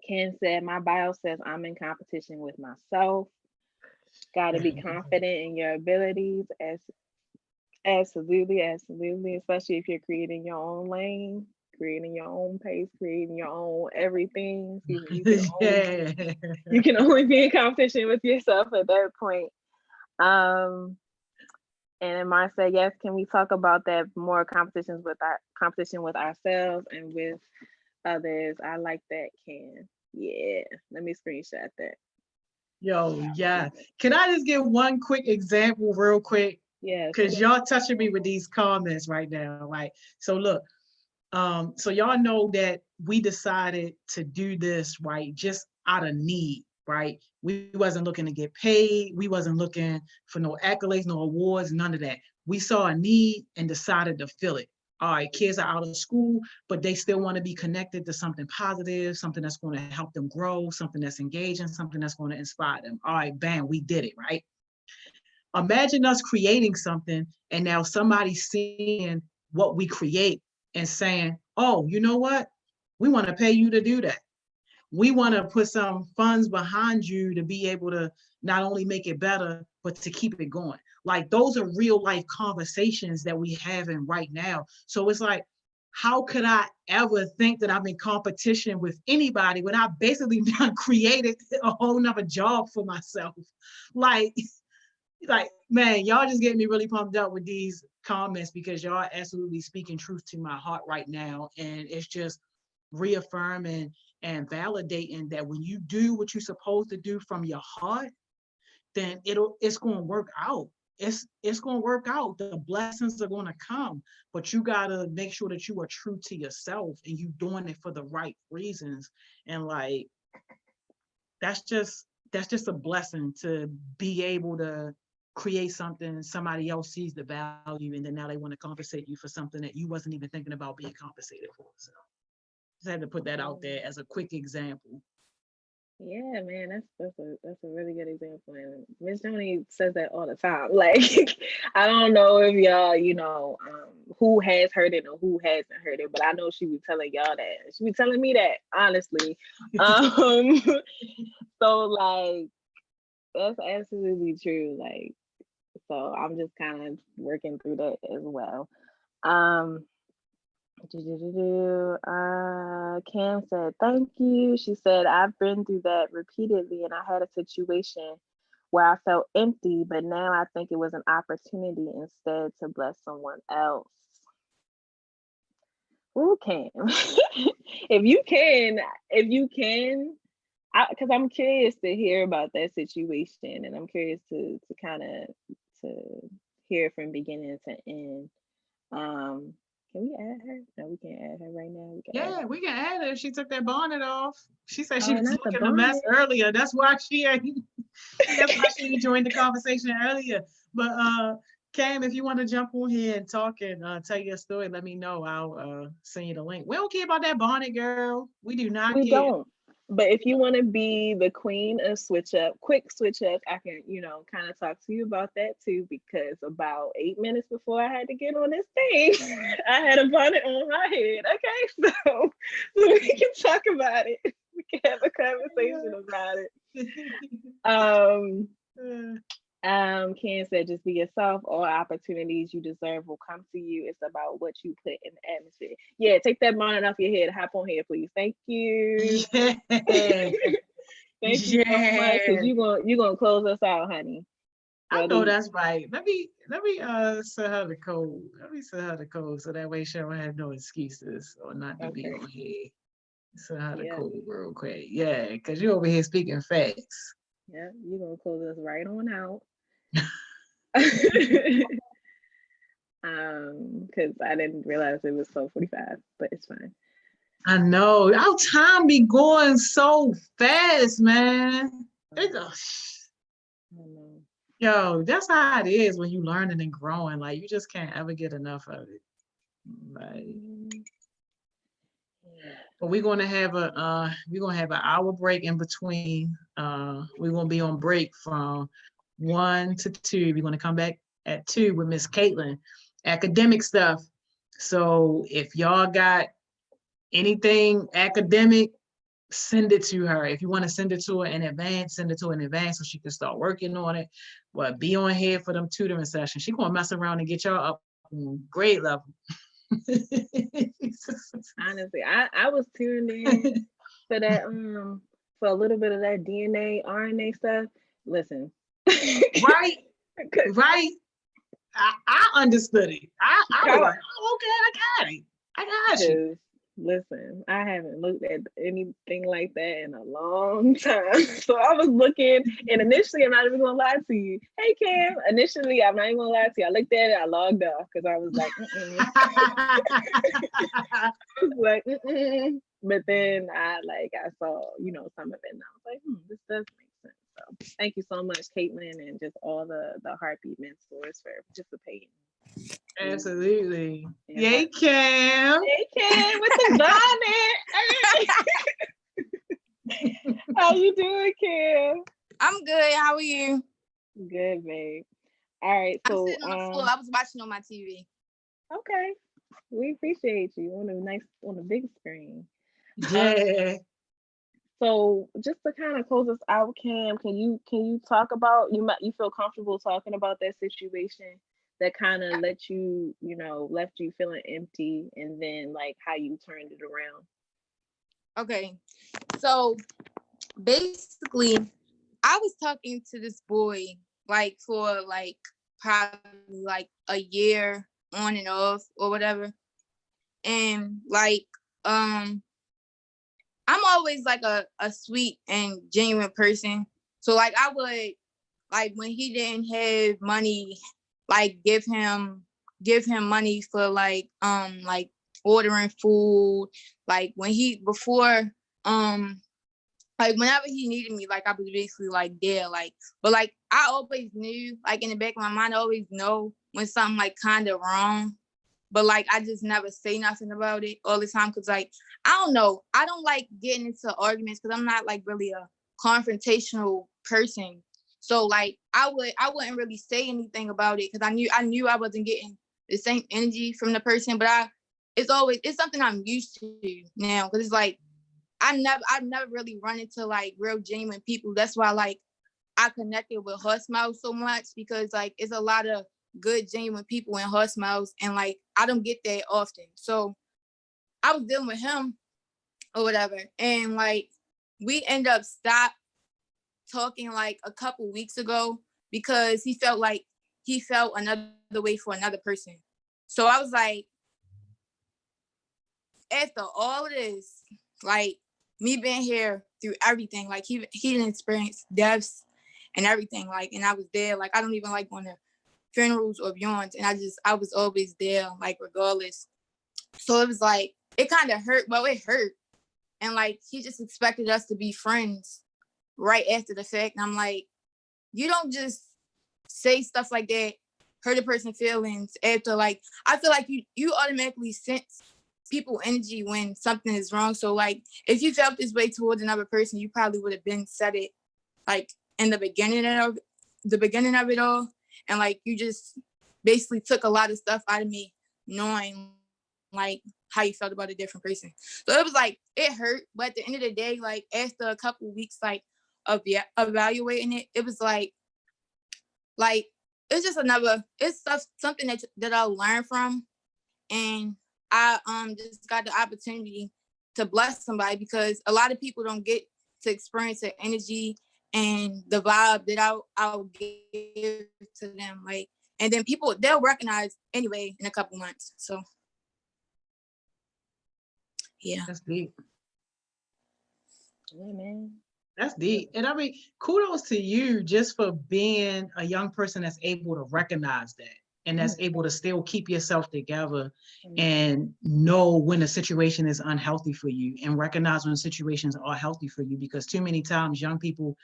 Ken said, my bio says I'm in competition with myself. Got to be confident in your abilities. Absolutely, especially if you're creating your own lane, creating your own pace, creating your own everything. You can only be in competition with yourself at that point. And then Mar said, yes, can we talk about that more competition with ourselves and with others? I like that, Ken. Yeah, let me screenshot that. Yo, yeah. Can I just give one quick example real quick? Yeah. Because y'all touching me with these comments right now. Like, so look, so y'all know that we decided to do this, right, just out of need, right? We wasn't looking to get paid. We wasn't looking for no accolades, no awards, none of that. We saw a need and decided to fill it. All right, kids are out of school, but they still want to be connected to something positive, something that's going to help them grow, something that's engaging, something that's going to inspire them. All right, bam, we did it, right? Imagine us creating something and now somebody seeing what we create and saying, oh, you know what? We want to pay you to do that. We want to put some funds behind you to be able to not only make it better, but to keep it going. Like those are real life conversations that we having right now. So it's like, how could I ever think that I'm in competition with anybody when I basically done created a whole nother job for myself? Like, man, y'all just getting me really pumped up with these comments because y'all are absolutely speaking truth to my heart right now. And it's just reaffirming and validating that when you do what you're supposed to do from your heart, then it's going to work out. It's going to work out. The blessings are going to come, but you got to make sure that you are true to yourself and you doing it for the right reasons. And like, that's just a blessing to be able to create something somebody else sees the value and then now they want to compensate you for something that you wasn't even thinking about being compensated for. So just had to put that out there as a quick example. Yeah, man, that's a really good example. And Miss Joni says that all the time. Like, I don't know if y'all, who has heard it or who hasn't heard it, but I know she be telling y'all that. She be telling me that, honestly. Um, so like that's absolutely true. Like, so I'm just kind of working through that as well. Um, Cam said, thank you. She said, I've been through that repeatedly, and I had a situation where I felt empty, but now I think it was an opportunity instead to bless someone else. Ooh, Cam. if you can, because I'm curious to hear about that situation, and I'm curious to kind of to hear from beginning to end. Um, can we add her? No, we can't add her right now. We can add Yeah, her. we can add her. She took that bonnet off. She said she Oh, was not the looking a mess bonnet. earlier. That's why she ain't. That's why she ain't joined the conversation earlier. But Cam, if you want to jump on here and talk and tell your story, let me know. I'll send you the link. We don't care about that bonnet, girl. We do not We care. don't. But if you want to be the queen of quick switch up, I can, kind of talk to you about that too, because about 8 minutes before I had to get on this thing, I had a bonnet on my head. Okay, so we can talk about it. We can have a conversation about it. Ken said, just be yourself. All opportunities you deserve will come to you. It's about what you put in the atmosphere. Yeah, take that bonnet off your head. Hop on here, please. Thank you. Yeah. Thank you so much. Cause you're gonna close us out, honey. I know that's right. Let me send her the code. Let me send her the code so that way she don't have no excuses or not to be on here. Send her the code real quick. Yeah, because you over here speaking facts. Yeah, you're gonna close us right on out. Because I didn't realize it was 12:45, but it's fine. I know. Our time be going so fast, man. It goes. I know. Yo, that's how it is when you learning and growing. Like you just can't ever get enough of it. Like, but we're gonna have an hour break in between. We're gonna be on break from 1 to 2. We're gonna come back at 2 with Miss Kaitlyn, academic stuff. So if y'all got anything academic, send it to her. If you want to send it to her in advance, send it to her in advance so she can start working on it. But be on here for them tutoring sessions. She gonna mess around and get y'all up on grade level. Honestly, I was tuned in for that for a little bit of that DNA, RNA stuff. Listen. Right. I understood it. I was like, oh, okay, I got it. I got you. Listen, I haven't looked at anything like that in a long time. So I was looking, and initially, I'm not even gonna lie to you. Hey, Cam. Initially, I'm not even gonna lie to you. I looked at it, I logged off because I was like, I was like, But then I saw, some of it, and I was like, this does make sense. So thank you so much, Kaitlyn, and just all the Heartbeat mentors for participating. Absolutely. Yay, Cam. Hey, Cam, with the bonnet. How you doing, Cam? I'm good. How are you? Good, babe. All right, so I'm sitting on the floor. I was watching on my TV. Okay, we appreciate you on the big screen. Yeah. So just to kind of close us out, Cam, can you talk about you feel comfortable talking about that situation that kind of left you feeling empty, and then how you turned it around? Okay, so basically, I was talking to this boy for probably a year on and off or whatever, and I'm always a sweet and genuine person. So I would when he didn't have money, give him money for ordering food. When he before whenever he needed me, I was basically there. But I always knew, in the back of my mind, I always know when something kind of wrong. But I just never say nothing about it all the time, because I don't know, I don't like getting into arguments because I'm not really confrontational person. So like I wouldn't really say anything about it because I knew I wasn't getting the same energy from the person. But it's something I'm used to now because it's like I've never really run into like real genuine people. That's why like I connected with HeartSmiles so much because like it's a lot of good genuine people in HeartSmiles and like I don't get that often. So I was dealing with him or whatever, and like we end up stopped talking like a couple weeks ago because he felt another way for another person. So I was like, after all of this, like me being here through everything, like he didn't experience deaths and everything, like, and I was there. Like I don't even like going to funerals or viewings, and I was always there, like regardless. So it was like it kind of hurt. Well, it hurt, and like he just expected us to be friends right after the fact. And I'm like, you don't just say stuff like that, hurt a person's feelings after. Like I feel like you automatically sense people energy when something is wrong. So like if you felt this way towards another person, you probably would have been said it like in the beginning of it all. And like you just basically took a lot of stuff out of me knowing like how you felt about a different person. So it was like it hurt, but at the end of the day, like after a couple of weeks like of evaluating it, it was like it's just something that I learned from. And I just got the opportunity to bless somebody because a lot of people don't get to experience the energy and the vibe that I'll give to them. Like, and then they'll recognize anyway in a couple months. So yeah. That's deep. Yeah, man. That's deep. And I mean, kudos to you just for being a young person that's able to recognize that and that's able to still keep yourself together and know when a situation is unhealthy for you and recognize when situations are healthy for you, because too many times young people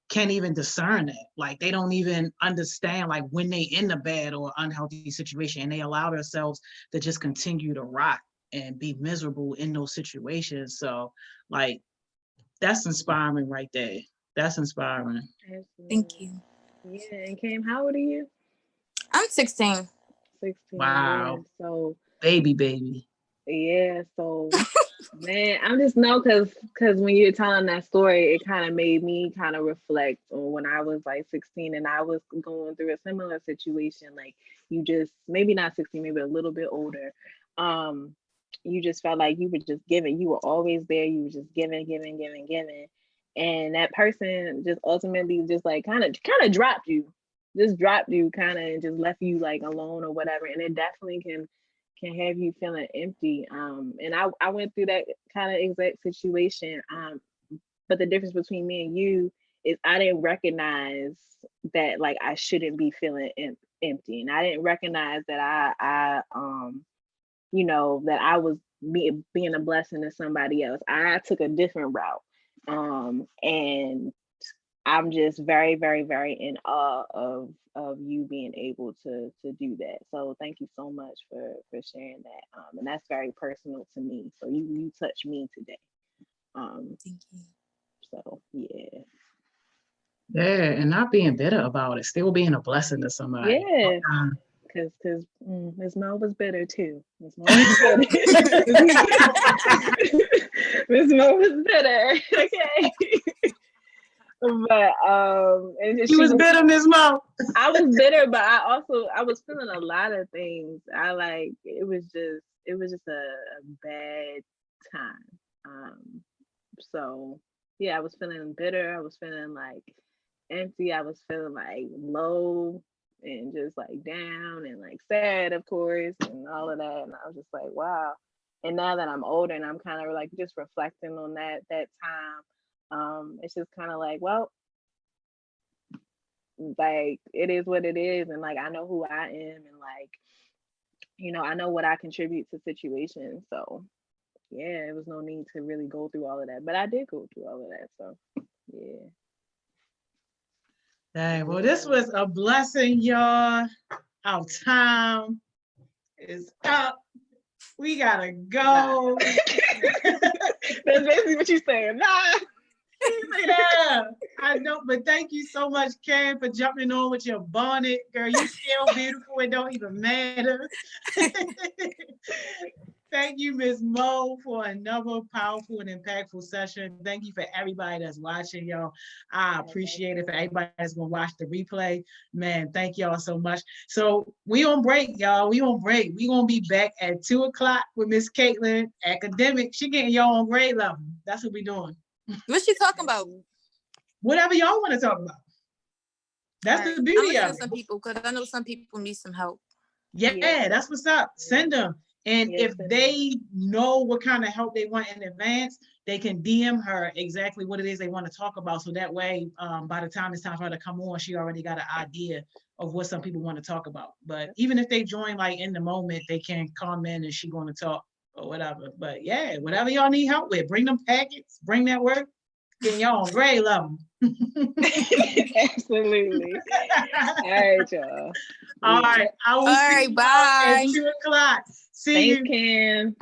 can't even discern that. Like they don't even understand like when they in a bad or unhealthy situation and they allow themselves to just continue to rot and be miserable in those situations. So like, that's inspiring right there. That's inspiring. Absolutely. Thank you. Yeah, and Cam, how old are you? I'm 16. 16. Wow. Yeah, so Baby. yeah, so man, I'm just know because when you're telling that story, it kind of made me kind of reflect on when I was like 16 and I was going through a similar situation. Like you just maybe not 16, maybe a little bit older. You just felt like you were just giving. You were always there. You were just giving. And that person just ultimately just like kind of dropped you kind of and just left you like alone or whatever. And it definitely can have you feeling empty. And I went through that kind of exact situation. But the difference between me and you is I didn't recognize that like I shouldn't be feeling empty. And I didn't recognize that I you know, that I was being a blessing to somebody else. I took a different route. And I'm just very, very, very in awe of you being able to do that. So thank you so much for sharing that. And that's very personal to me. So you touched me today. Thank you. So yeah. Yeah, and not being bitter about it, still being a blessing to somebody. Yeah. Because Miss Mo was bitter too. Miss Mo was bitter. Miss Mo was bitter. Okay. But and she was bitter, Miss Mo. I was bitter, but I was feeling a lot of things. It was just a bad time. So yeah, I was feeling bitter. I was feeling like empty. I was feeling like low and just like down and like sad, of course, and all of that. And I was just like, wow. And now that I'm older and I'm kind of like just reflecting on that time, it's just kind of like, well, like it is what it is, and like I know who I am, and like, you know, I know what I contribute to situations. So yeah, it was no need to really go through all of that, but I did go through all of that. So yeah. Dang, well, this was a blessing, y'all. Our time is up. We gotta go. That's basically what you're saying. Nah. Yeah, I know, but thank you so much, Karen, for jumping on with your bonnet. Girl, you still beautiful. It don't even matter. Thank you, Ms. Mo, for another powerful and impactful session. Thank you for everybody that's watching, y'all. I appreciate it. For everybody that's gonna watch the replay, man, thank y'all so much. So we on break, y'all. We on break. We gonna be back at 2:00 with Miss Kaitlyn, academic. She getting y'all on grade level. That's what we doing. What's she talking about? Whatever y'all want to talk about. That's Alright, the I'm beauty listening of to some it. people because I know some people need some help. Yeah, that's what's up. Send them. And Yes, if they know what kind of help they want in advance, they can DM her exactly what it is they want to talk about. So that way, by the time it's time for her to come on, she already got an idea of what some people want to talk about. But even if they join like in the moment, they can comment and she going to talk or whatever. But yeah, whatever y'all need help with, bring them packets, bring that work, getting y'all on grade level. Absolutely. All right, y'all. All right, I will All see right, you bye. at 2:00. See Thanks, you. Kim.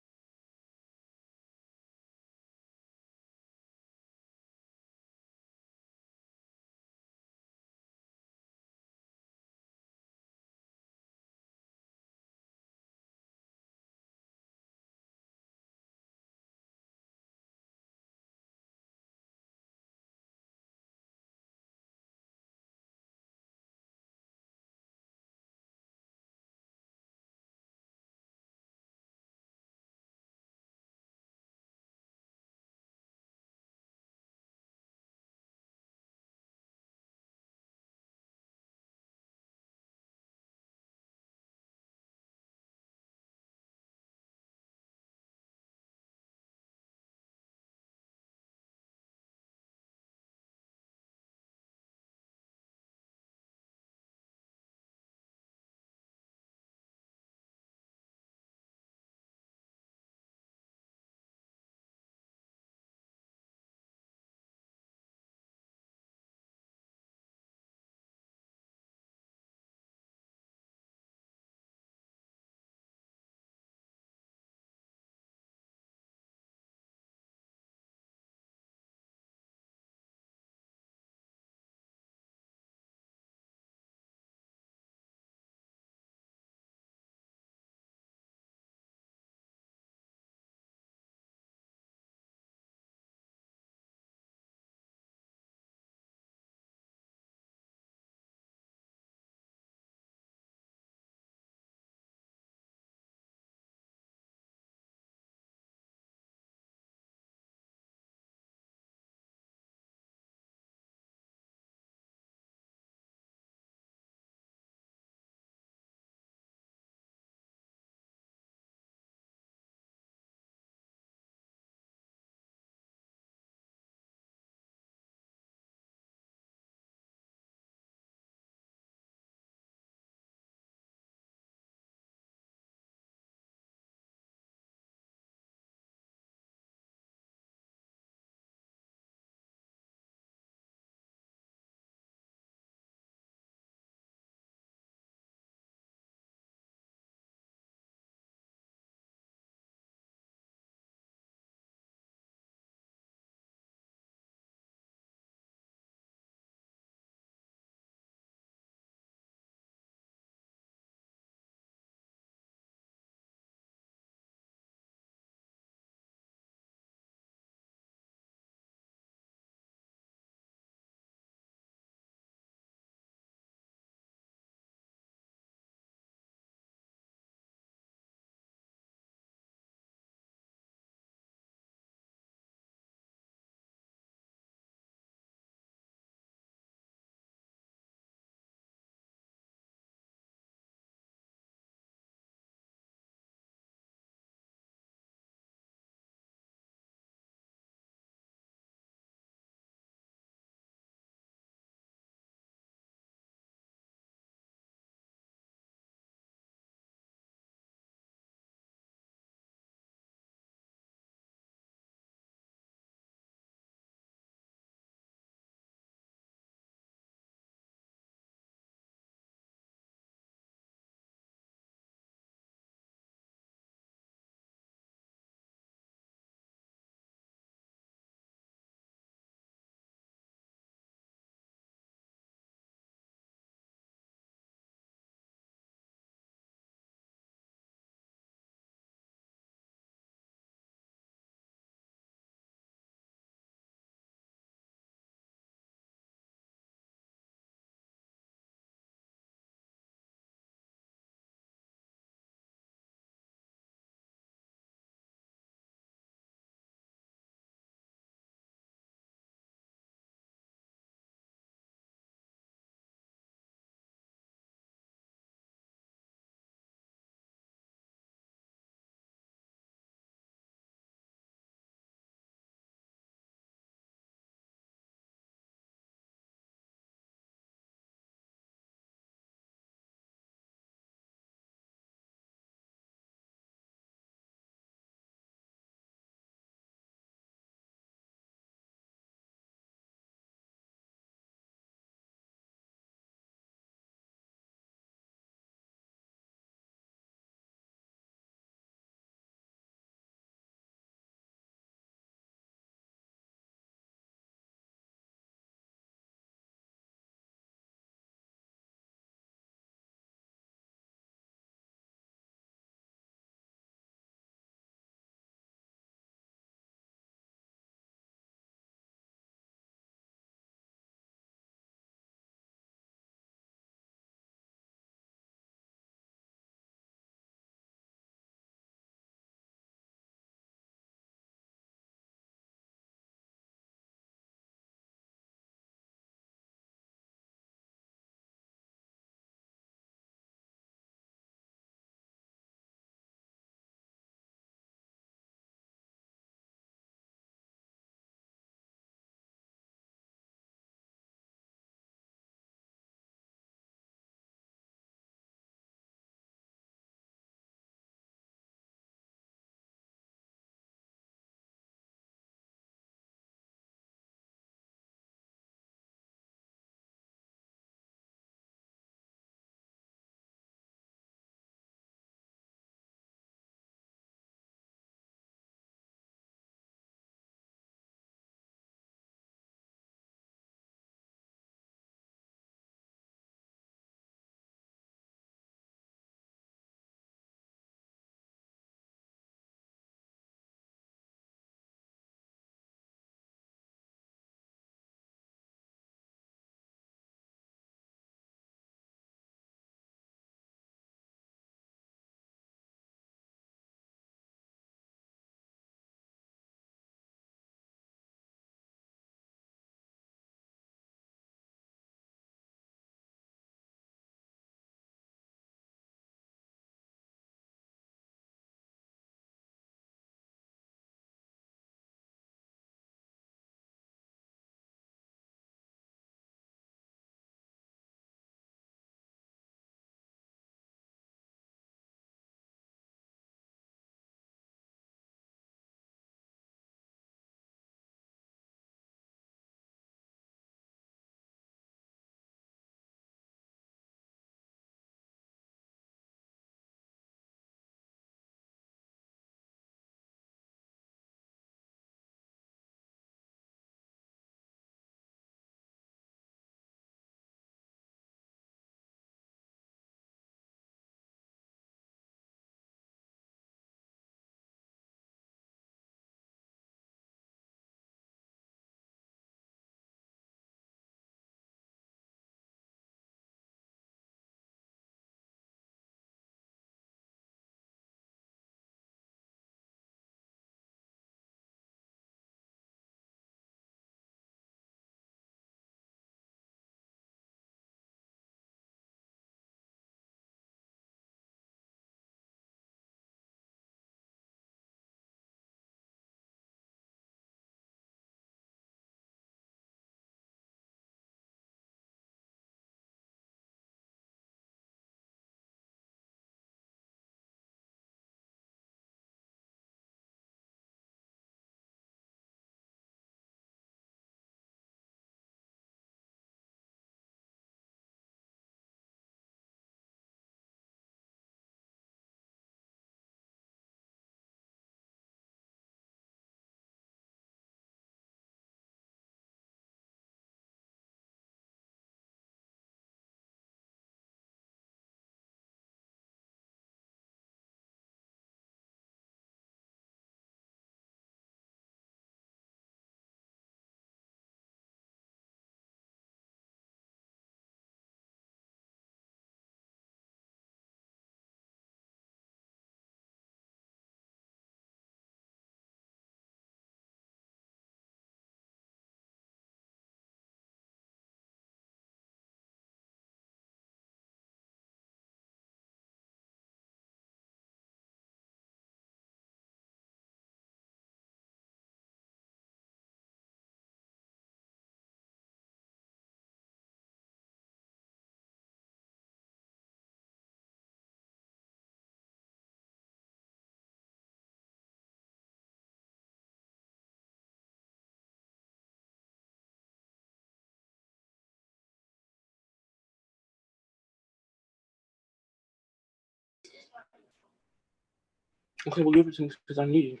Okay, well, give it to me because I need it.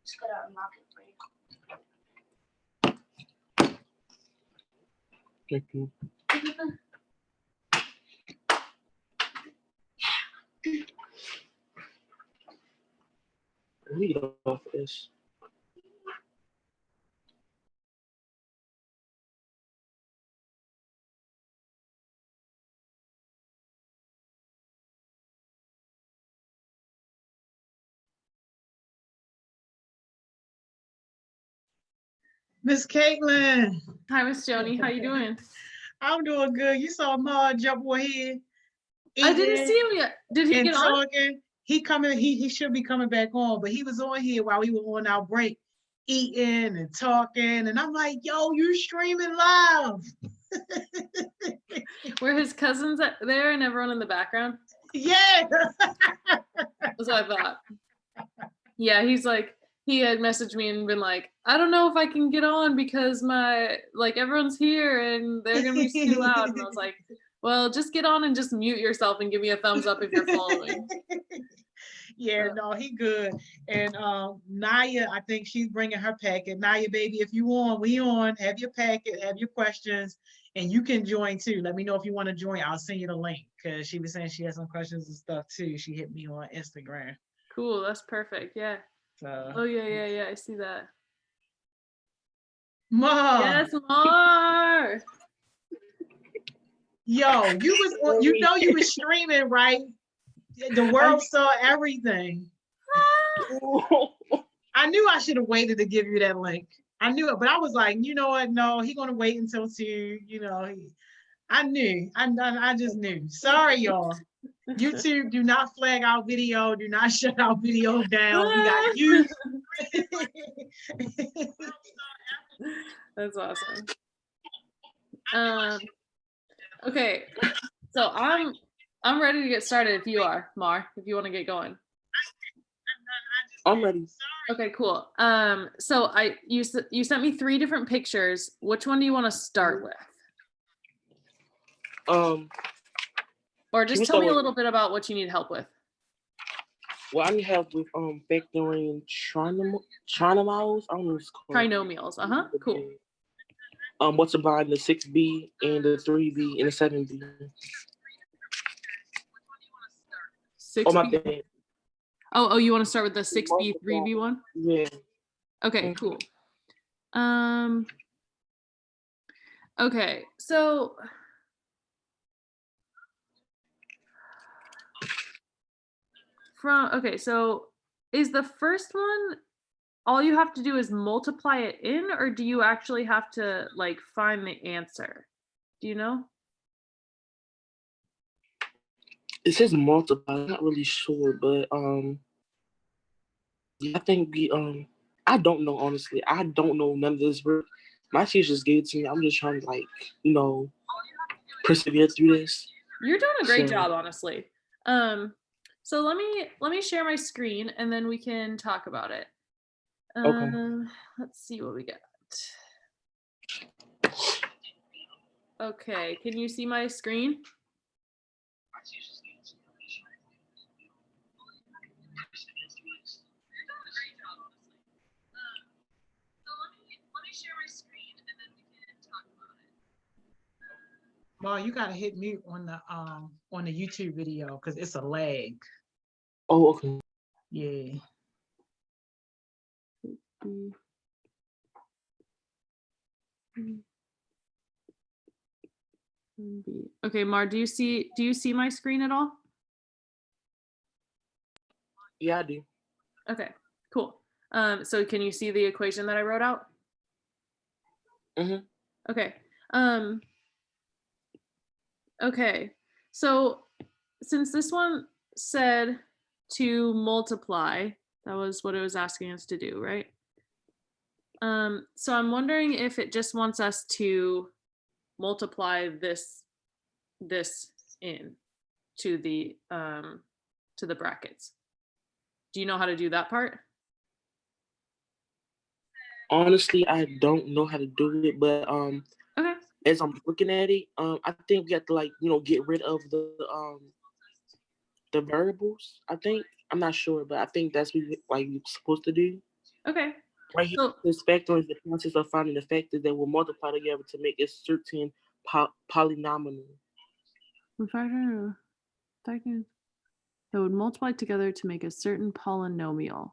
Just gotta unlock it for you. Thank you. Let me get off this. Miss Kaitlyn, Hi, Miss Joni. How you doing? I'm doing good. You saw Ma jump on here, I didn't eating see him yet. Did he and get on? talking. He coming. He should be coming back on, but he was on here while we were on our break, eating and talking. And I'm like, "Yo, you streaming live?" Were his cousins there and everyone in the background? Yeah. That's what I thought. Yeah, he's like, he had messaged me and been like, I don't know if I can get on because everyone's here and they're gonna be too loud. And I was like, well, just get on and just mute yourself and give me a thumbs up if you're following. Yeah, no, he good. And Naya, I think she's bringing her packet. Naya, baby, if you on, we on. Have your packet, have your questions, and you can join too. Let me know if you want to join. I'll send you the link because she was saying she has some questions and stuff too. She hit me on Instagram. Cool, that's perfect. Yeah. So. Oh yeah. I see that. Ma. Yes, Mar. Yo, you was streaming, right? The world saw everything. I knew I should have waited to give you that link. I knew it, but I was like, you know what? No, he's gonna wait until 2. You know, I knew. I just knew. Sorry, y'all. YouTube, do not flag our video. Do not shut our video down. We got you. That's awesome. Okay, so I'm ready to get started if you are, Mar, if you want to get going. I'm ready. Okay, cool. So you sent me 3 different pictures. Which one do you want to start with? Or just tell me a little bit about what you need help with. Well, I need help with factoring trinomials. I don't know what it's called. Trinomials. Cool. Multiplying the 6b and the 3b and the 7b. 6b. Oh, my bad. Oh, you want to start with the 6b 3b one? Yeah. Okay, cool. Okay, so so is the first one all you have to do is multiply it in, or do you actually have to like find the answer? Do you know? It says multiply. I'm not really sure, but yeah, I think I don't know, honestly. I don't know none of this work. My teacher just gave it to me. I'm just trying to persevere through this. You're doing a great job, honestly. So let me share my screen and then we can talk about it. Okay. Let's see what we got. Okay, can you see my screen? Ma, you gotta hit mute on the YouTube video because it's a lag. Oh, okay. Yeah. Okay, Mar, do you see my screen at all? Yeah, I do. Okay, cool. So can you see the equation that I wrote out? Mm-hmm. Okay. Okay, so since this one said to multiply, that was what it was asking us to do, right? So I'm wondering if it just wants us to multiply this in to the brackets. Do you know how to do that part? Honestly, I don't know how to do it, but Okay. as I'm looking at it, I think we have to like get rid of the variables. I think I'm not sure, but I think that's what you're supposed to do. Okay. Right here, So this factor is the process of finding the factors that will multiply together to make a certain polynomial. factor that would multiply together to make a certain polynomial.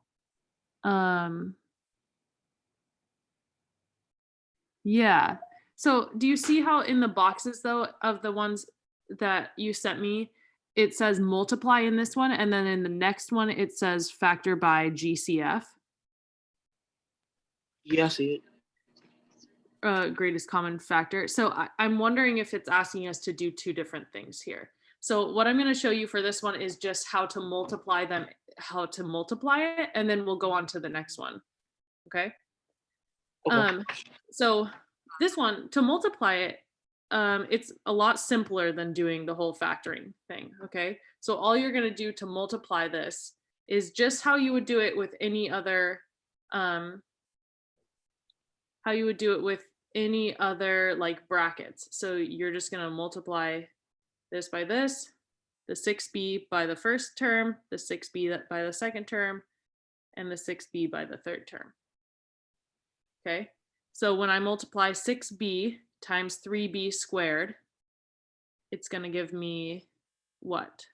Yeah. So do you see how in the boxes though of the ones that you sent me, it says multiply in this one, and then in the next one it says factor by GCF, Yeah, I see it. greatest common factor. So I'm wondering if it's asking us to do two different things here. So what I'm going to show you for this one is just how to multiply it, and then we'll go on to the next one. Okay. Okay. So this one, to multiply it, it's a lot simpler than doing the whole factoring thing. Okay. So all you're going to do to multiply this is just how you would do it with any other, like brackets. So you're just going to multiply this by this, the 6b by the first term, the 6b by the second term, and the 6b by the third term. Okay, so when I multiply 6b times 3b squared, it's going to give me what?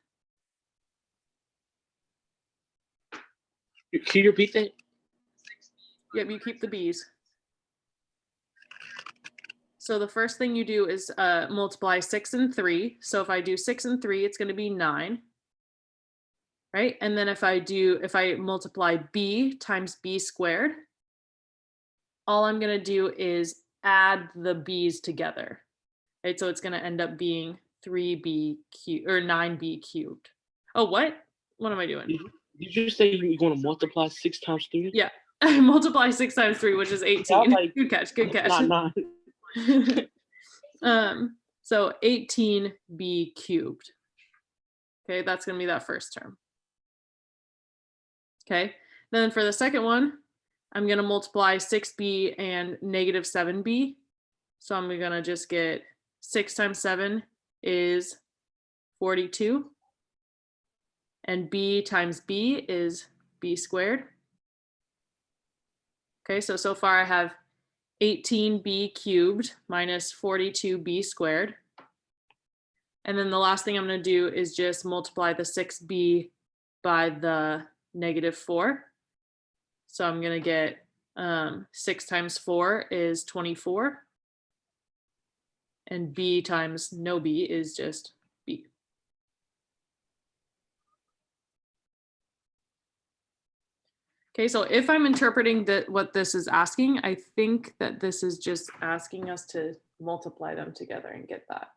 Can you repeat that? Yep, you keep the b's. So the first thing you do is multiply 6 and 3. So if I do 6 and 3, it's going to be 9. Right? And then if I multiply b times b squared, all I'm going to do is add the b's together. Right? So it's going to end up being 3b cubed or 9b cubed. Oh, what? What am I doing? Did you say you're going to multiply 6 times 3? Yeah. I multiply 6 times 3, which is 18. Like, good catch. Nah. So 18b cubed. Okay, that's going to be that first term. Okay, then for the second one, I'm going to multiply 6b and negative 7b. So I'm going to just get 6 times 7 is 42. And b times b is b squared. Okay, so far I have 18b cubed minus 42b squared. And then the last thing I'm going to do is just multiply the 6b by the negative 4. So I'm going to get 6 times 4 is 24. And b times no b is just b. Okay, so if I'm interpreting what this is asking, I think that this is just asking us to multiply them together and get that.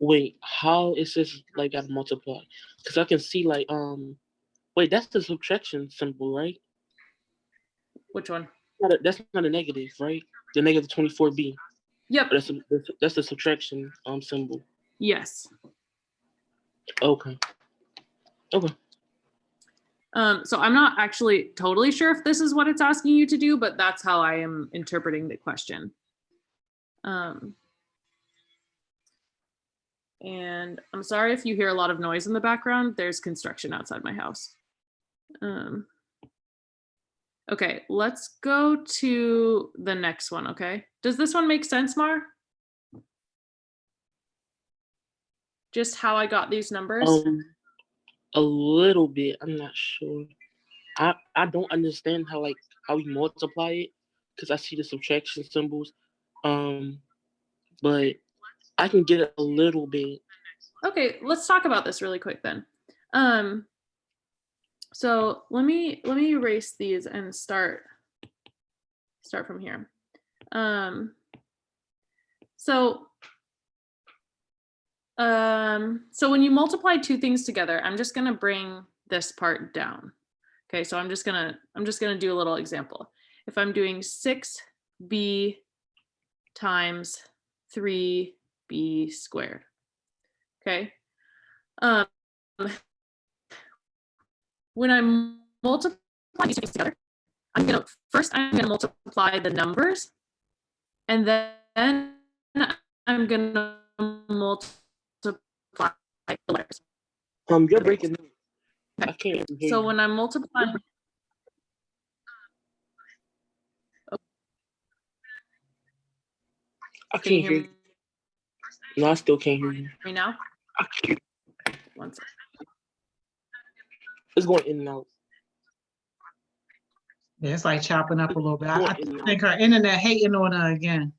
Wait, how is this like got to multiply? Because I can see like wait, that's the subtraction symbol, right? Which one? That's not a negative, right? The negative 24b. Yep. That's the subtraction symbol. Yes. Okay. So I'm not actually totally sure if this is what it's asking you to do, but that's how I am interpreting the question. And I'm sorry if you hear a lot of noise in the background. There's construction outside my house. Okay, let's go to the next one, okay? Does this one make sense, Mar? Just how I got these numbers? A little bit. I'm not sure. I don't understand how we multiply it because I see the subtraction symbols. But I can get it a little bit. Okay, let's talk about this really quick then. So let me erase these and start from here. So when you multiply two things together, I'm just gonna bring this part down. Okay, so I'm just gonna do a little example. If I'm doing 6b times 3b squared. Okay. When I'm multiplying these two things together, I'm gonna multiply the numbers, and then I'm gonna multiply the letters. You're breaking up. Okay. I can't hear So you. when I'm multiplying, I can you can't hear hear you. No, I still can't hear you. me now? I can't. One second. It's going in and out. Yeah, it's like chopping up a little bit. I Going in and out. think her internet hating on her again.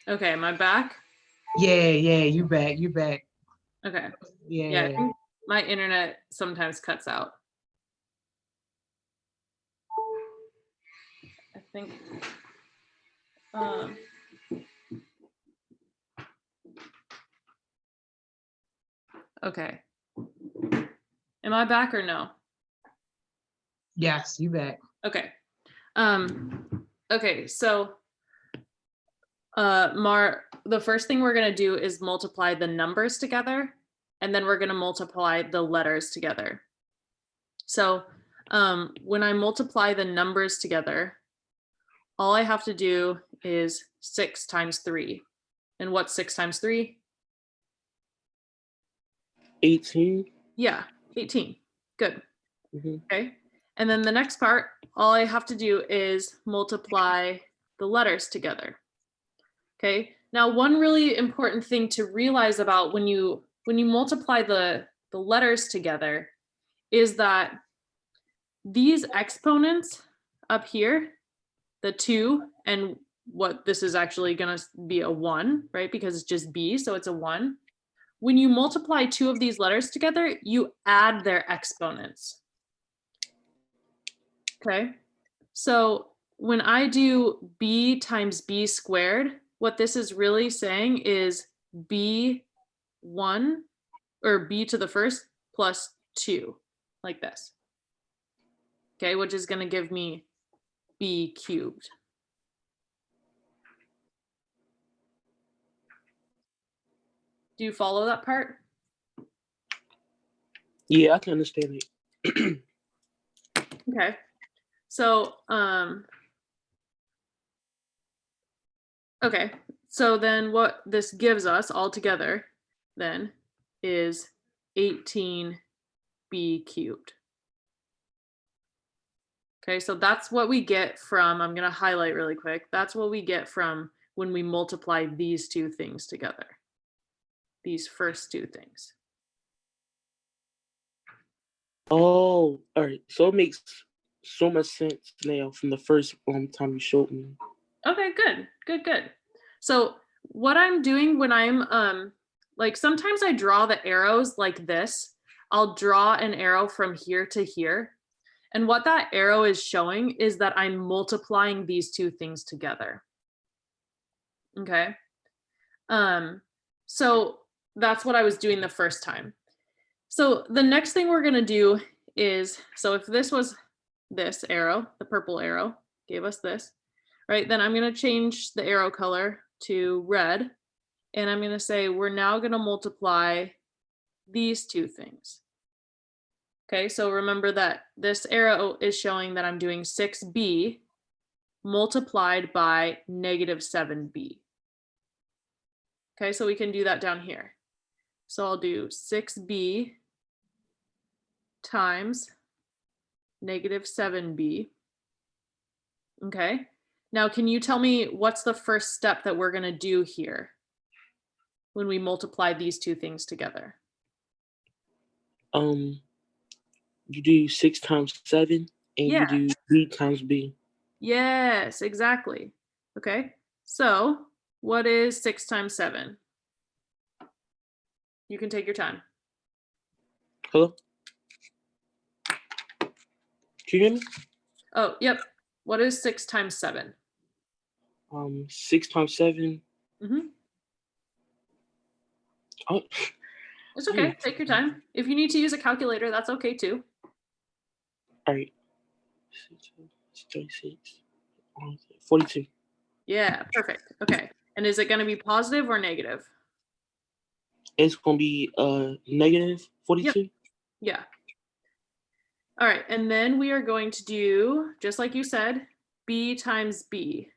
Okay, am I back? Yeah, you back. Okay. Yeah. Yeah, I think my internet sometimes cuts out. I think. Okay. Am I back or no? Yes, you back. Okay. Okay, so the first thing we're gonna do is multiply the numbers together, and then we're gonna multiply the letters together. So when I multiply the numbers together, all I have to do is 6 times 3. And what's 6 times 3? 18. Yeah, 18. Good. Mm-hmm. Okay. And then the next part, all I have to do is multiply the letters together. Okay. Now, one really important thing to realize about when you multiply the letters together is that these exponents up here, the 2, and what this is actually going to be a 1, right? Because it's just B, so it's a 1. When you multiply 2 of these letters together, you add their exponents. Okay, so when I do B times B squared, what this is really saying is B1 or B to the first plus 2, like this. Okay, which is going to give me B cubed. Do you follow that part? Yeah, I can understand it. Okay. So, okay. So then what this gives us all together then is 18B cubed. Okay, so that's what we get from, I'm going to highlight really quick. That's what we get from when we multiply these two things together. These first two things. Oh, all right. So it makes so much sense now from the first time you showed me. Okay, good. So what I'm doing when I'm like sometimes I draw the arrows like this. I'll draw an arrow from here to here. And what that arrow is showing is that I'm multiplying these two things together. Okay. So that's what I was doing the first time. So the next thing we're gonna do is, so if this was this arrow, the purple arrow gave us this, right? Then I'm gonna change the arrow color to red, and I'm gonna say we're now gonna multiply these two things. Okay, so remember that this arrow is showing that I'm doing 6B multiplied by -7B. Okay, so we can do that down here. So I'll do 6B times -7B. Okay, now can you tell me what's the first step that we're gonna do here when we multiply these two things together? You do 6 times 7 and Yeah. you do B times B. Yes, exactly. Okay, so what is 6 times 7? You can take your time. Hello? Can you hear me? Oh, yep. What is 6 times 7? 6 times 7. Mm-hmm. Oh, It's okay. Take your time. If you need to use a calculator, that's okay too. all right. 36. 42. Yeah, perfect. Okay. And is it going to be positive or negative? It's gonna be negative 42. Yeah. All right, and then we are going to do, just like you said, B times B.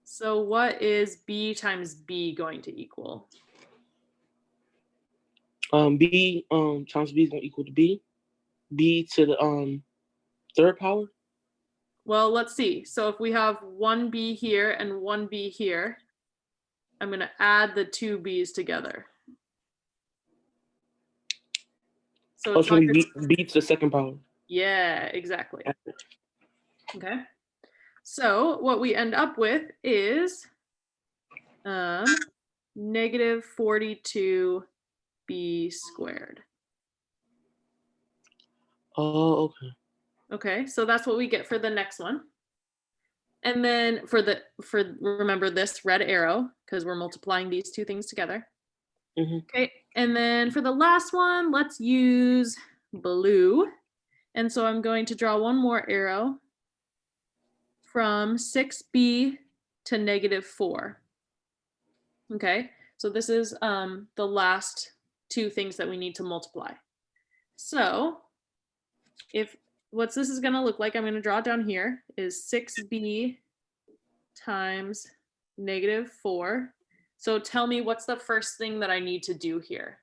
So what is B times B going to equal? B times B is gonna equal to B. B to the third power. Well, let's see. So if we have one B here and one B here, I'm going to add the two B's together. So Oh, it's it's gonna not be gonna- B to the second power. Yeah, exactly. Okay. So what we end up with is negative 42B squared. Oh, okay. Okay, so that's what we get for the next one. And then for remember this red arrow, because we're multiplying these two things together. Mm-hmm. Okay, and then for the last one, let's use blue. And so I'm going to draw one more arrow from 6B to negative 4. Okay, so this is the last two things that we need to multiply. So if what this is going to look like, I'm going to draw down here, is 6B times negative 4. So tell me, what's the first thing that I need to do here?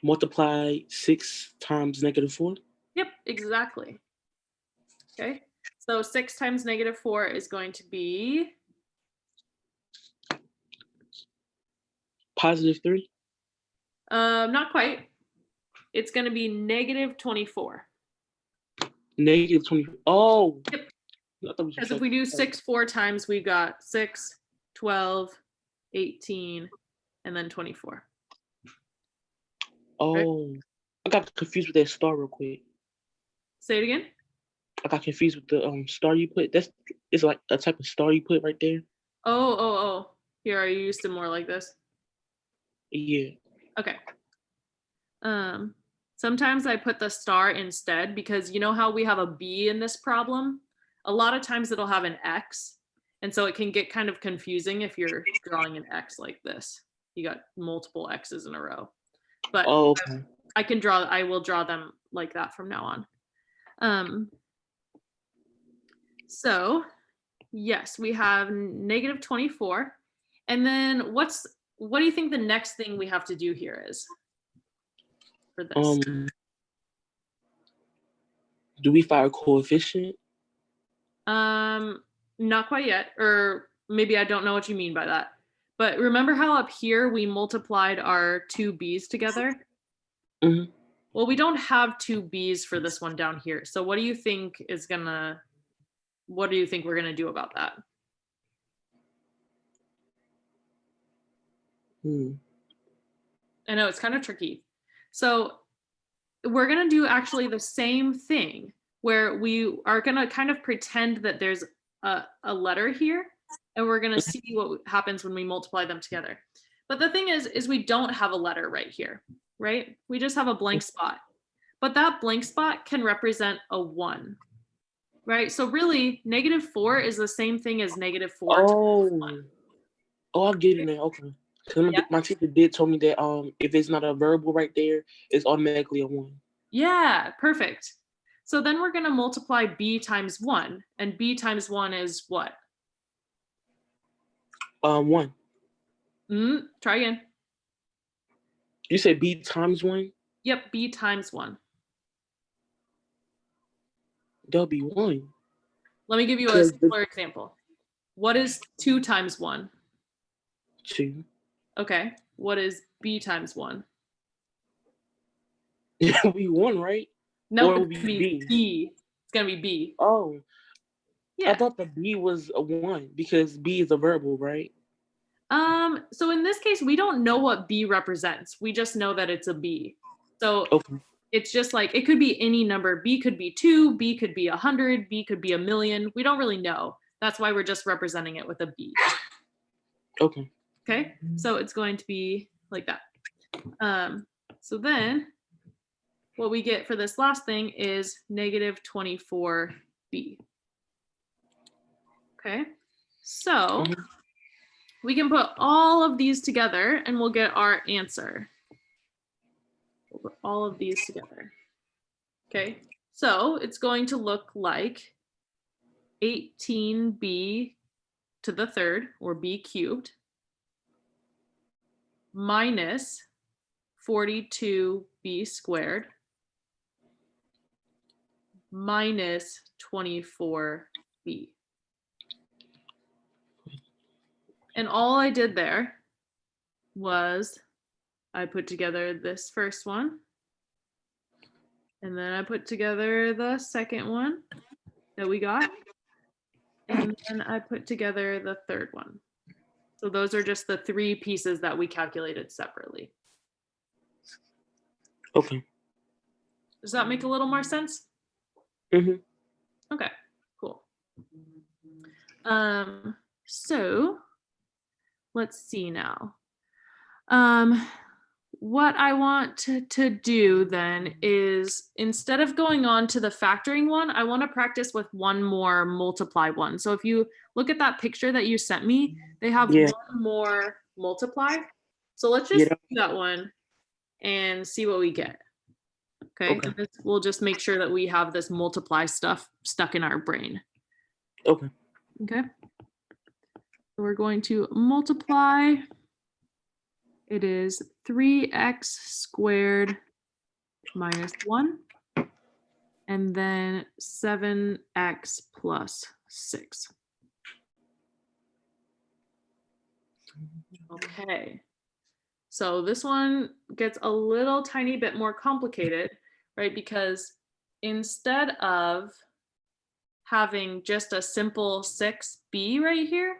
Multiply 6 times negative 4. Yep, exactly. Okay, so 6 times negative 4 is going to be Positive 3. not quite. It's going to be negative 24. Negative 20. Oh. Yep. I thought we Because if we do 6 4 times, we got 6, 12, 18, and then 24. Oh, right? I got confused with that star real quick. Say it again. I got confused with the star you put. It's like a type of star you put right there. Oh. Here, I used it more like this. Yeah. Okay. Sometimes I put the star instead because you know how we have a B in this problem? A lot of times it'll have an X. And so it can get kind of confusing if you're drawing an X like this. You got multiple X's in a row. But okay. I will draw them like that from now on. So yes, we have negative 24. And then what do you think the next thing we have to do here is for this? Do we find a coefficient? Not quite yet, or maybe I don't know what you mean by that. But remember how up here we multiplied our two B's together? Mm-hmm. Well, we don't have two B's for this one down here. So what do you think we're gonna do about that? I know it's kind of tricky. So we're gonna do actually the same thing where we are gonna kind of pretend that there's a letter here, and we're gonna see what happens when we multiply them together. But the thing is we don't have a letter right here, right? We just have a blank spot. But that blank spot can represent a 1, right? So really, negative 4 is the same thing as negative 4 Oh, times 1. Oh, I'm getting it. Okay. Yeah. My teacher did tell me that if it's not a variable right there, it's automatically a 1. Yeah, perfect. So then we're going to multiply B times 1, and B times 1 is what? 1. Try again. You said B times 1? Yep, B times 1. That'll be 1. Let me give you a simpler example. What is 2 times 1? 2. Okay. What is B times 1? It'll be 1, right? No, Or it's gonna be B. It's gonna be B. Oh. Yeah. I thought the B was a 1 because B is a variable, right? So in this case, we don't know what B represents. We just know that it's a B. So Okay. it's just like, it could be any number. B could be 2, B could be 100, B could be 1,000,000. We don't really know. That's why we're just representing it with a B. Okay. Okay, so it's going to be like that. So then what we get for this last thing is negative 24B. Okay, so we can put all of these together and we'll get our answer. We'll put all of these together. Okay, so it's going to look like 18b to the third, or b cubed, minus 42b squared minus 24b. And all I did there was I put together this first one, and then I put together the second one that we got, and then I put together the third one. So those are just the three pieces that we calculated separately. Okay. Does that make a little more sense? Mm-hmm. Okay, cool. So let's see now. What I want to do then is, instead of going on to the factoring one, I want to practice with one more multiply one. So if you look at that picture that you sent me, they have one more multiply. So let's just do that one and see what we get. Okay, and this, we'll just make sure that we have this multiply stuff stuck in our brain. Okay. Okay. So we're going to multiply. It is 3x squared minus 1, and then 7x plus 6. Okay. So this one gets a little tiny bit more complicated, right? Because instead of having just a simple 6b right here,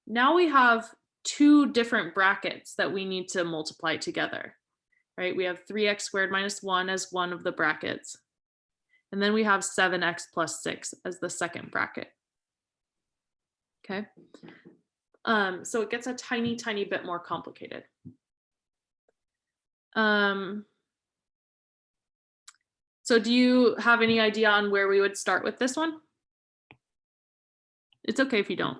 now we have two different brackets that we need to multiply together, right? We have 3x squared minus 1 as one of the brackets. And then we have 7x plus 6 as the second bracket. Okay. So it gets a tiny, tiny bit more complicated. So do you have any idea on where we would start with this one? It's okay if you don't.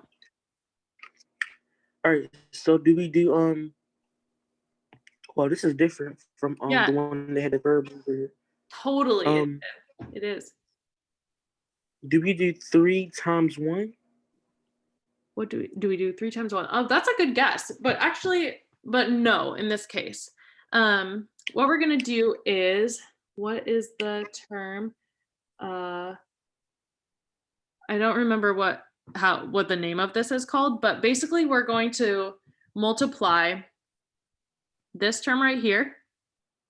All right. So do we do well, this is different from the one that had the verb over here. Totally. It is. Do we do 3 times 1? What do we do 3 times 1? Oh, that's a good guess. But no, in this case. What we're gonna do is, what is the term? I don't remember what the name of this is called, but basically we're going to multiply this term right here,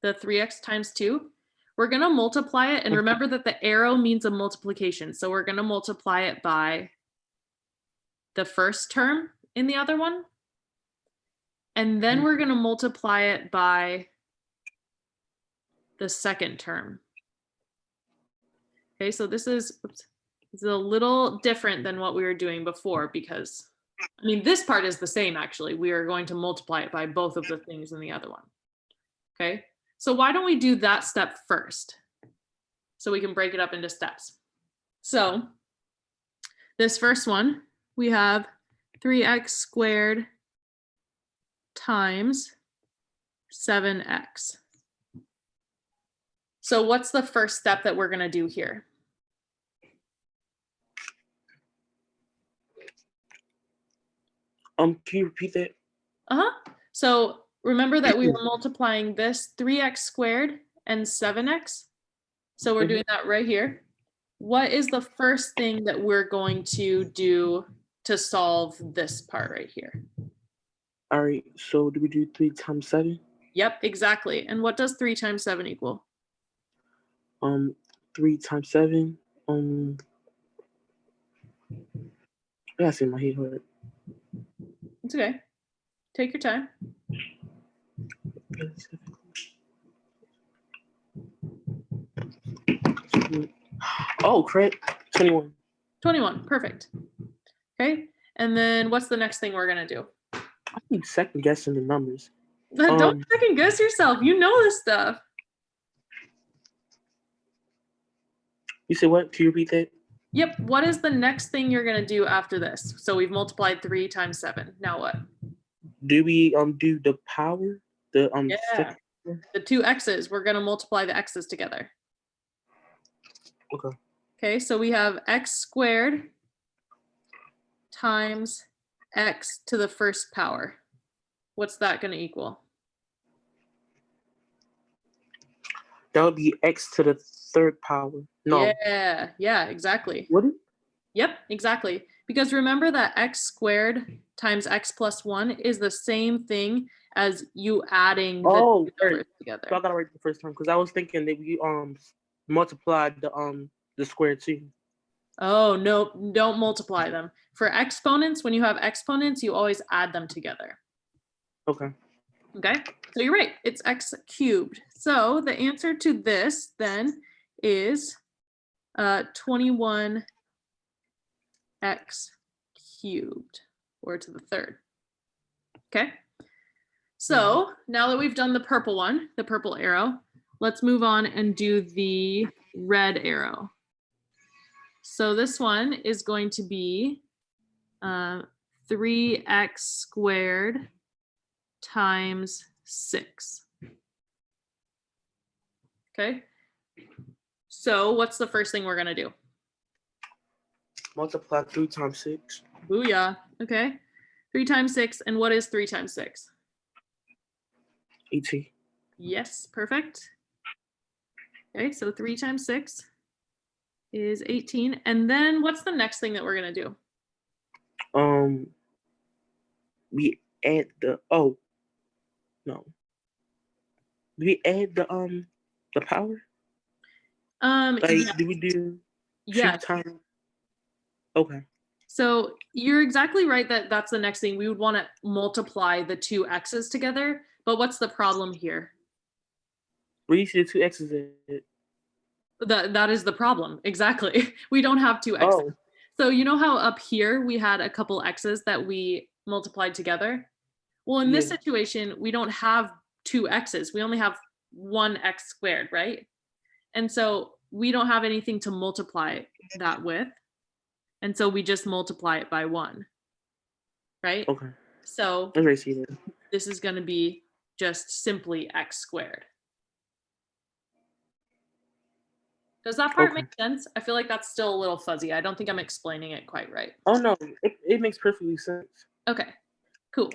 the 3x times 2. We're going to multiply it, and remember that the arrow means a multiplication. So we're going to multiply it by the first term in the other one. And then we're going to multiply it by the second term. Okay, so this is a little different than what we were doing before, because, I mean, this part is the same actually. We are going to multiply it by both of the things in the other one. Okay, so why don't we do that step first, so we can break it up into steps. So this first one, we have 3x squared times 7x. So what's the first step that we're going to do here? Can you repeat that? So remember that we were multiplying this 3x squared and 7x. So we're doing that right here. What is the first thing that we're going to do to solve this part right here? All right, so do we do 3 times 7? Yep, exactly. And what does 3 times 7 equal? 3 times 7. I gotta say my head hurt. It's okay. Take your time. Oh, correct. 21. 21, perfect. Okay, and then what's the next thing we're gonna do? I keep second guessing the numbers. Don't second guess yourself. You know this stuff. You said what? Can you repeat that? Yep. What is the next thing you're gonna do after this? So we've multiplied 3 times 7. Now what? Do we do the power? The Yeah. second? The two x's, we're gonna multiply the x's together. Okay. Okay, so we have x squared times x to the first power. What's that gonna equal? That would be x to the third power. No. Yeah, exactly. What? Yep, exactly. Because remember that x squared times x plus 1 is the same thing as you adding the two numbers together. So I gotta write the first term because I was thinking that we multiplied the square too. Oh, no, don't multiply them. For exponents, when you have exponents, you always add them together. Okay. Okay, so you're right, it's x cubed. So the answer to this then is 21x cubed, or to the third. Okay, so now that we've done the purple one, the purple arrow, let's move on and do the red arrow. So this one is going to be 3x squared times 6. Okay. So what's the first thing we're going to do? Multiply 3 times 6. Booyah. Okay. 3 times 6. And what is 3 times 6? 18. Yes, perfect. Okay, so 3 times 6 is 18. And then what's the next thing that we're going to do? We add the no. We add the power? Yeah. Do we do 2 Yeah. times? Okay. So you're exactly right that that's the next thing. We would want to multiply the two x's together. But what's the problem here? Where you see the 2 x's at? That is the problem. Exactly. We don't have 2 x's. Oh. So you know how up here we had a couple x's that we multiplied together? Well, in this situation, we don't have 2 x's. We only have 1 x squared, right? And so we don't have anything to multiply that with. And so we just multiply it by 1, right? Okay. So I see that. this is going to be just simply x squared. Does that part make sense? I feel like that's still a little fuzzy. I don't think I'm explaining it quite right. Oh, no. It makes perfectly sense. Okay, cool.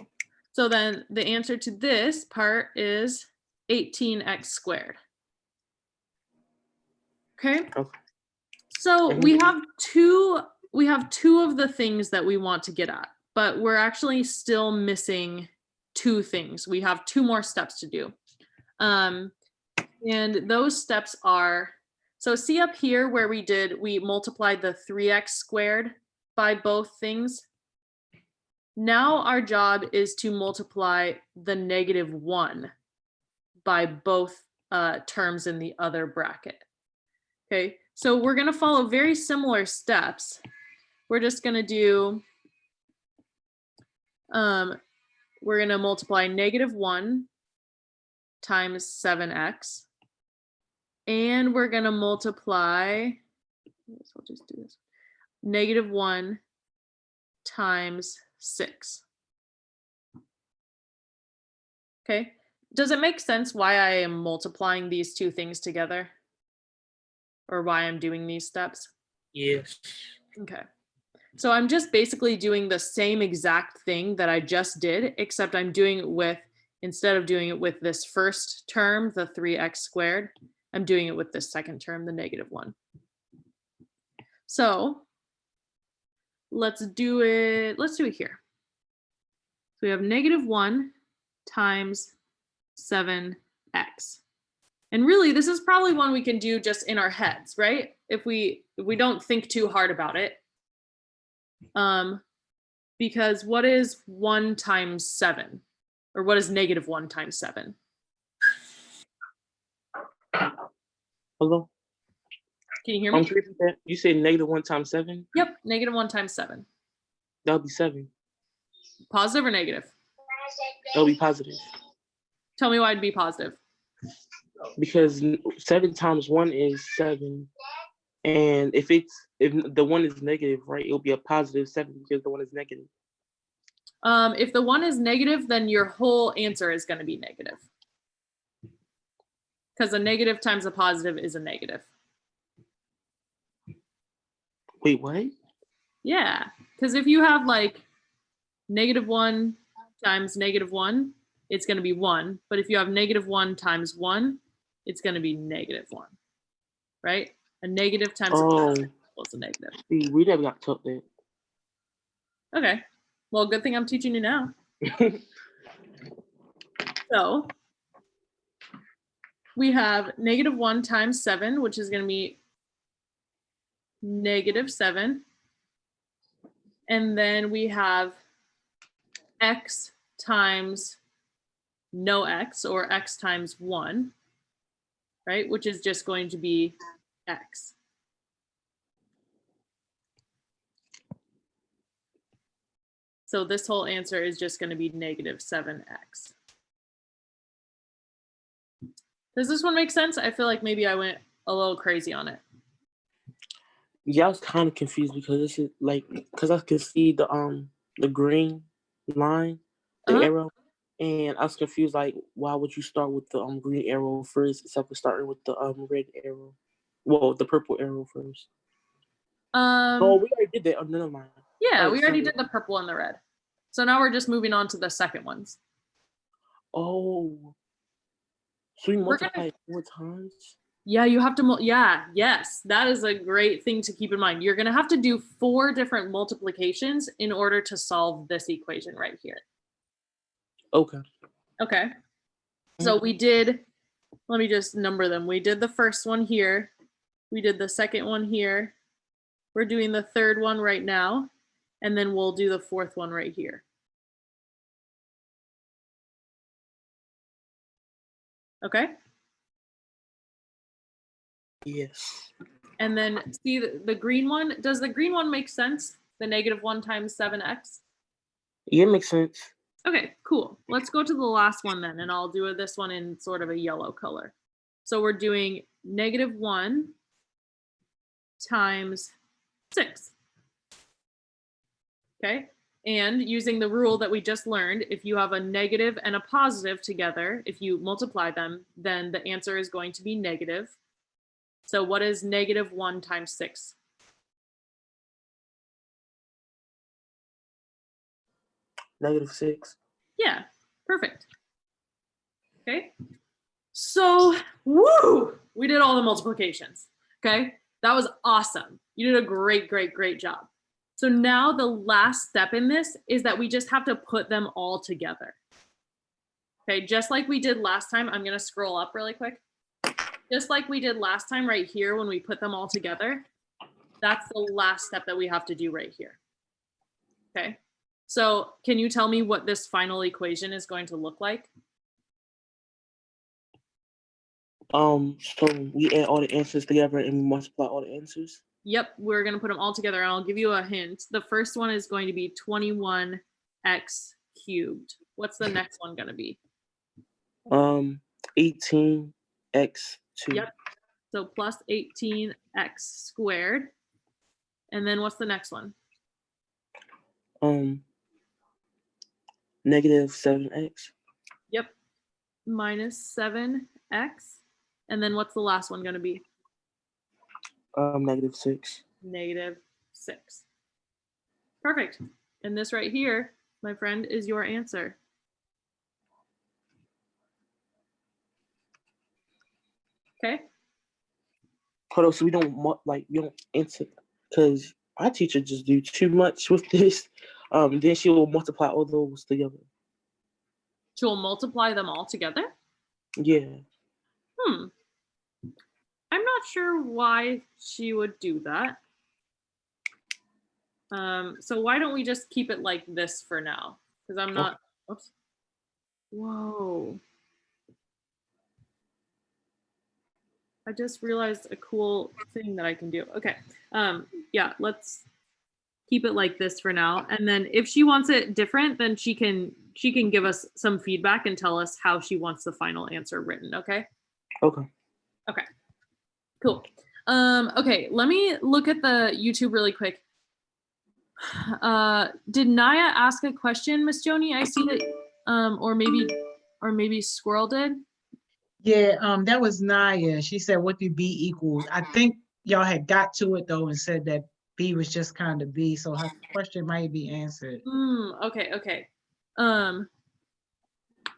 So then the answer to this part is 18x squared. Okay. So we have two of the things that we want to get at, but we're actually still missing 2 things. We have 2 more steps to do. And those steps are, so see up here where we multiplied the 3x squared by both things. Now our job is to multiply the -1 by both terms in the other bracket. Okay, so we're going to follow very similar steps. We're just going to do, we're going to multiply -1 times 7x. And we're going to multiply, I'll just do this, -1 times 6. Okay, does it make sense why I am multiplying these 2 things together? Or why I'm doing these steps? Yes. Okay. So I'm just basically doing the same exact thing that I just did, except I'm doing it with, instead of doing it with this first term, the 3x squared, I'm doing it with this second term, the -1. So let's do it here. So we have -1 times 7x. And really, this is probably one we can do just in our heads, right? If we don't think too hard about it. Because what is 1 times 7? Or what is -1 times 7? Hello? Can you hear me? You said -1 times 7? Yep, -1 times 7. That would be 7. Positive or negative? That would be positive. Tell me why it'd be positive. Because 7 times 1 is 7. And if it's if the one is negative, right, it'll be a positive 7 because the one is negative. If the one is negative, then your whole answer is going to be negative. Because a negative times a positive is a negative. Wait, what? Yeah, because if you have like -1 times -1, it's going to be 1. But if you have -1 times 1, it's going to be -1, right? A negative times a positive equals a negative. See, we never got taught that. Okay, well, good thing I'm teaching you now. So we have -1 times 7, which is going to be -7. And then we have x times no x, or x times 1, right? Which is just going to be x. So this whole answer is just going to be -7x. Does this one make sense? I feel like maybe I went a little crazy on it. Yeah, I was kind of confused because this is like, because I could see the green line, the arrow, and I was confused, like, why would you start with the green arrow first instead of starting with the red arrow? Well, the purple arrow first. Oh, we already did that. Oh, never mind. Yeah, we already did the purple and the red. So now we're just moving on to the second ones. Oh. So we multiply 4 times? Yeah, you have to, yes, that is a great thing to keep in mind. You're going to have to do 4 different multiplications in order to solve this equation right here. Okay. Okay. So we did, let me just number them. We did the first one here. We did the second one here. We're doing the third one right now. And then we'll do the fourth one right here. Okay. Yes. And then see the green one. Does the green one make sense? The -1 times 7x? Yeah, it makes sense. Okay, cool. Let's go to the last one then, and I'll do this one in sort of a yellow color. So we're doing -1 times 6. Okay, and using the rule that we just learned, if you have a negative and a positive together, if you multiply them, then the answer is going to be negative. So what is -1 times 6? -6. Yeah, perfect. Okay, so woo, we did all the multiplications. Okay, that was awesome. You did a great, great, great job. So now the last step in this is that we just have to put them all together. Okay, just like we did last time, I'm gonna scroll up really quick. Just like we did last time right here when we put them all together, that's the last step that we have to do right here. Okay, so can you tell me what this final equation is going to look like? So we add all the answers together and we multiply all the answers? Yep, we're gonna put them all together. I'll give you a hint. The first one is going to be 21x cubed. What's the next one gonna be? 18x2. Yep, so plus 18x squared. And then what's the next one? -7x. Yep, minus 7x. And then what's the last one gonna be? -6. -6. Perfect. And this right here, my friend, is your answer. Okay. Hold on, so we don't answer, because our teacher just do too much with this. Then she will multiply all those together. She will multiply them all together? Yeah. I'm not sure why she would do that. So why don't we just keep it like this for now? Because I'm not, oops. Whoa. I just realized a cool thing that I can do. Okay, yeah, let's keep it like this for now. And then if she wants it different, then she can give us some feedback and tell us how she wants the final answer written, okay? Okay. Okay, cool. Okay, let me look at the YouTube really quick. Did Naya ask a question, Miss Joni? I see that, or maybe Squirrel did. Yeah, that was Naya. She said, what do B equals? I think y'all had got to it though and said that B was just kind of B, so her question might be answered. Okay.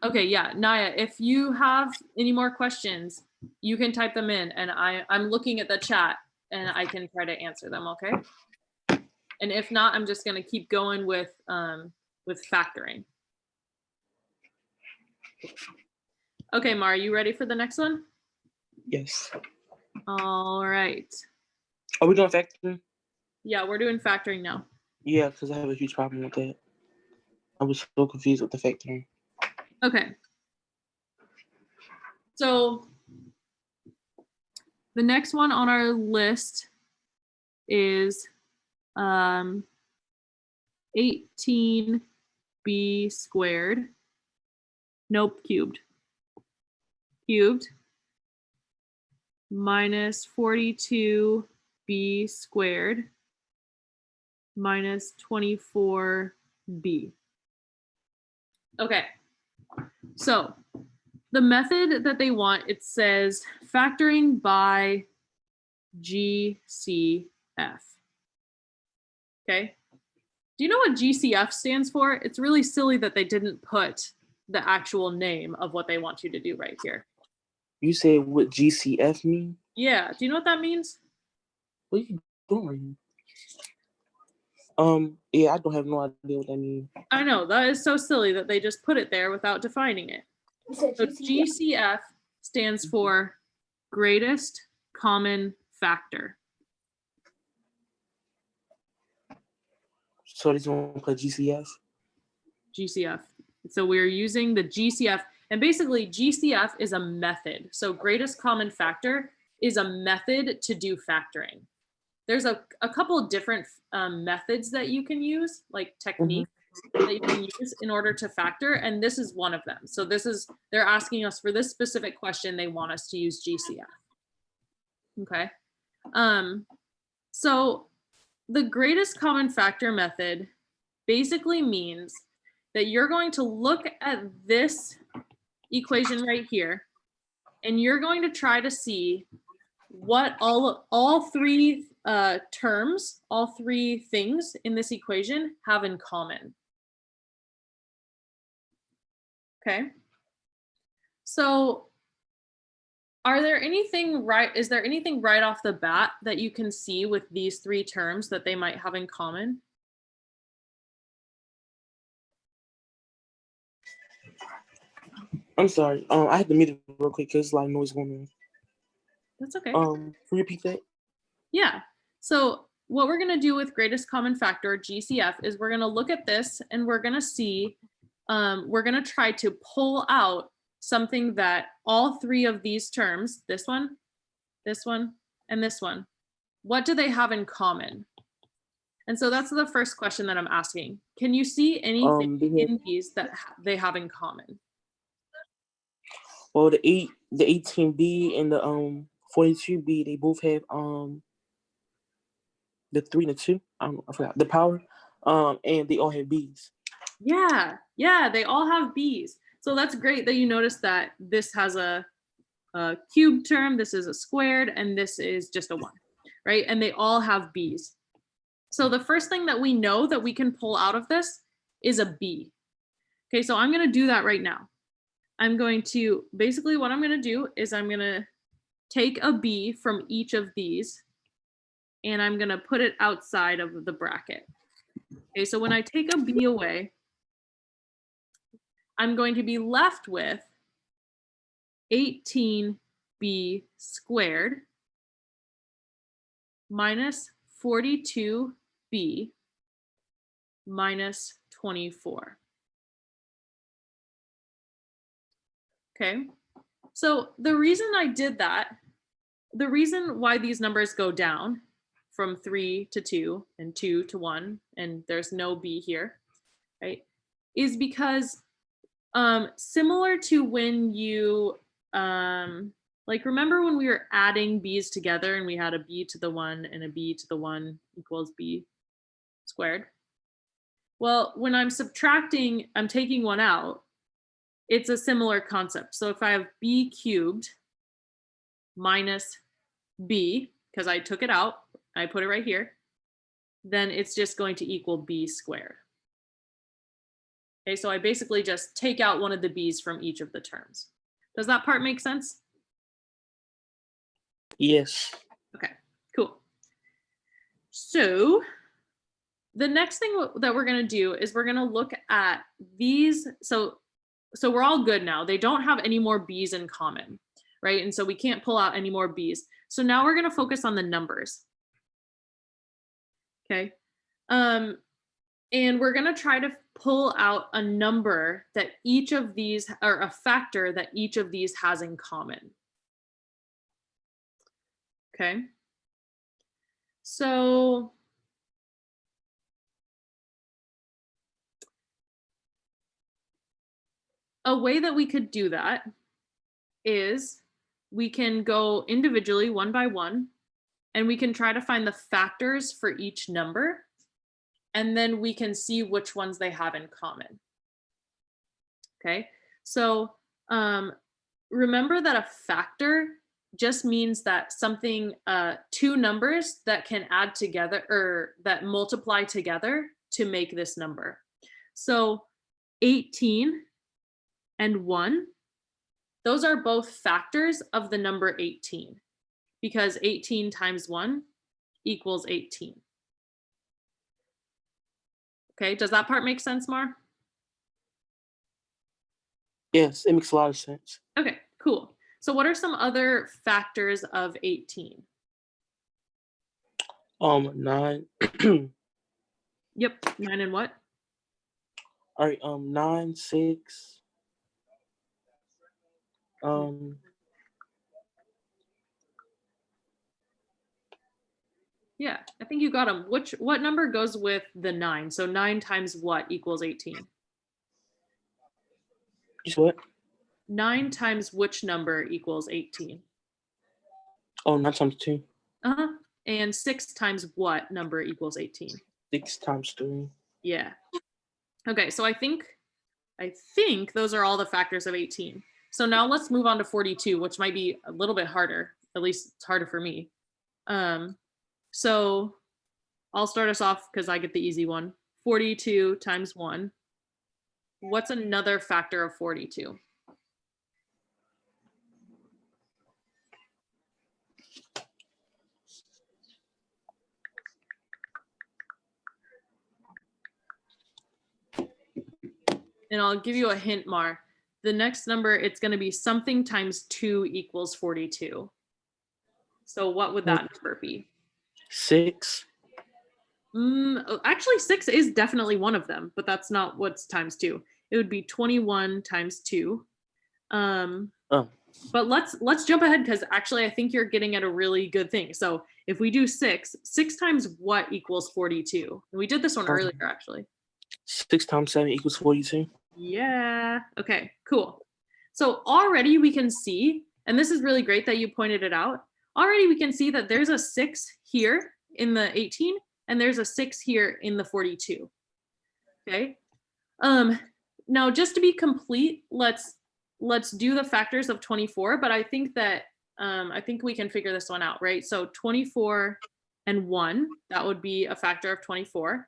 Okay, yeah, Naya, if you have any more questions, you can type them in, and I'm looking at the chat and I can try to answer them, okay? And if not, I'm just gonna keep going with factoring. Okay, Mara, you ready for the next one? Yes. All right. Are we doing factoring? Yeah, we're doing factoring now. Yeah, because I have a huge problem with that. I was so confused with the factoring. Okay. So the next one on our list is 18b squared. Nope, cubed minus 42b squared minus 24b. Okay, so the method that they want, it says factoring by GCF. Okay, do you know what GCF stands for? It's really silly that they didn't put the actual name of what they want you to do right here. You said what GCF mean? Yeah, do you know what that means? What are you doing? Yeah, I don't have no idea what that means. I know, that is so silly that they just put it there without defining it. So GCF stands for greatest common factor. So they want to put GCF? GCF. So we're using the GCF, and basically GCF is a method. So greatest common factor is a method to do factoring. There's a couple of different methods that you can use, like techniques that you can use in order to factor, and this is one of them. So they're asking us for this specific question, they want us to use GCF. Okay. So the greatest common factor method basically means that you're going to look at this equation right here, and you're going to try to see what all three terms, all three things in this equation have in common. Okay. So is there anything right off the bat that you can see with these three terms that they might have in common? I'm sorry. I had to mute it real quick because a lot of noise going on. That's okay. Can you repeat that? Yeah. So what we're going to do with greatest common factor, GCF, is we're going to look at this and we're going to see, we're going to try to pull out something that all three of these terms, this one, and this one, what do they have in common? And so that's the first question that I'm asking. Can you see anything in these that they have in common? Well, the 18B and the 42B, they both have the 3 and the 2. I forgot the power. And they all have B's. Yeah, they all have B's. So that's great that you noticed that this has a cubed term, this is a squared, and this is just a 1, right? And they all have B's. So the first thing that we know that we can pull out of this is a B. Okay, so I'm going to do that right now. I'm going to, basically what I'm going to do is I'm going to take a B from each of these, and I'm going to put it outside of the bracket. Okay, so when I take a B away, I'm going to be left with 18b squared minus 42b minus 24. Okay, so the reason I did that, the reason why these numbers go down from 3 to 2 and 2 to 1, and there's no b here, right, is because similar to when you, Like, remember when we were adding b's together and we had a b to the 1 and a b to the 1 equals b squared? Well, when I'm subtracting, I'm taking one out, it's a similar concept. So if I have b cubed minus b, because I took it out, I put it right here, then it's just going to equal b squared. Okay, so I basically just take out one of the b's from each of the terms. Does that part make sense? Yes. Okay, cool. So the next thing that we're going to do is we're going to look at these. So we're all good now. They don't have any more b's in common, right? And so we can't pull out any more b's. So now we're going to focus on the numbers. Okay. And we're going to try to pull out a number that each of these, or a factor that each of these has in common. Okay. So a way that we could do that is we can go individually one by one, and we can try to find the factors for each number, and then we can see which ones they have in common. Okay, so remember that a factor just means that something, two numbers that can add together or that multiply together to make this number. So 18 and 1, those are both factors of the number 18, because 18 times 1 equals 18. Okay, does that part make sense, Mar? Yes, it makes a lot of sense. Okay, cool. So what are some other factors of 18? 9. Yep, 9 and what? All right, 9, 6. Yeah, I think you got them. What number goes with the 9? So 9 times what equals 18? Just what? 9 times which number equals 18? Oh, 9 times 2. Uh-huh. And 6 times what number equals 18? 6 times 3. Yeah. Okay, so I think those are all the factors of 18. So now let's move on to 42, which might be a little bit harder. At least it's harder for me. So I'll start us off because I get the easy one. 42 times 1. What's another factor of 42? And I'll give you a hint, Mar. The next number, it's going to be something times 2 equals 42. So what would that number be? 6. Actually, 6 is definitely one of them, but that's not what's times 2. It would be 21 times 2. But let's jump ahead, because actually I think you're getting at a really good thing. So if we do 6 times what equals 42? And we did this one earlier, actually. 6 times 7 equals 42. Yeah. Okay, cool. So already we can see, and this is really great that you pointed it out. Already we can see that there's a 6 here in the 18, and there's a 6 here in the 42. Okay. Now just to be complete, let's do the factors of 24, but I think that I think we can figure this one out, right? So 24 and 1, that would be a factor of 24.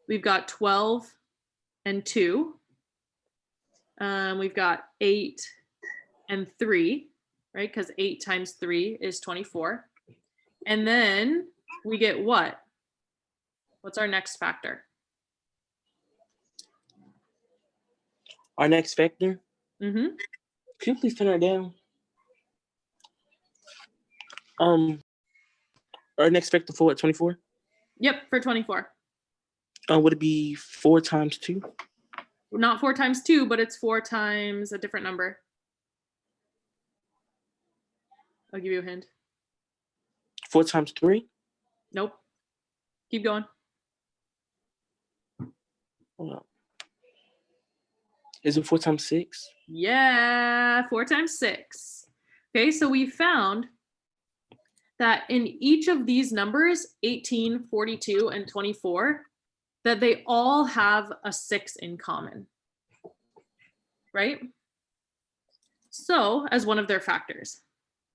We've got 12 and 2. We've got 8 and 3, right? Because 8 times 3 is 24. And then we get what? What's our next factor? Our next factor? Mm-hmm. Can you please turn that down? Our next factor for what, 24? Yep, for 24. Would it be 4 times 2? Not 4 times 2, but it's 4 times a different number. I'll give you a hint. 4 times 3? Nope. Keep going. Hold up. Is it 4 times 6? Yeah, 4 times 6. Okay, so we found that in each of these numbers, 18, 42, and 24, that they all have a 6 in common, right? So, as one of their factors.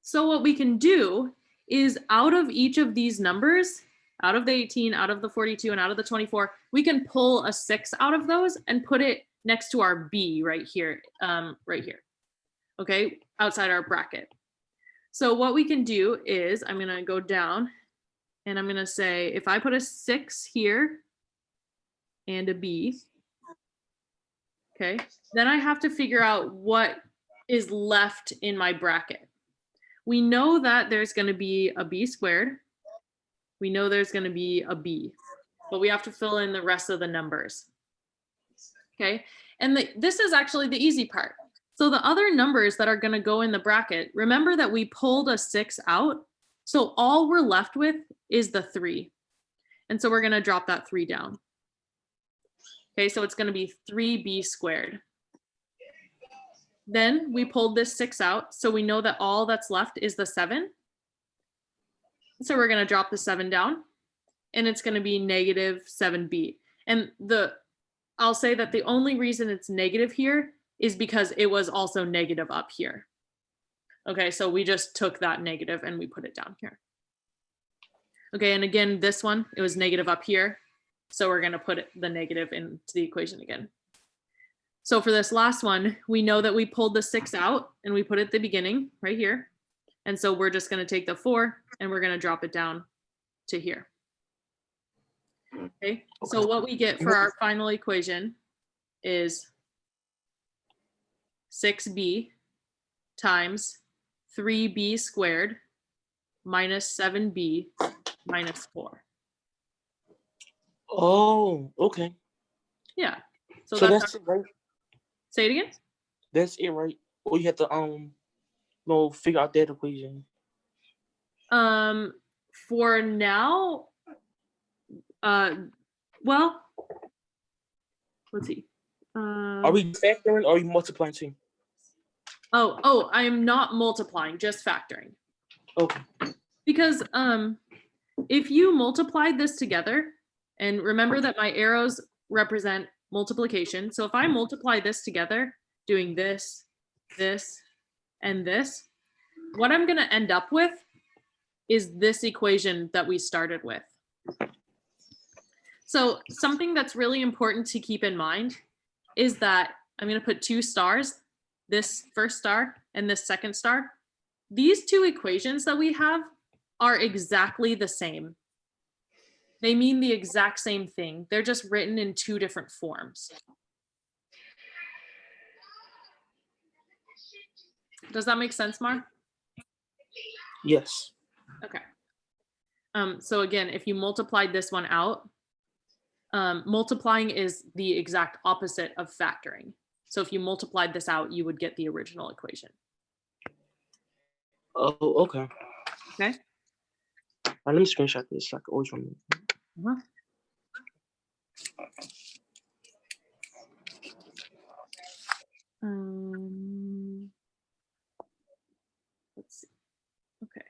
So what we can do is out of each of these numbers, out of the 18, out of the 42, and out of the 24, we can pull a 6 out of those and put it next to our B right here, okay, outside our bracket. So what we can do is I'm gonna go down and I'm gonna say, if I put a 6 here and a B, okay, then I have to figure out what is left in my bracket. We know that there's gonna be a B squared. We know there's gonna be a B, but we have to fill in the rest of the numbers. Okay, and this is actually the easy part. So the other numbers that are gonna go in the bracket, remember that we pulled a 6 out. So all we're left with is the 3. And so we're gonna drop that 3 down. Okay, so it's gonna be 3B squared. Then we pulled this 6 out. So we know that all that's left is the 7. So we're gonna drop the 7 down and it's gonna be negative 7B. And I'll say that the only reason it's negative here is because it was also negative up here. Okay, so we just took that negative and we put it down here. Okay, and again, this one, it was negative up here. So we're gonna put the negative into the equation again. So for this last one, we know that we pulled the 6 out and we put it at the beginning right here. And so we're just gonna take the 4 and we're gonna drop it down to here. Okay, so what we get for our final equation is 6B times 3B squared minus 7B minus 4. Oh, okay. Yeah. So that's it, right? Say it again. That's it, right? Or you have to figure out that equation. For now, well, let's see. Are we factoring or are you multiplying too? Oh, I am not multiplying, just factoring. Okay. Because if you multiplied this together, and remember that my arrows represent multiplication. So if I multiply this together, doing this, this, and this, what I'm gonna end up with is this equation that we started with. So something that's really important to keep in mind is that I'm gonna put 2 stars, this first star and this second star. These 2 equations that we have are exactly the same. They mean the exact same thing. They're just written in 2 different forms. Does that make sense, Mar? Yes. Okay. So again, if you multiplied this one out, multiplying is the exact opposite of factoring. So if you multiplied this out, you would get the original equation. Oh, okay. Okay. Let me screenshot this so I can always remember. Let's see. Okay.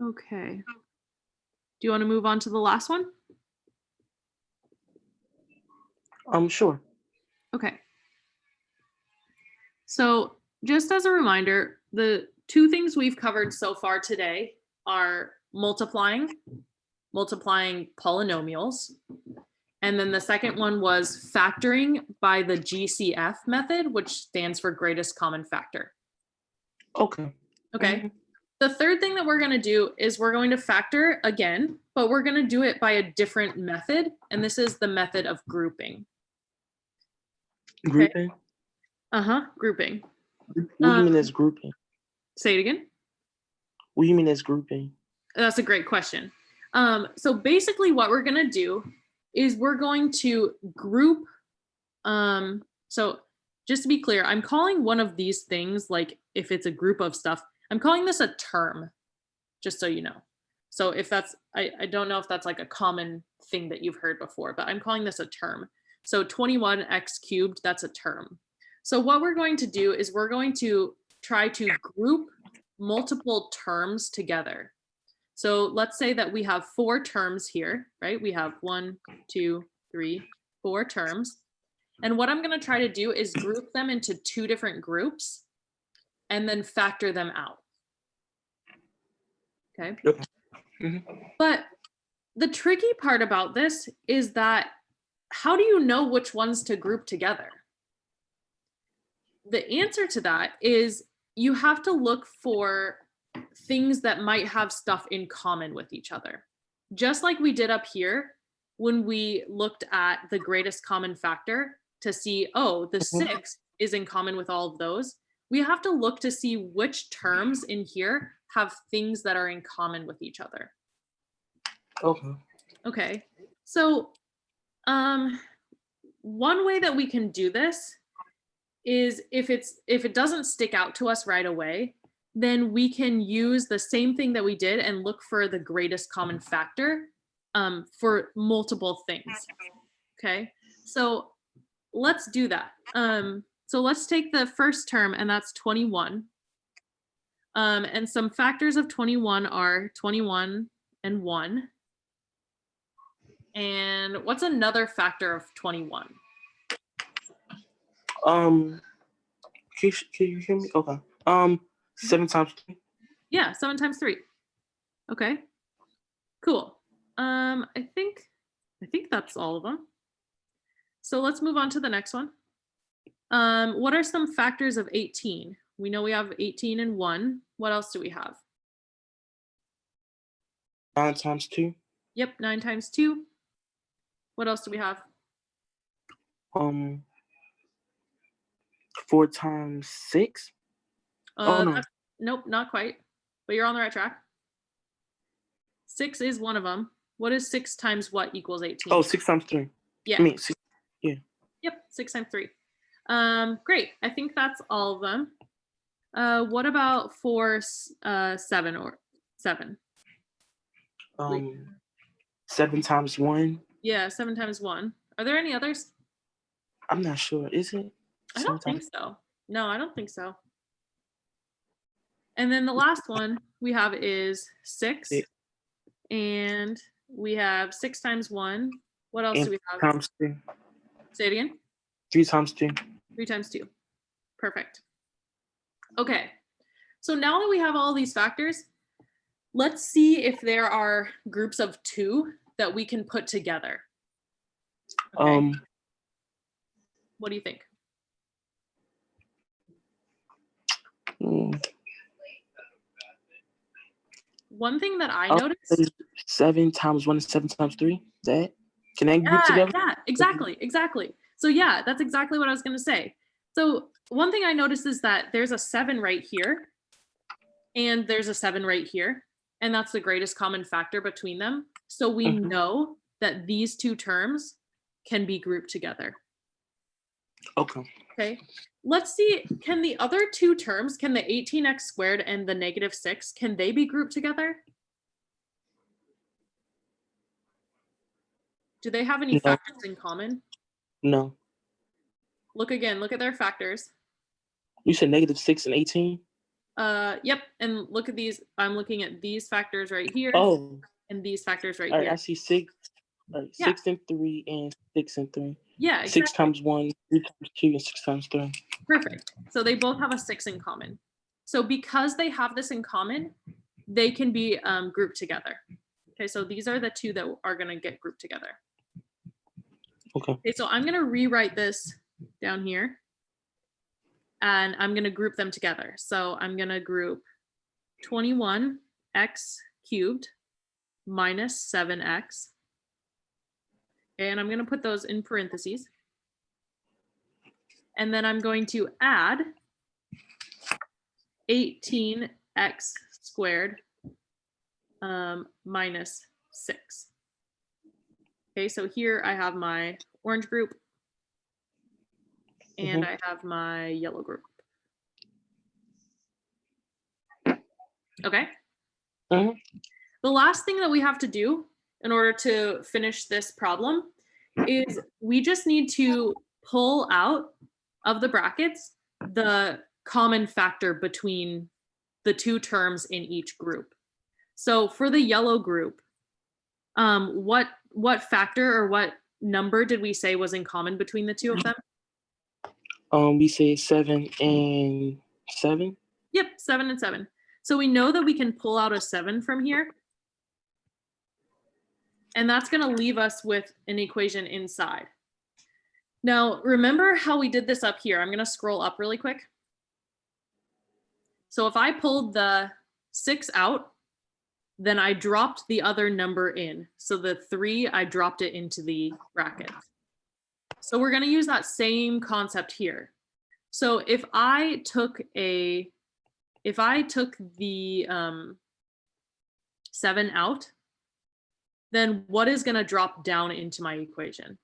Okay. Do you want to move on to the last one? Sure. Okay. So just as a reminder, the 2 things we've covered so far today are multiplying polynomials. And then the second one was factoring by the GCF method, which stands for greatest common factor. Okay. Okay. Mm-hmm. The third thing that we're going to do is we're going to factor again, but we're going to do it by a different method. And this is the method of grouping. Grouping? Okay. Grouping. What do you mean as grouping? Say it again. What do you mean as grouping? That's a great question. So basically what we're going to do is we're going to group. So just to be clear, I'm calling one of these things, like if it's a group of stuff, I'm calling this a term, just so you know. So if that's, I don't know if that's like a common thing that you've heard before, but I'm calling this a term. So 21x cubed, that's a term. So what we're going to do is we're going to try to group multiple terms together. So let's say that we have 4 terms here, right? We have 1, 2, 3, 4 terms. And what I'm going to try to do is group them into 2 different groups and then factor them out. Okay. But the tricky part about this is that how do you know which ones to group together? The answer to that is you have to look for things that might have stuff in common with each other. Just like we did up here when we looked at the greatest common factor to see, oh, the 6 is in common with all of those. We have to look to see which terms in here have things that are in common with each other. Okay. So one way that we can do this is if it doesn't stick out to us right away, then we can use the same thing that we did and look for the greatest common factor for multiple things. Okay, so let's do that. So let's take the first term, and that's 21. And some factors of 21 are 21 and 1. And what's another factor of 21? Can you hear me? Okay. 7 times 3. Yeah, 7 times 3. Okay, cool. I think that's all of them. So let's move on to the next one. What are some factors of 18? We know we have 18 and 1. What else do we have? 9 times 2. Yep, 9 times 2. What else do we have? 4 times 6. No. Nope, not quite. But you're on the right track. 6 is one of them. What is 6 times what equals 18? Oh, 6 times 3. Yeah. I mean, 6. Yeah. Yep, 6 times 3. Great. I think that's all of them. What about for 7 or 7? 7 times 1. Yeah, 7 times 1. Are there any others? I'm not sure. Is it? I don't think so. No, I don't think so. And then the last one we have is 6. And we have 6 times 1. What else do we have? Times 3. Say it again. 3 times 2. 3 times 2. Perfect. Okay. So now that we have all these factors, let's see if there are groups of 2 that we can put together. Okay. What do you think? One thing that I noticed. 7 times 1 is 7 times 3. Is that? Can they group together? Yeah, exactly. So yeah, that's exactly what I was going to say. So one thing I noticed is that there's a 7 right here, and there's a 7 right here, and that's the greatest common factor between them. So we know that these 2 terms can be grouped together. Okay. Let's see, can the other 2 terms, can the 18x squared and the -6, can they be grouped together? Do they have any factors in common? No. Look again, look at their factors. You said -6 and 18? Yep, and look at these. I'm looking at these factors right here. Oh. And these factors right All here. I see 6. 6 and 3 and 6 and 3. Yeah, exactly. 6 times 1, 3 times 2, and 6 times 3. Perfect. So they both have a 6 in common. So because they have this in common, they can be grouped together. Okay, so these are the 2 that are going to get grouped together. Okay, so I'm going to rewrite this down here, and I'm going to group them together. So I'm going to group 21x cubed minus 7x. And I'm going to put those in parentheses. And then I'm going to add 18x squared minus 6. Okay, so here I have my orange group. and I have my yellow group. Okay. Mhm. The last thing that we have to do in order to finish this problem is we just need to pull out of the brackets the common factor between the two terms in each group. So for the yellow group, what factor or what number did we say was in common between the two of them? We say 7 and 7. Yep, 7 and 7. So we know that we can pull out a 7 from here. And that's going to leave us with an equation inside. Now, remember how we did this up here? I'm going to scroll up really quick. So if I pulled the 6 out, then I dropped the other number in. So the 3, I dropped it into the bracket. So we're going to use that same concept here. So if I took the 7 out, then what is going to drop down into my equation?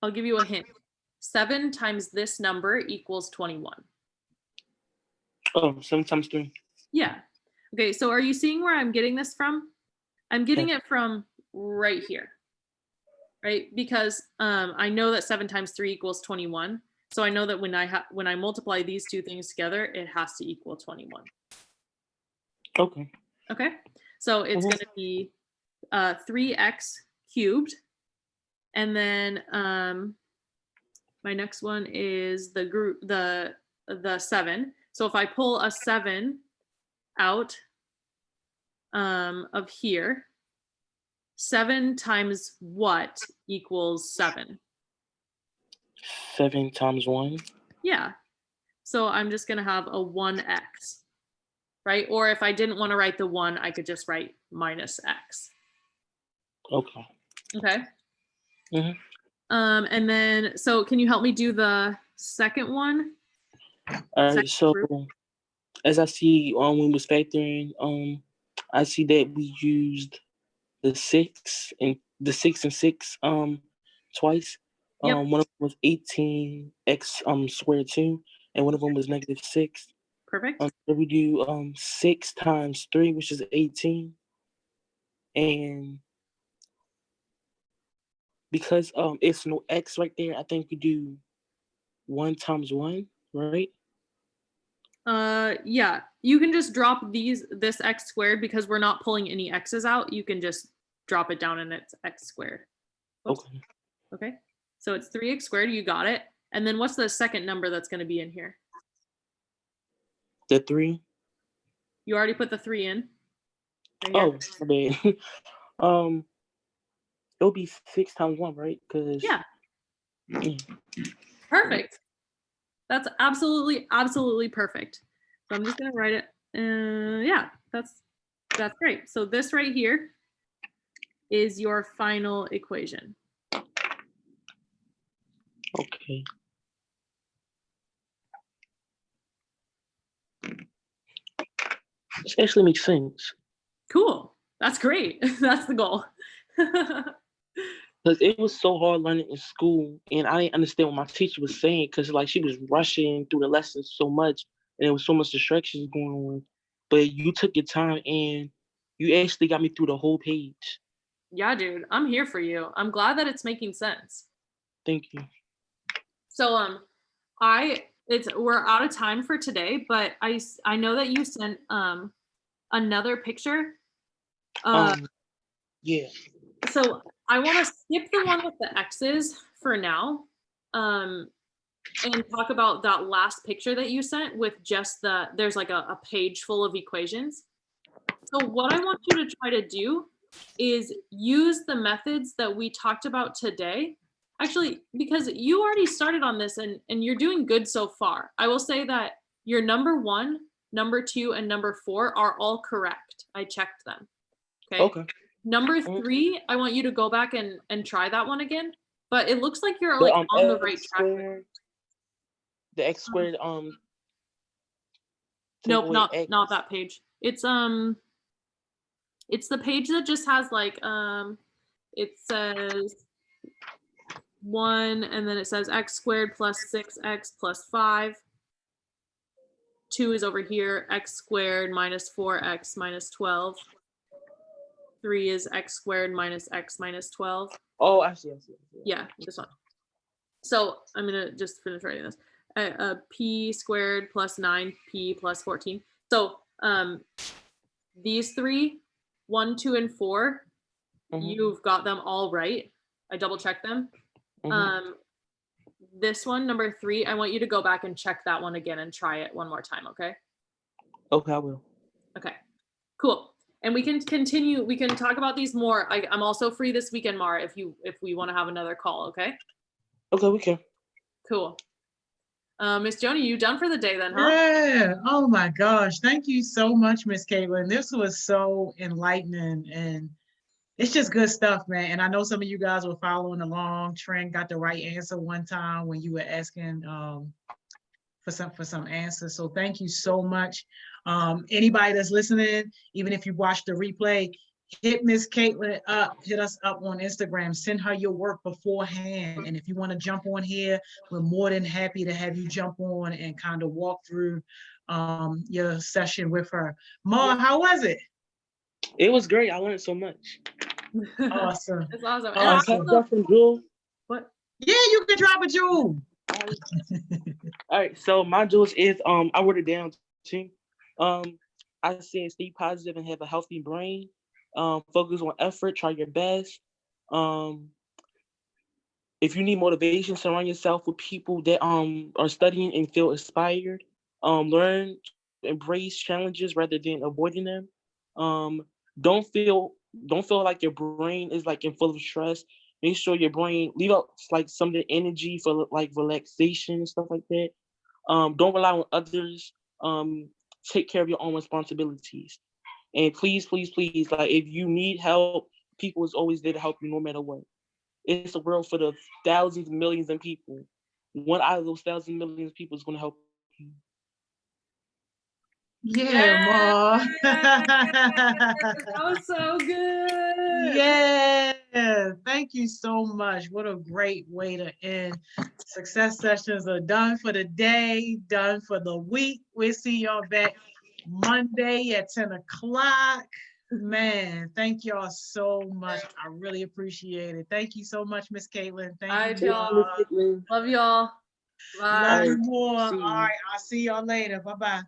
I'll give you a hint. 7 times this number equals 21. Oh, 7 times 3. Yeah. Okay, so are you seeing where I'm getting this from? I'm getting it from right here, right? Because I know that 7 times 3 equals 21. So I know that when I multiply these two things together, it has to equal 21. Okay. Okay, so it's going to be 3x cubed. And then my next one is the 7. So if I pull a 7 out of here, 7 times what equals 7? 7 times 1. Yeah. So I'm just going to have a 1x, right? Or if I didn't want to write the 1, I could just write minus x. Okay. Okay. Mm-hmm. And then, so can you help me do the second one? All right. So as I see when we was factoring, I see that we used the 6 and 6 twice. Yep. One of them was 18x squared 2, and one of them was -6. Perfect. So we do 6 times 3, which is 18, and because it's no x right there, I think we do 1 times 1, right? Yeah, you can just drop this x squared because we're not pulling any x's out. You can just drop it down and it's x squared. Oops. Okay. Okay, so it's 3x squared, you got it. And then what's the second number that's going to be in here? The 3. You already put the 3 in. Right here. Oh, my bad. It'll be 6 times 1, right? Because yeah. Perfect. That's absolutely perfect. So I'm just gonna write it. Yeah, that's great. So this right here is your final equation. Okay. This actually makes sense. Cool. That's great. That's the goal. Because it was so hard learning in school, and I didn't understand what my teacher was saying because like she was rushing through the lessons so much, and there was so much distractions going on. But you took your time, and you actually got me through the whole page. Yeah, dude, I'm here for you. I'm glad that it's making sense. Thank you. So we're out of time for today, but I know that you sent another picture. Yeah. So I want to skip the one with the X's for now, and talk about that last picture that you sent with just there's like a page full of equations. So what I want you to try to do is use the methods that we talked about today. Actually, because you already started on this and you're doing good so far. I will say that your number 1, number 2, and number 4 are all correct. I checked them. Okay. Number 3, I want you to go back and try that one again. But it looks like you're like on the right track. The x squared nope, not that page. It's the page that just has like it says 1 and then it says x squared plus 6x plus 5. 2 is over here, x squared minus 4x minus 12. 3 is x squared minus x minus 12. Oh, I see. Yeah, this one. So I'm gonna just finish writing this. P squared plus 9p plus 14. So these 3, 1, 2, and 4, you've got them all right. I double checked them. This one, number 3, I want you to go back and check that one again and try it one more time, okay? Okay, I will. Okay, cool. And we can continue, we can talk about these more. I'm also free this weekend, Mara, if we want to have another call, okay? Okay, we can. Cool. Miss Joni, you done for the day then, huh? Yeah. Oh my gosh. Thank you so much, Miss Kaitlyn. This was so enlightening, and it's just good stuff, man. And I know some of you guys were following along. Trent got the right answer one time when you were asking for some answers. So thank you so much. Anybody that's listening, even if you watch the replay, hit Miss Kaitlyn up, hit us up on Instagram, send her your work beforehand. And if you want to jump on here, we're more than happy to have you jump on and kind of walk through your session with her. Ma, how was it? It was great. I learned so much. Awesome. That's awesome. And Awesome. also, Drop some jewel. what? Yeah, you can drop a jewel. All right, so my jewels is I wrote it down too. I said stay positive and have a healthy brain. Focus on effort, try your best. If you need motivation, surround yourself with people that are studying and feel inspired. Learn, embrace challenges rather than avoiding them. Don't feel like your brain is like in full of stress. Make sure your brain leave out like some of the energy for like relaxation and stuff like that. Don't rely on others. Take care of your own responsibilities. And please, please, please, like if you need help, people is always there to help you no matter what. It's a world for the thousands, millions of people. One out of those thousands, millions of people is going to help you. Yeah, Ma. That was so good. Yeah, thank you so much. What a great way to end. Success sessions are done for the day, done for the week. We'll see y'all back Monday at 10 o'clock. Man, thank y'all so much. I really appreciate it. Thank you so much, Miss Kaitlyn. Thank you. Y'all. Love y'all. Bye. Love you more. See All you. right, I'll see y'all later. Bye-bye.